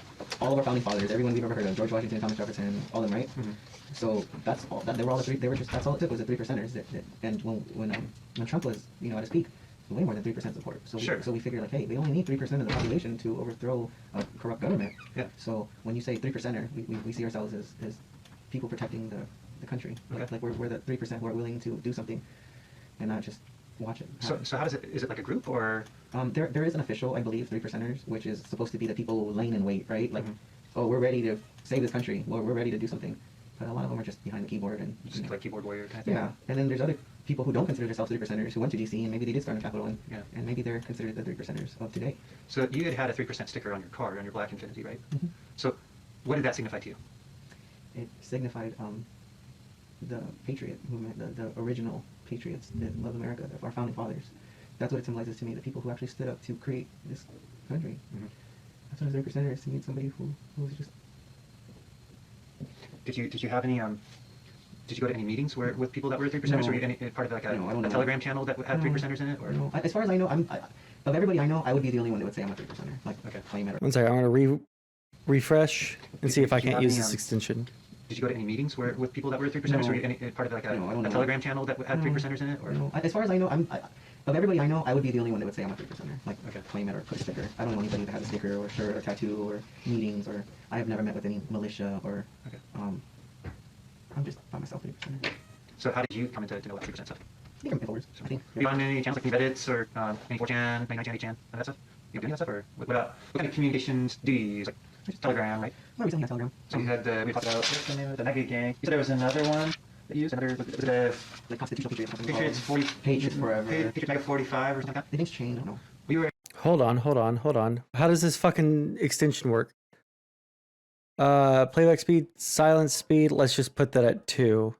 all of our founding fathers, everyone we've ever heard of, George Washington, Thomas Jefferson, all of them, right? Mm-hmm. So that's all. They were all the three. They were just. That's all it took was the 3%ers. And when Trump was at his peak, way more than 3% support. So so we figured like, hey, they only need 3% of the population to overthrow a corrupt government. Yeah. So when you say 3%er, we see ourselves as people protecting the country. Okay. Like we're the 3% who are willing to do something, and not just watch it. So how does it? Is it like a group or? There is an official, I believe, 3%ers, which is supposed to be the people laying in wait, right? Like, oh, we're ready to save this country. Well, we're ready to do something. But a lot of them are just behind the keyboard and just like keyboard warrior kind of thing. Yeah, and then there's other people who don't consider themselves 3%ers who went to DC and maybe they did start in Capitol and maybe they're considered the 3%ers of today. So you had a 3% sticker on your car, on your black Infiniti, right? Mm-hmm. So what did that signify to you? It signified the Patriot movement, the original Patriots that love America, our founding fathers. That's what it symbolizes to me, the people who actually stood up to create this country. Mm-hmm. That's what a 3%er is to me, somebody who was just... Did you have any did you go to any meetings with people that were 3%ers? No. Or were you any part of like a Telegram channel that had 3%ers in it? Or? No. As far as I know, of everybody I know, I would be the only one that would say I'm a 3%er. Like, okay. One second, I'm gonna refresh and see if I can't use this extension. Did you go to any meetings with people that were 3%ers? Or were you any part of like a Telegram channel that had 3%ers in it? Or? No. As far as I know, of everybody I know, I would be the only one that would say I'm a 3%er. Like, claim it or put a sticker. I don't know anybody that has a sticker or a shirt or tattoo or meetings or I have never met with any militia or. Okay. I'm just by myself 3%er. So how did you come into know about 3% stuff? I think I'm I think. Are you on any channels like Reddits or any 4chan, 99chan, 8chan, that stuff? You do any of that stuff, or what kind of communications do you use? Like Telegram, right? No, recently on Telegram. So you had we talked about what's the name of the Mega Gang. You said there was another one that you used, another the Constitutional Patriots. Patriots 40. Patriots Forever. Patriots Mega 45 or something like that. The name's changed. I don't know. We were. Hold on. How does this fucking extension work? Playback speed, silence speed. Let's just put that at 2.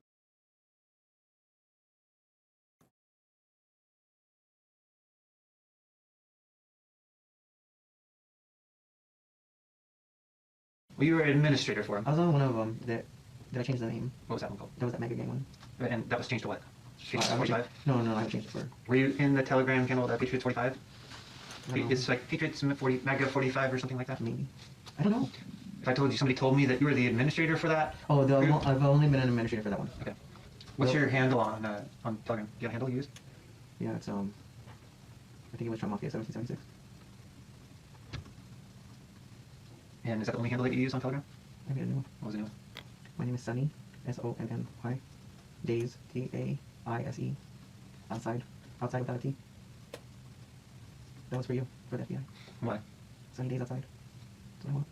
Well, you were an administrator for him. I was on one of them that I changed the name. What was that one called? That was that Mega Gang one. And that was changed to what? Patriots 45? No, I haven't changed it for. Were you in the Telegram channel at Patriots 45? It's like Patriots 40, Mega 45 or something like that? Maybe. I don't know. If I told you, somebody told me that you were the administrator for that? Oh, I've only been an administrator for that one. Okay. What's your handle on Telegram? Do you have a handle you use? Yeah, it's I think it was Trump Mafia 1776. And is that the only handle that you use on Telegram? I made a new one. What was the new one? My name is Sonny, SONNY. Days, DAISE. Outside without a T. That was for you, for the FBI. Why? Sunny Days Outside. That's what I want.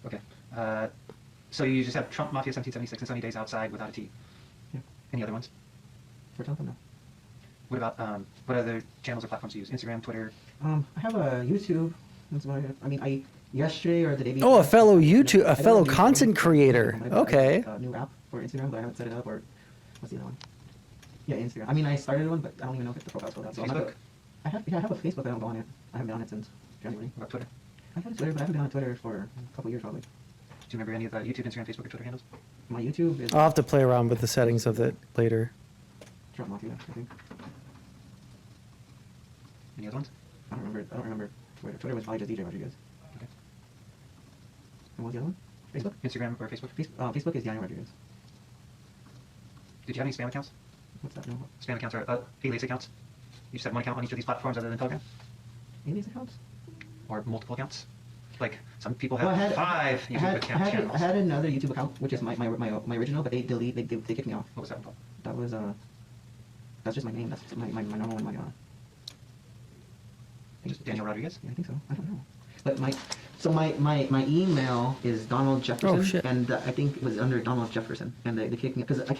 Okay. So you just have Trump Mafia 1776 and Sunny Days Outside without a T? Yeah. Any other ones? For telephone, no. What about, what other channels or platforms do you use? Instagram, Twitter? I have a YouTube. That's about it. I mean, yesterday or the day Oh, before. a fellow content creator. Okay. A new app for Instagram, but I haven't set it up. Or what's the other one? Yeah, Instagram. I mean, I started one, but I don't even know if the profile's filled out. So Facebook? I have a Facebook, but I don't go on it. I haven't been on it since January. What about Twitter? I have a Twitter, but I haven't been on Twitter for a couple years probably. Do you remember any of the YouTube, Instagram, Facebook, or Twitter handles? My YouTube is... I'll have to play around with the settings of it later. Trump Mafia, I think. Any other ones? I don't remember Twitter. Twitter was probably just DJ Rodriguez. Okay. And what was the other one? Facebook? Instagram or Facebook? Facebook is Gina Rodriguez. Did you have any spam accounts? What's that? No. Spam accounts are alias accounts? You just have one account on each of these platforms other than Telegram? Alias accounts? Or multiple accounts? Like, some people have 5 YouTube account channels. I had another YouTube account, which is my original, but they kicked me off. What was that one called? That was, that's just my name. That's just my normal one, Just Daniel Rodriguez? Yeah, I think so. I don't know. But my email is Donald Jefferson, Oh, shit. and I think it was under Donald Jefferson, and they kicked me because I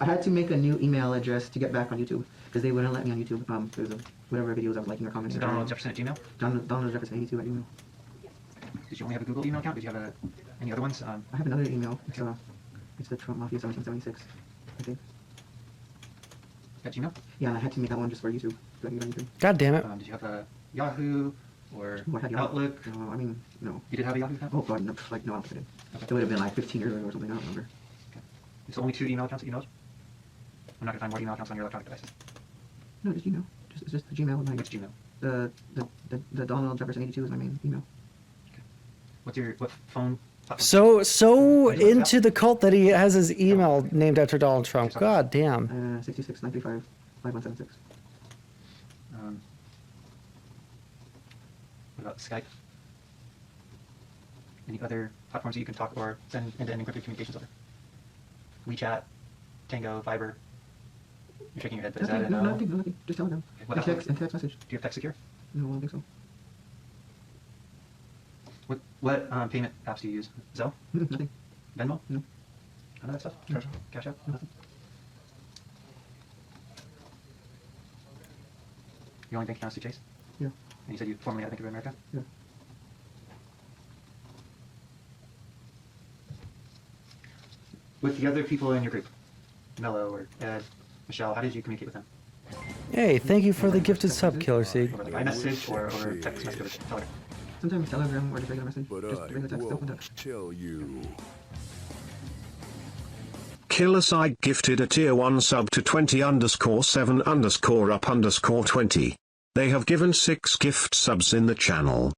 had to make a new email address to get back on YouTube because they wouldn't let me on YouTube because of whatever videos I was liking or commenting. Donald Jefferson at Gmail? Donald Jefferson 82 at email. Did you only have a Google email account? Did you have any other ones? I have another email. It's the Trump Mafia 1776, I think. At Gmail? Yeah, I had to make that one just for YouTube. So I can get on YouTube. God damn it. Did you have a Yahoo or Oh, I had Yahoo. Outlook? No, I mean, no. You did have a Yahoo account? Oh, God, no, like, no, I don't think I did. Okay. It would have been like 15 years ago or something, I don't remember. It's only 2 email accounts that you know of? I'm not going to find more email accounts on your electronic devices. No, just Gmail. It's just the Gmail. Which Gmail? The Donald Jefferson 82 is my main email. What phone platform? So into the cult that he has his email named after Donald Trump. God damn. 66935-5176. What about Skype? Any other platforms that you can talk or send end-to-end encrypted communications over? WeChat, Tango, Viber. You're shaking your head, but is that a no? Nothing. Just Telegram. What And text message. Do you have Text Secure? No, I don't think so. What payment apps do you use? Zelle? Nothing. Venmo? No. None of that stuff? Cash App? Nothing? You only bank accounts to Chase? Yeah. And you said you formerly had Bank of America? Yeah. With the other people in your group, Mello or Ed, Michelle, how did you communicate with them? Hey, thank you for the gifted sub, Killer Seek. Over like iMessage or over text message with Telegram? Sometimes Telegram or just regular message. But Just I regular text. Open won't text. tell you. Killer Psych gifted a tier 1 sub to 20_7_up_20. They have given 6 gift subs in the channel.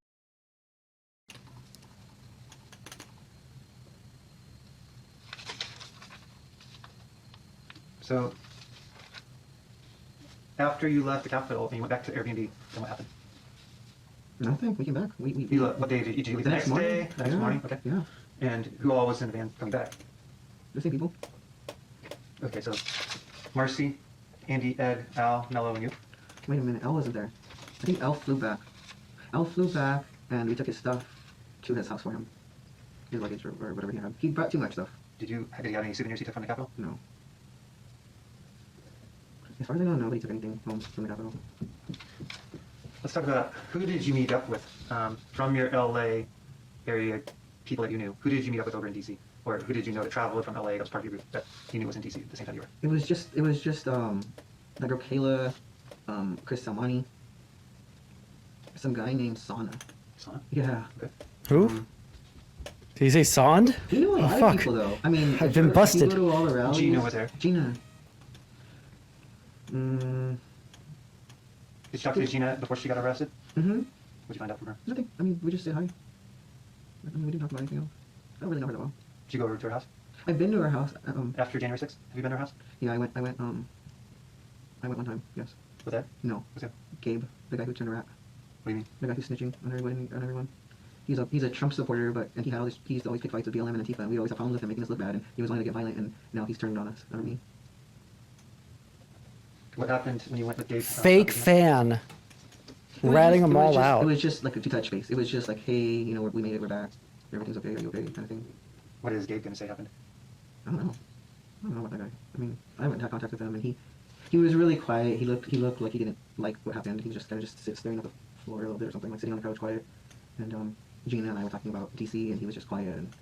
So, after you left the Capitol and you went back to Airbnb, then what happened? Nothing. We came back. What day did you leave? The next day? The next morning? Okay. Yeah. And who all was in the van coming back? The same people. Okay, so Marcy, Andy, Ed, Al, Mello, and you? Wait a minute. Elle wasn't there. I think Elle flew back. Elle flew back, and we took his stuff to his house for him. His luggage or whatever he had. He brought too much stuff. Did he have any souvenirs he took from the Capitol? No. As far as I know, nobody took anything home from the Capitol. Let's talk about who did you meet up with from your LA area, people that you knew. Who did you meet up with over in DC? Or who did you know that traveled from LA that was part of your group that you knew was in DC at the same time you were? It was just the girl Kayla, Chris Salmani, some guy named Sana. Sana? Yeah. Okay. Who? Did you say Sond? You know a lot fuck. of people though. I mean, I've been busted. You go to all the rallies. Gina was there. Gina. Did you talk to Gina before she got arrested? Mm-hmm. What'd you find out from her? Nothing. I mean, we just said hi. I mean, we didn't talk about anything else. I don't really know her that well. Did you go over to her house? I've been to her house. After January 6th? Have you been to her house? Yeah, I went one time. Yes. With Ed? No. With who? Gabe, the guy who turned a rat. What do you mean? The guy who's snitching on everyone. He's a Trump supporter, but he used to always pick fights with BLM and Antifa, and we always have problems with him making us look bad, and he was wanting to get violent, and now he's turned on us, not me. What happened when you went with Gabe? Fake fan. Ratting them all out. It was just like a touch base. It was just like, hey, you know, we made it, we're back. Everything's okay, are you okay, kind of thing. What is Gabe going to say happened? I don't know about that guy. I mean, I haven't had contact with him, and he was really quiet. He looked like he didn't like what happened. He was just kind of staring at the floor a little bit or something, like sitting on the couch quiet. And Gina and I were talking about DC, and he was just quiet. And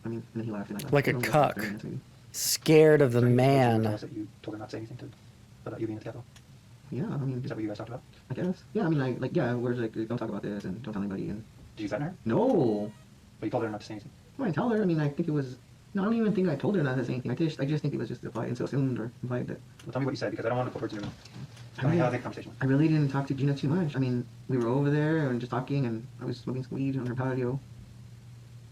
I mean, and then he laughed. And I laughed. Like a I don't know, cuck. 30 minutes maybe. Scared of the So you man. realized that you told her not to say anything about you being at the Capitol? Yeah, I mean, Is that what you guys talked about? I guess. Yeah, I mean, we're like, don't talk about this, and don't tell anybody. And Did you threaten her? no, But you told her not to say anything. I didn't tell her. I mean, I think it was. No, I don't even think I told her not to say anything. I just think it was just implied and so assumed or implied that. Well, tell me what you said, because I don't want to put words in your mouth. Tell me how the conversation went. I really didn't talk to Gina too much. I mean, we were over there and just talking, and I was smoking some weed on her patio.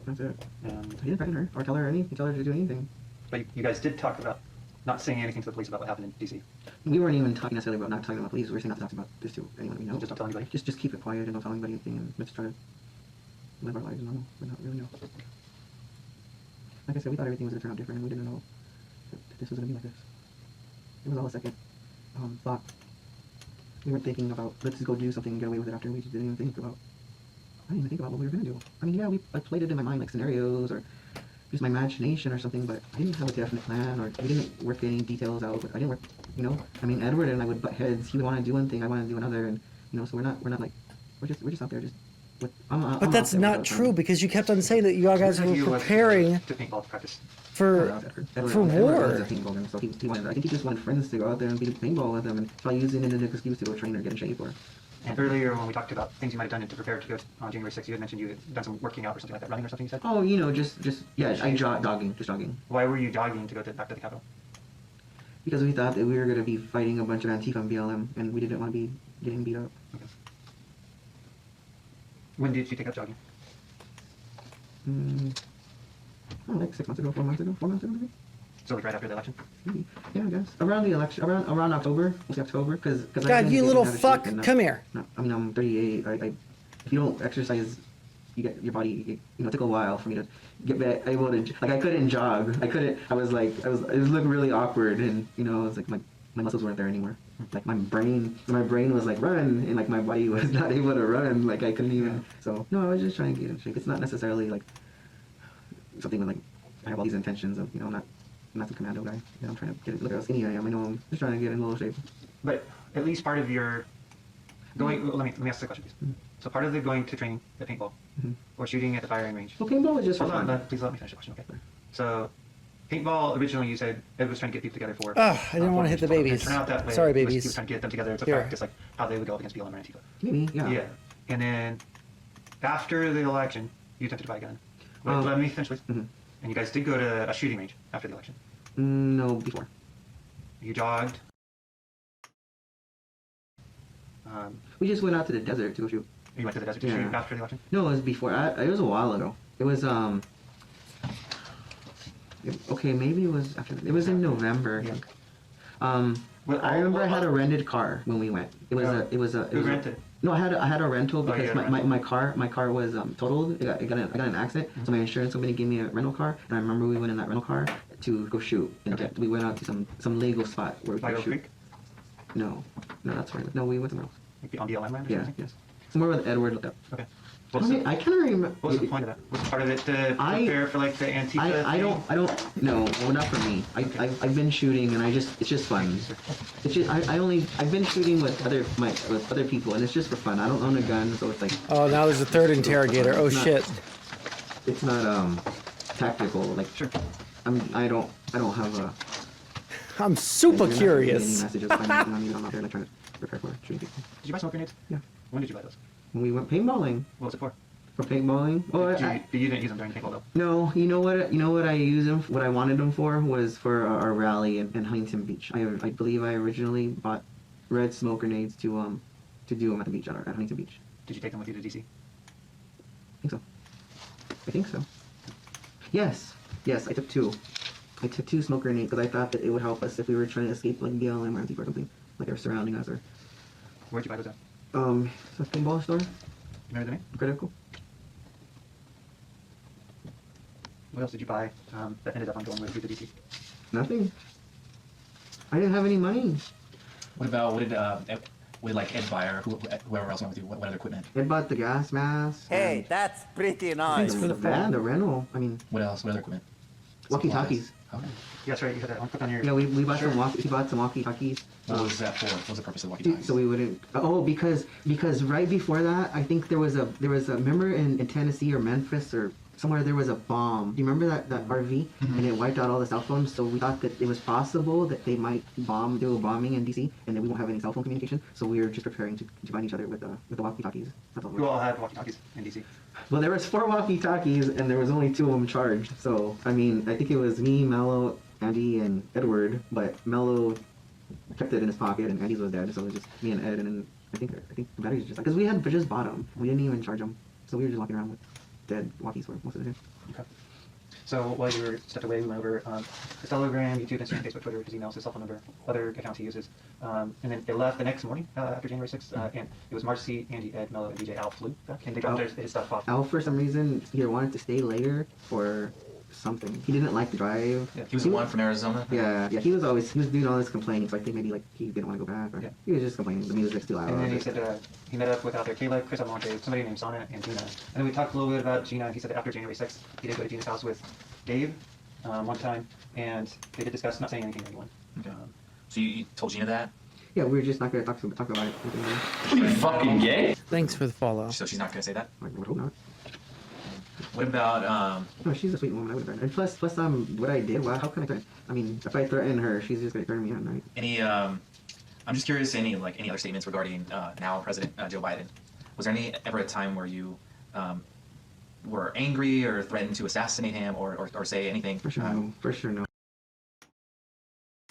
That's it. And, I didn't threaten her or tell her anything. Tell her to do anything. but you guys did talk about not saying anything to the police about what happened in D.C. We weren't even talking necessarily about not telling the police. We were saying not to talk about this to anyone we know. Just don't tell anybody? Just keep it quiet and don't tell anybody anything, and let's try to live our lives normal. But not really know. Like I said, we thought everything was going to turn out different, and we didn't know that this was going to be like this. It was all a second thought. We weren't thinking about, let's just go do something and get away with it after. We just didn't even think about, I didn't even think about what we were going to do. I mean, yeah, I played it in my mind, like scenarios or just my imagination or something, but I didn't have a definite plan, or we didn't work any details out. But I didn't work, you know. I mean, Edward and I would butt heads. He would want to do one thing, I want to do another, and you know, so we're not like, we're just out there just. But that's not true because you kept on saying that you guys were preparing to paintball practice for war. So he wanted, I think he just wanted friends to go out there and be paintball with him, and try using it as an excuse to go train or get in shape or. And earlier when we talked about things you might have done to prepare to go on January 6th, you had mentioned you had done some working out or something like that, running or something, you said? Oh, you know, just yeah, I jogging. Why were you jogging to go back to the Capitol? Because we thought that we were going to be fighting a bunch of Antifa and BLM, and we didn't want to be getting beat up. Okay. When did you take up jogging? Like 6 months ago, 4 months ago, maybe. So like right after the election? Maybe. Yeah, I guess. Around the election, around October, because God, you little fuck, come here. No, I mean, I'm 38. If you don't exercise, you get your body. You know, it took a while for me to get back able to. Like, I couldn't jog. I couldn't. It was looking really awkward, and you know, it was like my muscles weren't there anymore. Like my brain was like run, and like my body was not able to run. Like I couldn't even. So no, I was just trying to get in shape. It's not necessarily like something with like I have all these intentions of, you know, I'm not the commando guy. You know, I'm trying to get it. Look how skinny I am. I know I'm just trying to get in a little shape. But at least part of your going. Let me ask the question, please. Mm-hmm. So part of the going to training at paintball or shooting at the firing range. Well, paintball was just for Hold fun. on, please let me finish the question. Okay. So paintball originally you said Ed was trying to get people together for. Oh, I didn't want to hit the babies. Turn out that way. Sorry, He babies. was trying to get them together to Here. practice like how they would go up against BLM or Antifa. Maybe, yeah. Yeah. And then after the election, you attempted to buy a gun. But let me finish, please. And you guys did go to a shooting range after the election. No, before. You jogged. We just went out to the desert to go shoot. You went to the desert to shoot after the election? No, it was before. It was a while ago. It was okay, maybe it was after. It was in November. Yeah. I remember I had a rented car when we went. It was a. Who rented? No, I had a rental because you had a my car was totaled. I got in an accident, so my insurance company gave me a rental car, and I remember we went in that rental car to go shoot. And we went out to some legal spot where we could shoot. Creek? No, that's right. No, we went somewhere else. Like on BLM land or Yeah, something? yes. Somewhere with Edward looked up. Okay. I can't remember. What was the point of that? Was part of it to prepare for like the Antifa? I don't know. Well, not for me. I've been shooting and it's just fun. It's just I've been shooting with other people and it's just for fun. I don't own a gun, so it's like. Oh, now there's a third interrogator. Oh shit. It's not tactical. Like sure. I don't have a. I'm super curious. Any messages I'm out there like trying to prepare for shooting people. Did you buy smoke grenades? Yeah. When did you buy those? When we went paintballing. What was it for? For paintballing? Oh, you didn't use them during paintball though. No, you know what I used them. What I wanted them for was for our rally in Huntington Beach. I believe I originally bought red smoke grenades to do them at the beach at Huntington Beach. Did you take them with you to DC? I think so. Yes, I took two. I took 2 smoke grenades because I thought that it would help us if we were trying to escape like BLM or Antifa or something, like they were surrounding us or. Where'd you buy those at? It's a pinball store. Remember the name? Critical. What else did you buy that ended up on going with you to DC? Nothing. I didn't have any money. What did like Ed buy or whoever else went with you? What other equipment? Ed bought the gas mask. Hey, that's pretty nice. The van, the rental. I mean. What else? What other equipment? Walkie-talkies. Okay. Yeah, that's right. You had that one. Click on your. Yeah, we bought he bought some walkie-talkies. What was that for? What was the purpose of the walkie-talkies? So we wouldn't. Oh, because right before that, I think there was a remember in Tennessee or Memphis or somewhere there was a bomb. Do you remember that RV? And it wiped out all the cell phones. So we thought that it was possible that they might do a bombing in DC, and that we won't have any cell phone communication. So we were just preparing to find each other with the walkie-talkies. That's all. You all had walkie-talkies in DC. Well, there was 4 walkie-talkies, and there was only 2 of them charged. So I mean, I think it was me, Mello, Andy, and Edward. But Mello kept it in his pocket, and Andy's was dead. So it was just me and Ed, and then I think the batteries just because we just bought them. We didn't even charge them, so we were just walking around with dead walkies for most of the day. Okay. So while you were stepped away, we went over his Telegram, YouTube, Instagram, Facebook, Twitter, his emails, his cell phone number, other accounts he uses. And then they left the next morning after January 6th, and it was Marcy, Andy, Ed, Mello, and DJ. Al flew back, and they dropped his stuff off. Al, for some reason, either wanted to stay later or something. He didn't like the drive. Yeah, he was the one from Arizona. Yeah, he was doing all this complaining, so I think maybe like he didn't want to go back, or he was just complaining. The music's too loud. And then he said he met up with out there Kayla, Chris Almonte, somebody named Sana, and Gina. And then we talked a little bit about Gina. He said that after January 6th, he did go to Gina's house with Dave one time, and they did discuss not saying anything to anyone. Okay. So you told Gina that? Yeah, we were just not going to talk about it. Are you fucking gay? Thanks for the follow. So she's not going to say that? I would hope not. What about No, she's a sweet woman. I would threaten. And plus, what I did. Wow, how can I threaten? I mean, if I threaten her, she's just gonna turn me on, right? any? I'm just curious. Any other statements regarding now President Joe Biden? Was there ever a time where you were angry or threatened to assassinate him or say anything? For sure, no. For sure, no.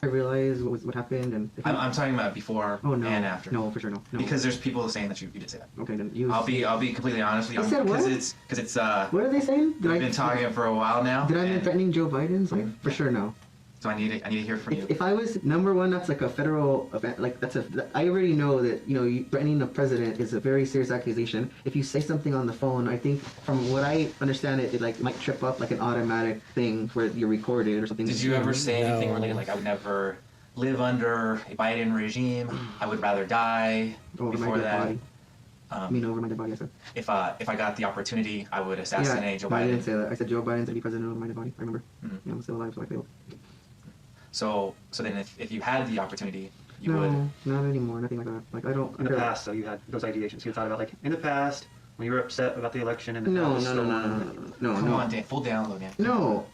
I realized what happened, and I'm talking about before and after. No, for sure, no. Because there's people saying that you did say that. Okay, then you. I'll be completely honest with you. You said what? Because it's What are they saying? We've been talking for a while now. Did I been threatening Joe Biden's? Like, for sure, no. So I need to hear from you. If I was number one, that's like a federal event. Like I already know that threatening the president is a very serious accusation. If you say something on the phone, I think from what I understand, it like might trip up like an automatic thing where you're recorded or something. Did you ever say anything related like I would never live under a Biden regime? I would rather die before that. Over my dead body, I said. If I got the opportunity, I would assassinate Joe Biden. I didn't say that. I said Joe Biden's gonna be president over my dead body. I remember. Yeah, I'm still alive, so I failed. So then if you had the opportunity, you would. No, not anymore. Nothing like that. Like I don't. In the past, though, you had those ideations. You thought about like in the past when you were upset about the election and No. Come on, Dan, full download, man. No.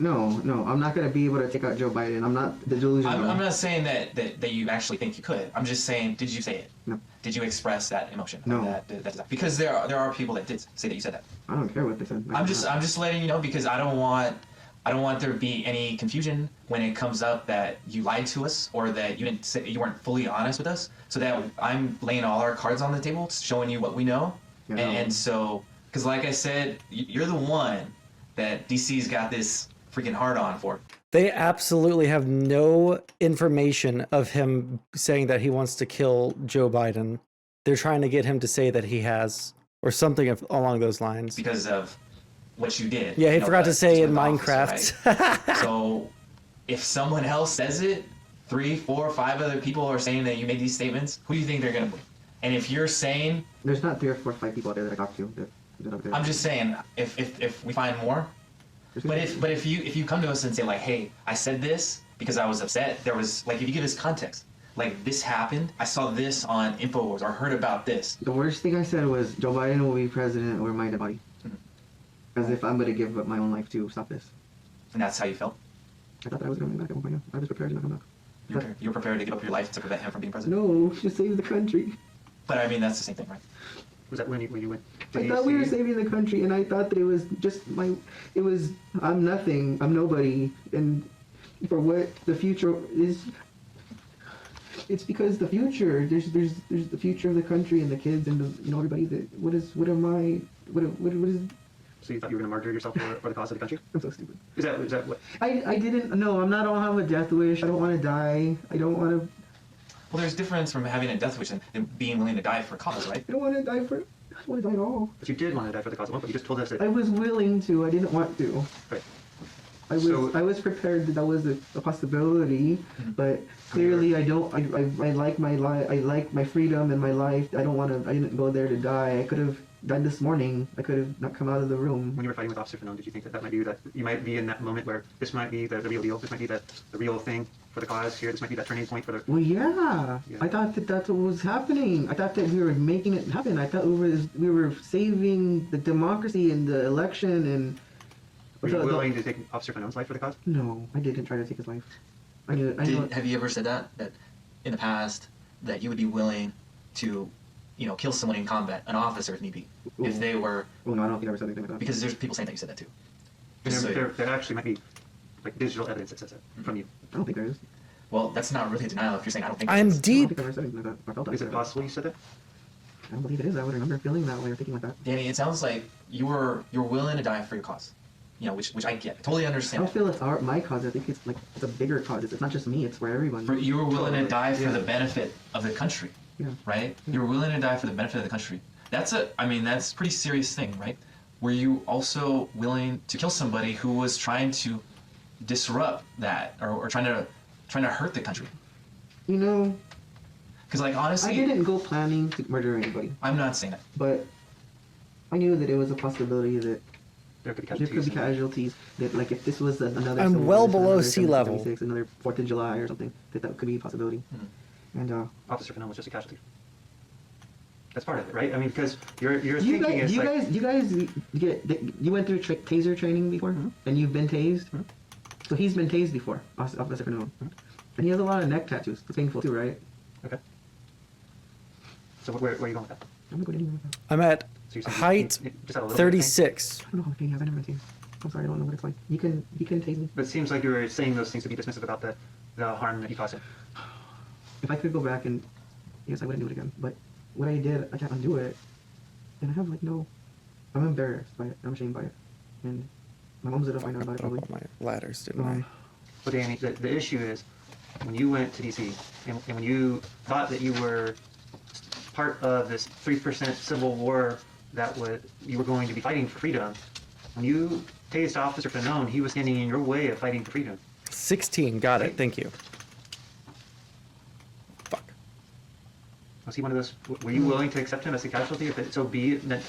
I'm not gonna be able to take out Joe Biden. I'm not delusional. I'm not saying that you actually think you could. I'm just saying, did you say it? No. Did you express that emotion? No. Because there are people that did say that you said that. I don't care what they said. I'm just letting you know because I don't want there to be any confusion when it comes up that you lied to us or that you weren't fully honest with us. So that I'm laying all our cards on the table, showing you what we know. Yeah. And so, because like I said, you're the one that DC's got this freaking hard on for. They absolutely have no information of him saying that he wants to kill Joe Biden. They're trying to get him to say that he has, or something along those lines. Because of what you did. Yeah, he forgot to say in Minecraft. Office, right? So, if someone else says it, 3, 4, 5 other people are saying that you made these statements, who do you think they're going to believe? And if you're saying... There's not 3 or 4 or 5 people out there that I talked to. I'm just saying, if we find more... But if you come to us and say like, hey, I said this because I was upset, there was like if you give us context, like this happened, I saw this on InfoWars or heard about this. The worst thing I said was Joe Biden will be president over my dead body. As if I'm going to give up my own life to stop this. And that's how you felt? I thought that I was coming back at one point. I was prepared to not come back. You were prepared to give up your life to prevent him from being president? No, to save the country. But I mean, that's the same thing, right? Was that when you went to I thought we were saving the country, and I thought that it was just I'm nothing, I'm nobody, and for what the future is, it's because the future, there's the future of the country and the kids and everybody that, what is. So you thought you were going to martyr yourself for the cause of the country? I'm so stupid. Is that what? I didn't, no, I don't have a death wish, I don't want to die, I don't want to. Well, there's a difference from having a death wish and being willing to die for a cause, right? I don't want to die at all. But you did want to die for the cause at one point. You just told us that. I was willing to. I didn't want to. Right. I was prepared that was a possibility, but clearly I don't. I like my life. I like my freedom and my life. I don't want to. I didn't go there to die. I could have died this morning. I could have not come out of the room. When you were fighting with Officer Fanone, did you think that might be that you might be in that moment where this might be the real deal? This might be the real thing for the cause here. This might be that turning point for the. Well, yeah. I thought that that's what was happening. I thought that we were making it happen. I thought we were saving the democracy and the election and. Were you willing to take Officer Fanone's life for the cause? No, I didn't try to take his life. Have you ever said that in the past that you would be willing to, kill someone in combat, an officer if need be, if they were? Well, no, I don't think I ever said anything like that. Because there's people saying that you said that too. There actually might be like digital evidence that says that from you. I don't think there is. Well, that's not really a denial if you're saying I don't think. I'm deep. I don't think I ever said anything like that. I felt Is it possible you said that? I don't believe it is. I would remember feeling that way or thinking like that. Danny, it sounds like you're willing to die for your cause. Which I get. I totally understand. I don't feel it's my cause. I think it's a bigger cause. It's not just me. It's for everyone. You were willing to die for the benefit of the country. Yeah. Right? Yeah. You were willing to die for the benefit of the country. That's pretty serious thing, right? were you also willing to kill somebody who was trying to disrupt that, or trying to hurt the country? You know, because like honestly, I didn't go planning to murder anybody. I'm not saying that, but I knew that it was a possibility that there could be casualties. That like if this was another, I'm well below sea level. Another 4th of July or something, that could be a possibility. And Officer Fanone was just a casualty. That's part of it, right? I mean, because you're you thinking guys, you guys you went through taser training before, and you've been tased. So he's been tased before, Officer Fanone, and he has a lot of neck tattoos. It's painful too, right? Okay. So where are you going with that? I'm not going anywhere with that. I'm at So height just had a little 36. I don't know how pain he has. I've never been tased. I'm sorry, I don't know what it's like. You can tase me. But it seems like you were saying those things to be dismissive about the harm that you caused him. If I could go back and, yes, I wouldn't do it again. But what I did, I can't undo it. And I have like no, I'm embarrassed by it. I'm ashamed by it. And my mom's gonna find out about it probably. My ladders, didn't I? But Danny, the issue is, when you went to DC, and when you thought that you were part of this 3% civil war that you were going to be fighting for freedom, when you tased Officer Fanone, he was standing in your way of fighting for freedom. 16, got it, thank you. Was he one of those? Were you willing to accept him as a casualty if it so be that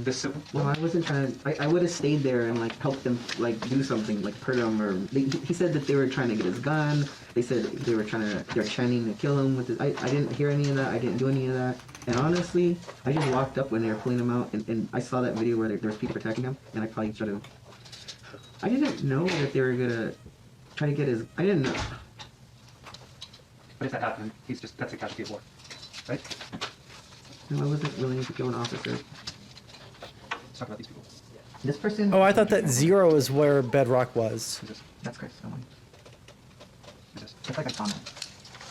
this? Well, I wasn't trying to. I would have stayed there and like helped them like do something, like hurt him, or he said that they were trying to get his gun. They said they're chanting to kill him with. I didn't hear any of that. I didn't do any of that. And honestly, I just walked up when they were pulling him out, and I saw that video where there was people attacking him, and I probably tried to. I didn't know that they were gonna try to get his. I didn't know. But if that happened, that's a casualty of war. Right? No, I wasn't willing to kill an officer. Let's talk about these people. This person. Oh, I thought that 0 is where Bedrock was. That's Chris. Someone. Who's this? It's like a comment.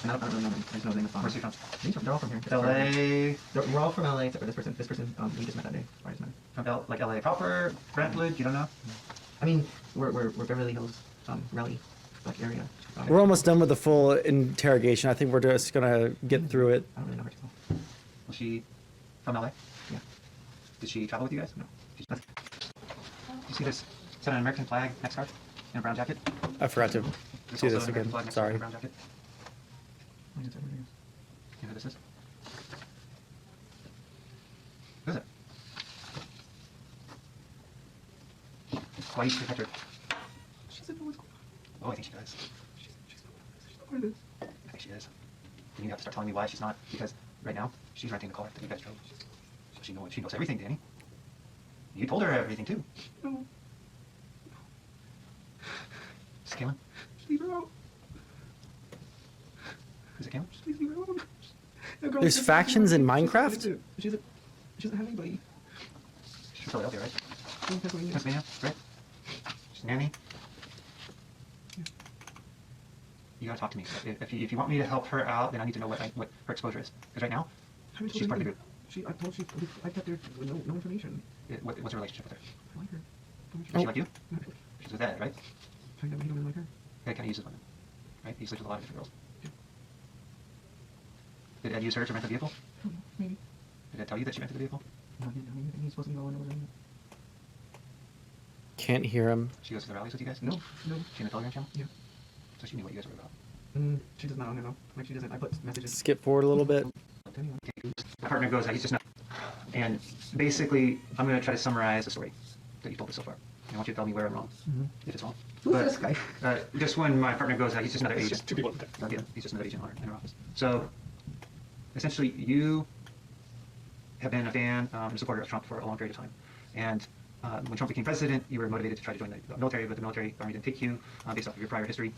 And I don't remember. There's no name of Where's he from? They're all from here. LA. We're all from LA except for this person. This person, we just met that day. I just met him. From like LA proper, Brentwood. You don't know? I mean, we're Beverly Hills, Raleigh, like area. We're almost done with the full interrogation. I think we're just gonna get through it. I don't really know her too well. Was she from LA? Yeah. Did she travel with you guys? No. Did you see this? Is that an American flag next to her in a brown jacket? I forgot to This do also this an American again. flag next to her in Sorry. a brown jacket. You know who this is? Who is it? Why do you protect her? She said no one's going. Oh, I think she does. She's not part of this. I think she is. You have to start telling me why she's not, because right now she's renting the car that you guys drove. So she knows everything, Danny. You told her everything too. No. Is it Caitlin? Just leave her out. Is it Caitlin? Just please leave her alone. There's factions in Minecraft? She doesn't have anybody. She's from Philadelphia, right? Pennsylvania. Pennsylvania, right? She's nanny. You gotta talk to me. If you want me to help her out, then I need to know what her exposure is. Because right now, she's part of the group. I told you, I kept her with no information. What's your relationship with her? I like her. Does she like you? Not really. She's with Ed, right? I don't even like her. Ed kind of uses women, right? He sleeps with a lot of different girls. Did Ed use her to rent the vehicle? I don't know, maybe. Did Ed tell you that she rented the vehicle? No, he didn't tell me anything. He's supposed to know when I was in it. Can't hear him. She goes to the rallies with you guys? No. She in the Telegram channel? Yeah. So she knew what you guys were about. She does not on her now. Like she doesn't. I put messages. Skip forward a little bit. My partner goes, he's just not. And basically, I'm going to try to summarize the story that you told us so far. I want you to tell me where I'm wrong, if it's wrong. Who's this guy? Just when my partner goes, he's just another agent. Just two people. Yeah, he's just another agent in our office. So, essentially, you have been a fan and supporter of Trump for a long period of time. And when Trump became president, you were motivated to try to join the military, but the military army didn't take you based off of your prior history.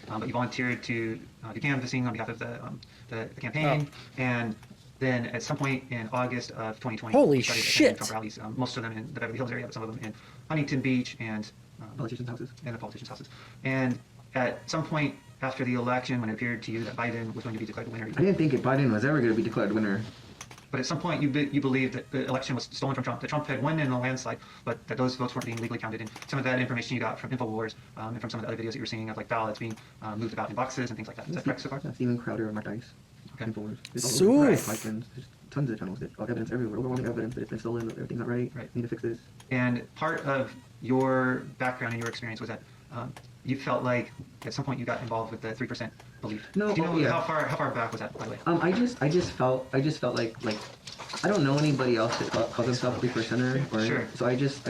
But you volunteered to do canvassing on behalf of the campaign, and then at some point in August of 2020, Holy you started attending shit! Trump rallies, most of them in the Beverly Hills area, but some of them in Huntington Beach and Politicians' houses. and the politicians' houses. And at some point after the election, when it appeared to you that Biden was going to be declared the winner, I didn't think Biden was ever going to be declared winner. but at some point you believed that the election was stolen from Trump, that Trump had won in a landslide, but that those votes weren't being legally counted. And some of that information you got from InfoWars and from some of the other videos that you were seeing of like ballots being moved about in boxes and things like that. Is that correct so far? Steven Crowder and Mark Dice. Okay. InfoWars. Soof. tons of channels of evidence everywhere, overwhelming evidence that it's been stolen, that everything's not right. Right. Need to fix this. And part of your background and your experience was that you felt like at some point you got involved with the 3% belief. No, do you know yeah. how far back was that, by the way? I just felt like I don't know anybody else that calls themselves 3%er, or Sure. so I just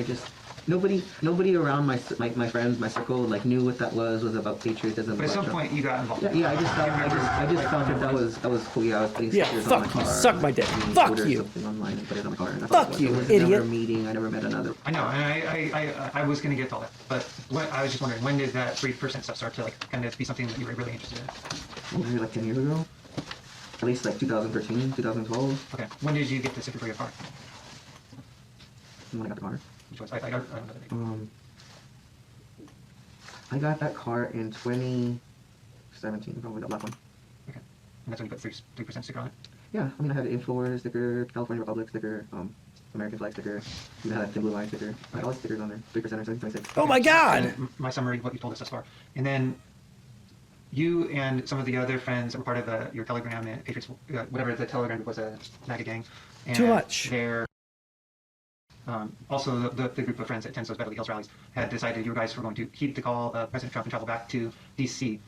nobody around my friends, my circle, like knew what that was about patriotism. But at some point you got involved. Yeah, I just felt that was cool. Yeah, I was putting stickers on my fuck car. you, suck my dick, fuck order you. something online and put it on my car. And Fuck you, there was idiot. Never a meeting. I never met another. I know, and I was going to get to all that, but I was just wondering, when did that 3% stuff start to like kind of be something that you were really interested in? Maybe like 10 years ago. At least like 2013, 2012. Okay, when did you get the sticker for your car? When I got the car. Which was, I don't know the name. I got that car in 2017, probably the black one. Okay, and that's when you put 3% sticker on it? Yeah, I mean, I had an Infowars sticker, California Republic sticker, American flag sticker, even had a Thin Blue Line sticker. I had all the stickers on there. 3% or something, 26. Oh my god! And my summary of what you told us thus far. And then you and some of the other friends that were part of your Telegram and Patriots, whatever the Telegram was, a MAGA gang. And Too much. They're also the group of friends that attends those Beverly Hills rallies had decided you guys were going to heed the call of President Trump and travel back to D.C.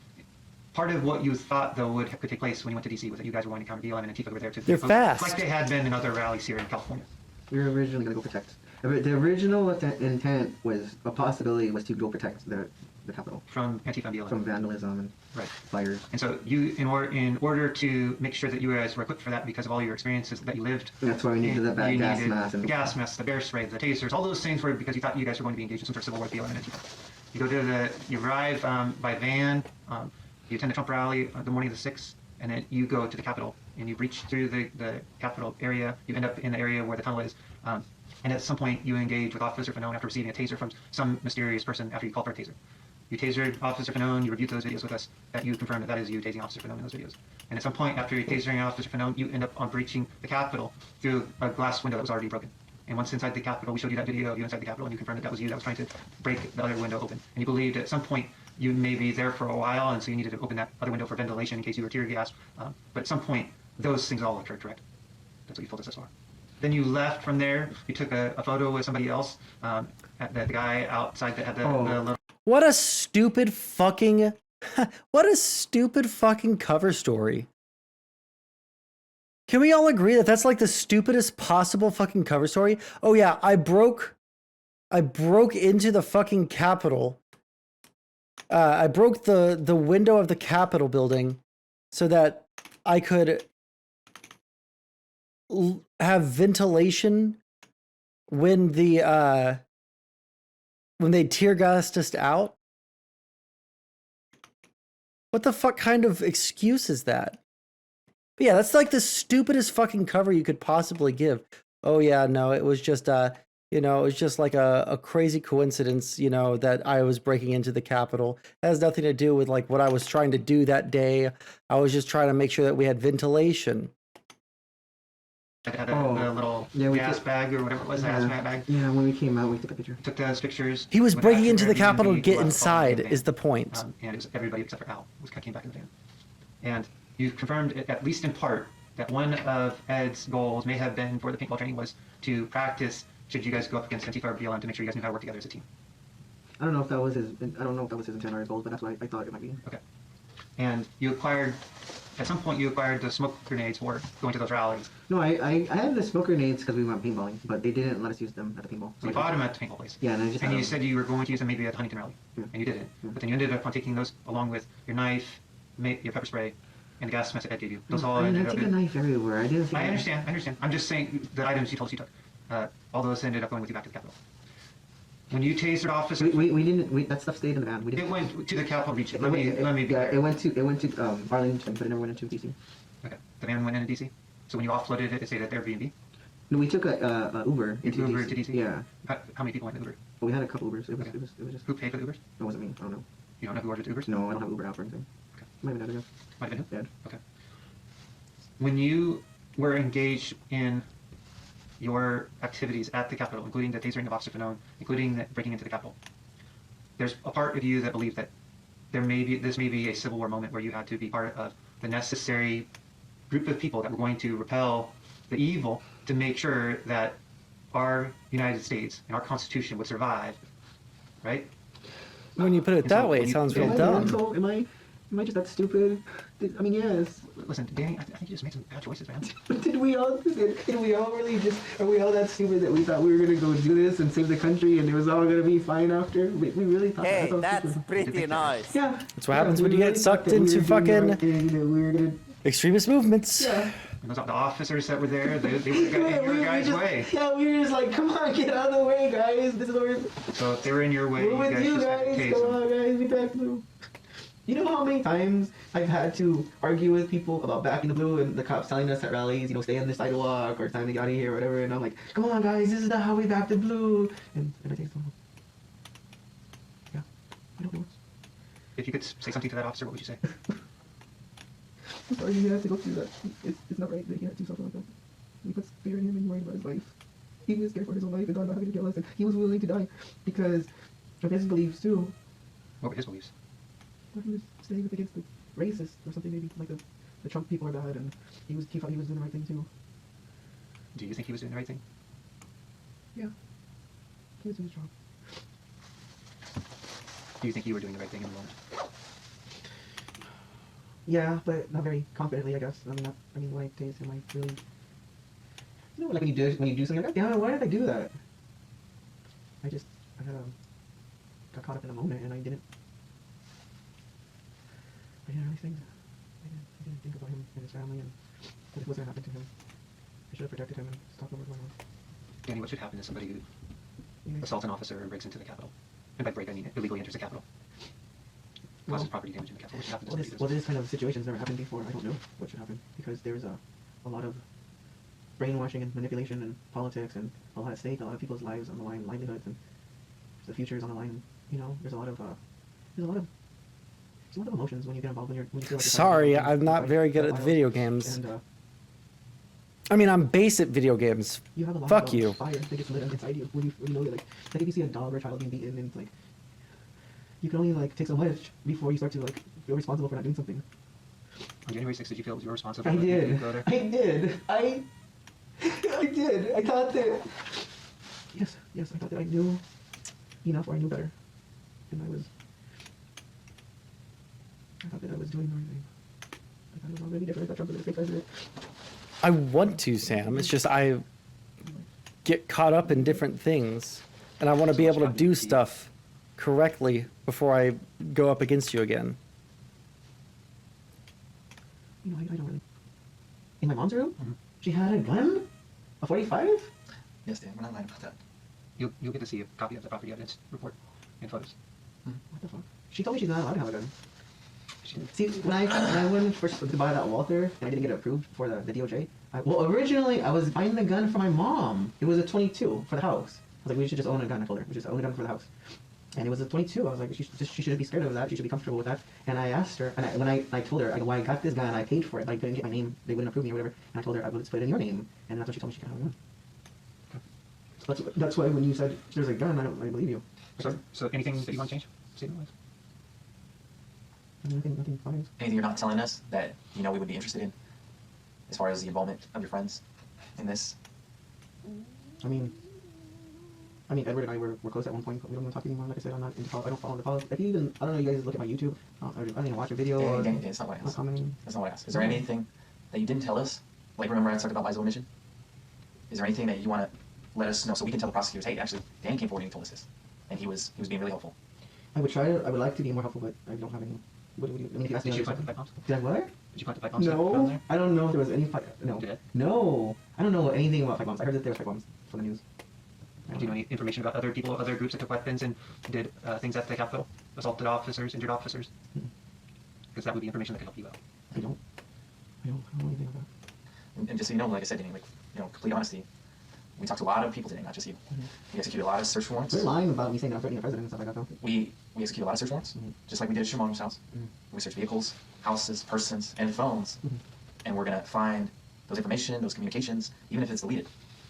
Part of what you thought, though, could take place when you went to D.C. was that you guys were going to counter BLM and Antifa were there to... They're fast. Like they had been in other rallies here in California. We were originally going to go protect. The original intent was, a possibility was to go protect the Capitol. From Antifa and BLM. From vandalism and fires. And so you, in order to make sure that you guys were equipped for that because of all your experiences that you lived... That's why we needed the gas mask. The gas mask, the bear spray, the tasers, all those things were because you thought you guys were going to be engaged in some sort of civil war with BLM and Antifa. You arrive by van, you attend the Trump rally the morning of the 6th, and then you go to the Capitol, and you breach through the Capitol area. You end up in the area where the tunnel is. And at some point, you engage with Officer Fanone after receiving a taser from some mysterious person after you called for a taser. You tasered Officer Fanone, you reviewed those videos with us, that you confirmed that is you tasing Officer Fanone in those videos. And at some point, after you tasering Officer Fanone, you end up on breaching the Capitol through a glass window that was already broken. And once inside the Capitol, we showed you that video of you inside the Capitol, and you confirmed that was you that was trying to break the other window open. And you believed at some point you may be there for a while, and so you needed to open that other window for ventilation in case you were tear gassed. But at some point, those things all occurred, correct? That's what you told us so far. Then you left from there. You took a photo with somebody else, the guy outside that had the little... What a stupid fucking... what a stupid fucking cover story. Can we all agree that that's like the stupidest possible fucking cover story? Oh yeah, I broke into the fucking Capitol. I broke the window of the Capitol building so that I could have ventilation when they tear gassed us out. What the fuck kind of excuse is that? But yeah, that's like the stupidest fucking cover you could possibly give. Oh yeah, no, it was just it was just like a crazy coincidence, that I was breaking into the Capitol. It has nothing to do with like what I was trying to do that day. I was just trying to make sure that we had ventilation. Had a little gas bag or whatever it was, hazmat bag. Yeah, when we came out, we took a picture. Took those pictures. He was breaking into the Capitol to get inside, is the point. And it was everybody except for Al came back in the van. And you confirmed, at least in part, that one of Ed's goals may have been for the paintball training was to practice should you guys go up against Antifa or BLM to make sure you guys knew how to work together as a team. I don't know if that was his intent or his goal, but that's what I thought it might be. Okay. And at some point you acquired the smoke grenades for going to those rallies. No, I had the smoke grenades because we went paintballing, but they didn't let us use them at the paintball. So you bought them at the paintball place. Yeah, and you said you were going to use them maybe at the Huntington rally, and you didn't. But then you ended up on taking those along with your knife, your pepper spray, and the gas mask that Ed gave you. Those all ended up. I took a knife everywhere. I understand. I'm just saying the items you told us you took. All those ended up going with you back to the Capitol. When you tasered Officer... We didn't... that stuff stayed in the van. It went to the Capitol region. Let me be clear. It went to Arlington, but it never went into D.C. Okay. The van went into D.C.? So when you offloaded it stayed at Airbnb? No, we took a Uber into Uber to D.C.? Yeah. How many people went in Uber? Well, we had a couple Ubers. It was just... Who paid for the Ubers? It wasn't me. I don't know. You don't know who ordered the Ubers? No, I don't have Uber app or anything. Okay. Might have been Dad, I guess. Might have been who? Dad. Okay. When you were engaged in your activities at the Capitol, including the tasering of Officer Fanone, including the breaking into the Capitol, there's a part of you that believed that this may be a Civil War moment where you had to be part of the necessary group of people that were going to repel the evil to make sure that our United States and our Constitution would survive, right? When you put it that way, it sounds real dumb. Am I just that stupid? I mean, yes. Listen, Danny, I think you just made some bad choices, man. Did we all really just, are we all that stupid that we thought we were going to go do this and save the country and it was all going to be fine after? We really thought Hey, that. that's pretty nice. Yeah. That's what happens when you get sucked into fucking extremist movements. Yeah. And those, the officers that were there, they would have got in your guys' way. Yeah, we were just like, come on, get out of the way, guys. This is where So if they were in your way, we're with you guys guys. just Come had to tase on, them. guys. We back blue. You know how many times I've had to argue with people about backing the blue and the cops telling us at rallies, stay on the sidewalk or it's time to get out of here or whatever, and I'm like, come on guys, this is not how we back the blue. And I take them. Yeah, I don't know. If you could say something to that officer, what would you say? I'm sorry he had to go through that. It's not right that he had to do something like that. We put fear in him and he worried about his life. He was scared for his own life and God not having to kill us, and he was willing to die because of his beliefs too. What were his beliefs? But he was standing up against the racists or something, maybe like the Trump people are bad, and he thought he was doing the right thing too. Do you think he was doing the right thing? Yeah, he was doing his job. Do you think you were doing the right thing in the moment? Yeah, but not very confidently, I guess. I mean, when I tased him, I really, like when you do something like that. Yeah, why did I do that? I got caught up in the moment, and I didn't really think. I didn't think about him and his family and what was going to happen to him. I should have protected him and stopped what was going on. Danny, what should happen to somebody who assaults an officer and breaks into the Capitol? And by break, I mean illegally enters the Capitol. Causes property damage in the Capitol. What should happen to somebody who does This kind of situation's never happened before. I don't know what should happen because there's a lot of brainwashing and manipulation and politics and a lot at stake, a lot of people's lives on the line, livelihoods, and the future is on the line. There's a lot of emotions when you get involved when you feel like Sorry, I'm not very good at video games. And, I mean, I'm base at video games. you have a lot Fuck of you. fire that gets lit inside you when you know that like if you see a dog or a child being beaten and it's like you can only take so much before you start to feel responsible for not doing something. On January 6th, did you feel it was your responsibility? I did. I did. I thought that. Yes. I thought that I knew enough, or I knew better, and I thought that I was doing the right thing. I thought it was already different. I thought Trump was the president. I want to, Sam. It's just I get caught up in different things, and I want to be able to do stuff correctly before I go up against you again. I don't really. In my mom's room, she had a gun, a 45. Yes, Dan, we're not lying about that. You'll get to see a copy of the property evidence report and photos. What the fuck? She told me she's not allowed to have a gun. See, when I went first to buy that Walther, and I didn't get it approved for the DOJ. Originally I was buying the gun for my mom. It was a 22 for the house. I was like, we should just own a gun. I told her, we should just own a gun for the house. And it was a 22. I was like, she shouldn't be scared of that. She should be comfortable with that. And I asked her, and when I told her, I got this gun, I paid for it, but I couldn't get my name. They wouldn't approve me or whatever. And I told her, I would put it in your name. And that's when she told me she can't have a gun. So that's why when you said there's a gun, I believe you. So anything that you want to change? Statement-wise? Nothing fine. Anything you're not telling us that we would be interested in, as far as the involvement of your friends in this? I mean, Edward and I were close at one point, but we don't want to talk anymore. Like I said, I'm not into I don't follow the politics. If you even, I don't know, you guys look at my YouTube. I don't even watch a video. Dan, that's not what I asked. That's not what I asked. Is there anything that you didn't tell us? Like, remember I talked about Liable Omission? Is there anything that you want to let us know so we can tell the prosecutors, hey, actually, Dan came forward and he told us this, and he was being really helpful? I would like to be more helpful, but I don't have any. What do you? I mean, if you ask me, Did you plant the pipe bombs? Did I what? Did you plant the pipe bombs? No, I don't know if there was any pipe. No. You did? No, I don't know anything about pipe bombs. I heard that there was pipe bombs from the news. Do you know any information about other people, other groups that took weapons and did things at the Capitol? Assaulted officers, injured officers? Because that would be information that could help you out. I don't know anything about that. And just so you know, like I said, Danny, complete honesty, we talked to a lot of people today, not just you. We executed a lot of search warrants. They're lying about me saying I'm threatening the president and stuff like that, though. We executed a lot of search warrants, just like we did at your mom's house. We searched vehicles, houses, persons, and phones, and we're going to find those information, those communications, even if it's deleted.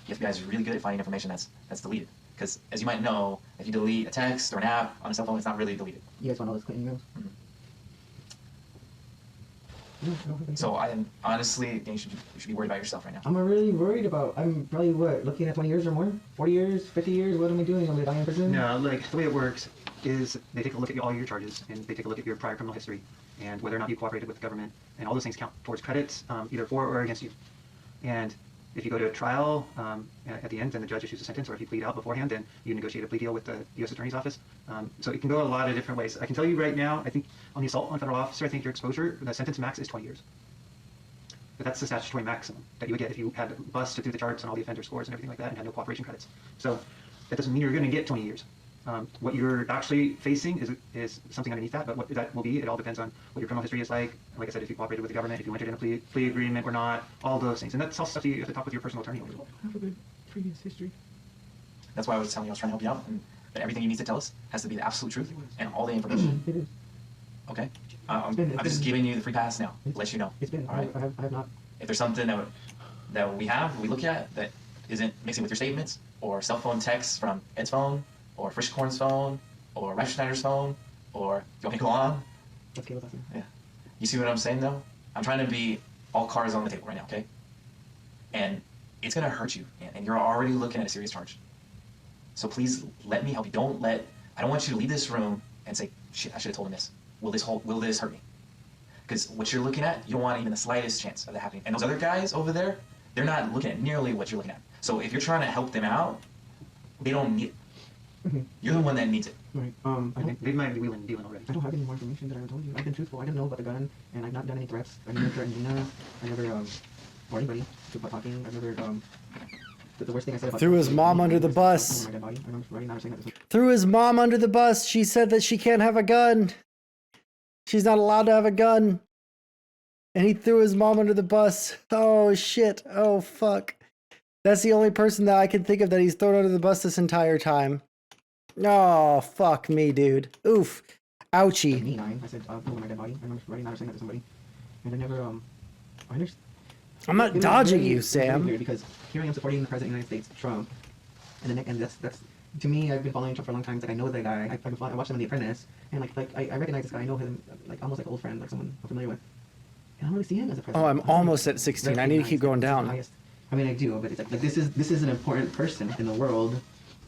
The FBI is really good at finding information that's deleted. Because, as you might know, if you delete a text or an app on a cell phone, it's not really deleted. You guys want all those Clinton emails? So I honestly think you should be worried about yourself right now. I'm really worried about. I'm probably what, looking at 20 years or more, 40 years, 50 years. What am I doing? I'm gonna die in prison. No, like the way it works is they take a look at all your charges and they take a look at your prior criminal history and whether or not you cooperated with the government, and all those things count towards credits, either for or against you. And if you go to a trial at the end, then the judge issues a sentence, or if you plead out beforehand, then you negotiate a plea deal with the U.S. Attorney's Office. So it can go a lot of different ways. I can tell you right now, I think on the assault on a federal officer, I think your exposure, the sentence max is 20 years. But that's the statutory maximum that you would get if you had busted through the charts and all the offender scores and everything like that and had no cooperation credits. So that doesn't mean you're going to get 20 years. What you're actually facing is something underneath that, but what that will be, it all depends on what your criminal history is like. Like I said, if you cooperated with the government, if you entered in a plea agreement or not, all those things. And that's all stuff you have to talk with your personal attorney over. I have a good previous history. That's why I was telling you I was trying to help you out, and that everything you need to tell us has to be the absolute truth and all the information. It is. Okay? I'm just giving you the free pass now, let you know. It's been. All right? I have not. If there's something that we look at that isn't mixing with your statements, or cell phone texts from Ed's phone, or Frischkorn's phone, or Reich Schneider's phone, or you want me to go on? Let's get with that. Yeah. You see what I'm saying, though? I'm trying to be all cards on the table right now, okay? And it's going to hurt you, man, and you're already looking at a serious charge. So please let me help you. I don't want you to leave this room and say, shit, I should have told him this. Will this hurt me? Because what you're looking at, you don't want even the slightest chance of that happening. And those other guys over there, they're not looking at nearly what you're looking at. So if you're trying to help them out, they don't need it. You're the one that needs it. Right. They might be willing and dealing already. I don't have any more information that I told you. I've been truthful. I didn't know about the gun, and I've not done any threats. I never threatened Gina. I never or anybody about talking. I've never the worst thing I said about Threw his mom under the bus. my dead body. I remember writing down or saying that. Threw his mom under the bus. She said that she can't have a gun. She's not allowed to have a gun. And he threw his mom under the bus. Oh shit. Oh fuck. That's the only person that I can think of that he's thrown under the bus this entire time. Oh, fuck me, dude. Oof. Ouchie. Me 9. I said, my dead body. I remember writing down or saying that to somebody. And I never, I understand. I'm not dodging you, Sam. Because here I am supporting the President of the United States, Trump. And that's, to me, I've been following Trump for a long time. It's like, I know that guy. I watched him in The Apprentice. And I recognize this guy. I know him, like, almost like an old friend, like someone I'm familiar with. And I don't really see him as a president. Oh, I'm almost at 16. I need to keep going down. I mean, I do, but it's like this is an important person in the world,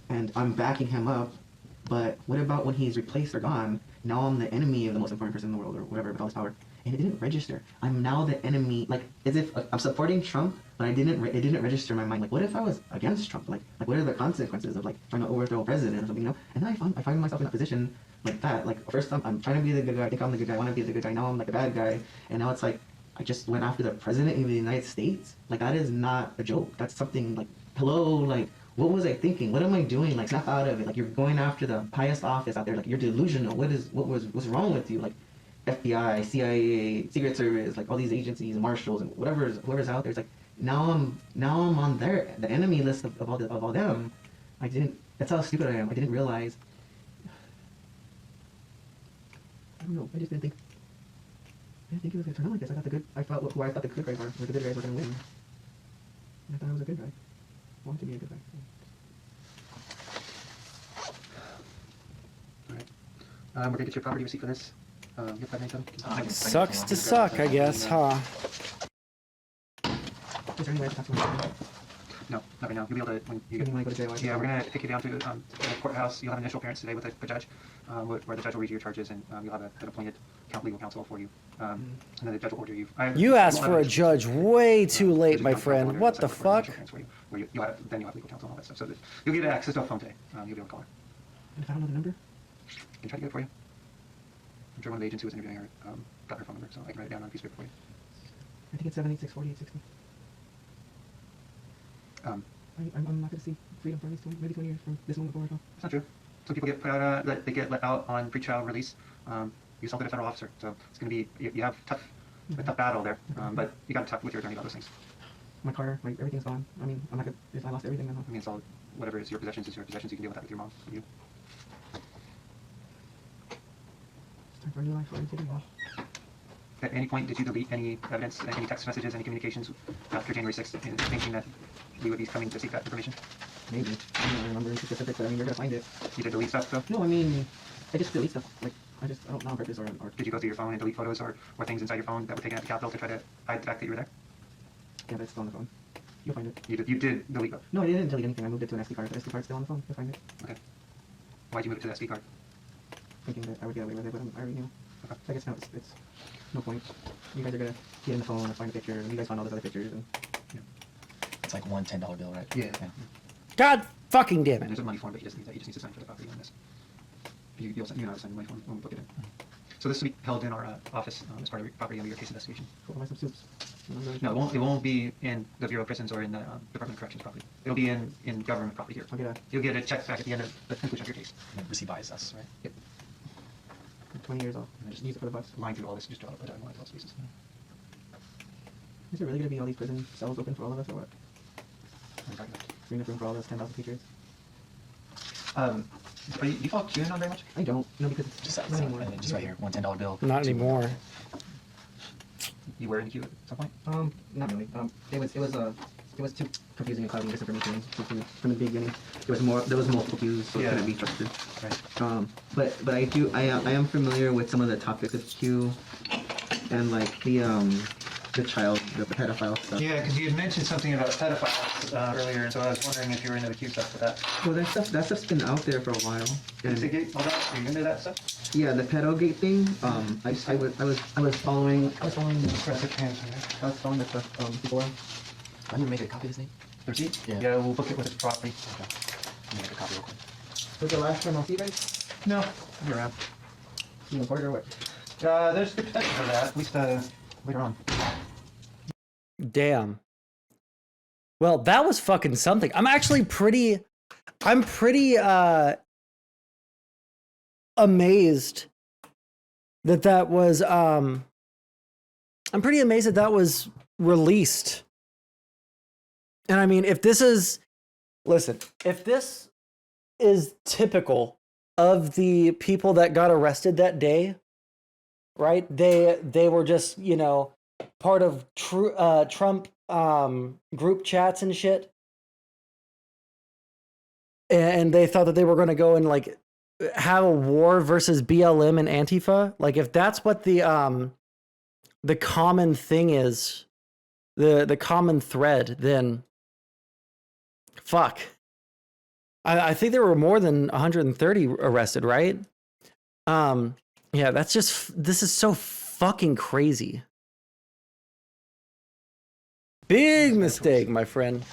and I'm backing him up. But what about when he's replaced or gone? Now I'm the enemy of the most important person in the world, or whatever, with all his power. And it didn't register. I'm now the enemy, like as if I'm supporting Trump, but it didn't register in my mind. Like, what if I was against Trump? Like what are the consequences of like trying to overthrow a president or something? You know? And then I find myself in a position like that. Like first I'm trying to be the good guy. I think I'm the good guy. I want to be the good guy. Now I'm like a bad guy. And now it's like I just went after the president of the United States. Like that is not a joke. That's something like, hello, like what was I thinking? What am I doing? Like snap out of it. Like you're going after the highest office out there. Like you're delusional. What's wrong with you? Like FBI, CIA, Secret Service, like all these agencies, marshals, and whoever's out there. It's like now I'm on the enemy list of all them. That's how stupid I am. I didn't realize. I don't know. I just didn't think it was gonna turn out like this. I thought who I thought the good guys were. The good guys were gonna win. And I thought I was a good guy. I wanted to be a good guy. We're gonna get your property receipt for this. You have 5 minutes on. Sucks to suck, I guess, huh? Is there any way to talk to him? No, not right now. You'll be able to when you When you go to jail, Yeah, we're gonna take you down to the courthouse. You'll have an initial appearance today with the judge, where the judge will read your charges, and you'll have an appointed legal counsel for you. And then the judge will order you. You asked for a judge way too late, my friend. What the fuck? Then you'll have legal counsel and all that stuff. So that you'll get access to a phone today. You'll be able to call her. And if I don't know the number? I can try to get it for you. I'm sure one of the agents who was interviewing her got her phone number, so I can write it down on a piece of paper for you. I think it's 786-4860. I'm not going to see freedom for at least maybe 20 years from this moment forward. That's not true. Some people get put out. They get let out on pre-trial release. You assaulted a federal officer, so it's going to be you have a tough battle there. But you got to talk with your attorney about those things. My car, everything's gone. I mean, I'm not gonna. If I lost everything, then I mean, it's all whatever is your possessions is your possessions. You can deal with that with your mom. You. It's time for a new life. At any point, did you delete any evidence, any text messages, any communications after January 6th, thinking that we would be coming to seek that information? Maybe. I don't remember any specifics, but I mean, you're gonna find it. You did delete stuff, though? No, I mean, I just delete stuff. Like, I don't know on purpose or. Did you go through your phone and delete photos or things inside your phone that were taken at the Capitol to try to hide the fact that you were there? Yeah, but it's still on the phone. You'll find it. You did delete it? No, I didn't delete anything. I moved it to an SD card. The SD card's still on the phone. You'll find it. Okay. Why'd you move it to the SD card? Thinking that I would get away with it, but I already knew. Okay. So I guess now it's no point. You guys are gonna get in the phone and find a picture, and you guys find all those other pictures, and It's like one $10 bill, right? Yeah. God fucking damn And it. there's a money form, but he just needs to sign for the property on this. You'll know how to sign the money form when we book it in. So this will be held in our office as part of your property under your case investigation. Cool, buy some soups. No, it won't be in the Bureau of Prisons or in the Department of Corrections property. It'll be in government property here. I'll get a You'll get a check back at the end of the conclusion of your case. And then receipt buys us, right? Yep. 20 years old. Just use it for the bus. Line through all this, just draw it down one of those pieces. Is there really gonna be all these prison cells open for all of us, or what? What are you talking about? Is there enough room for all those 10,000 Patriots? Do you follow QAnon very much? I don't. No, because Just not outside, anymore. and then just right here, one $10 bill. Not anymore. You were in Q at some point? Not really. It was too confusing and clouding misinformation from the beginning. There was multiple Qs, so it couldn't be trusted. Right. But I am familiar with some of the topics of Q, and like the pedophile stuff. Yeah, because you had mentioned something about pedophiles earlier, and so I was wondering if you were into the Q stuff with that. Well, that stuff's been out there for a while. And All that? Are you into that stuff? yeah, the pedogate thing. I was following the stuff before. I need to make a copy of this thing. The receipt? Yeah. Yeah, we'll book it with its property. Okay. Let me make a copy real quick. Was the last time I'll see you guys? No, I'll be around. You in court or what? There's the potential for that, at least later on. Damn. Well, that was fucking something. I'm pretty amazed that was I'm pretty amazed that was released. And I mean, if this is typical of the people that got arrested that day, right? They were just, part of Trump group chats and shit. And they thought that they were going to go and like have a war versus BLM and Antifa. Like if that's what the common thing is, the common thread, then fuck. I think there were more than 130 arrested, right? Yeah, this is so fucking crazy. Big mistake, my friend.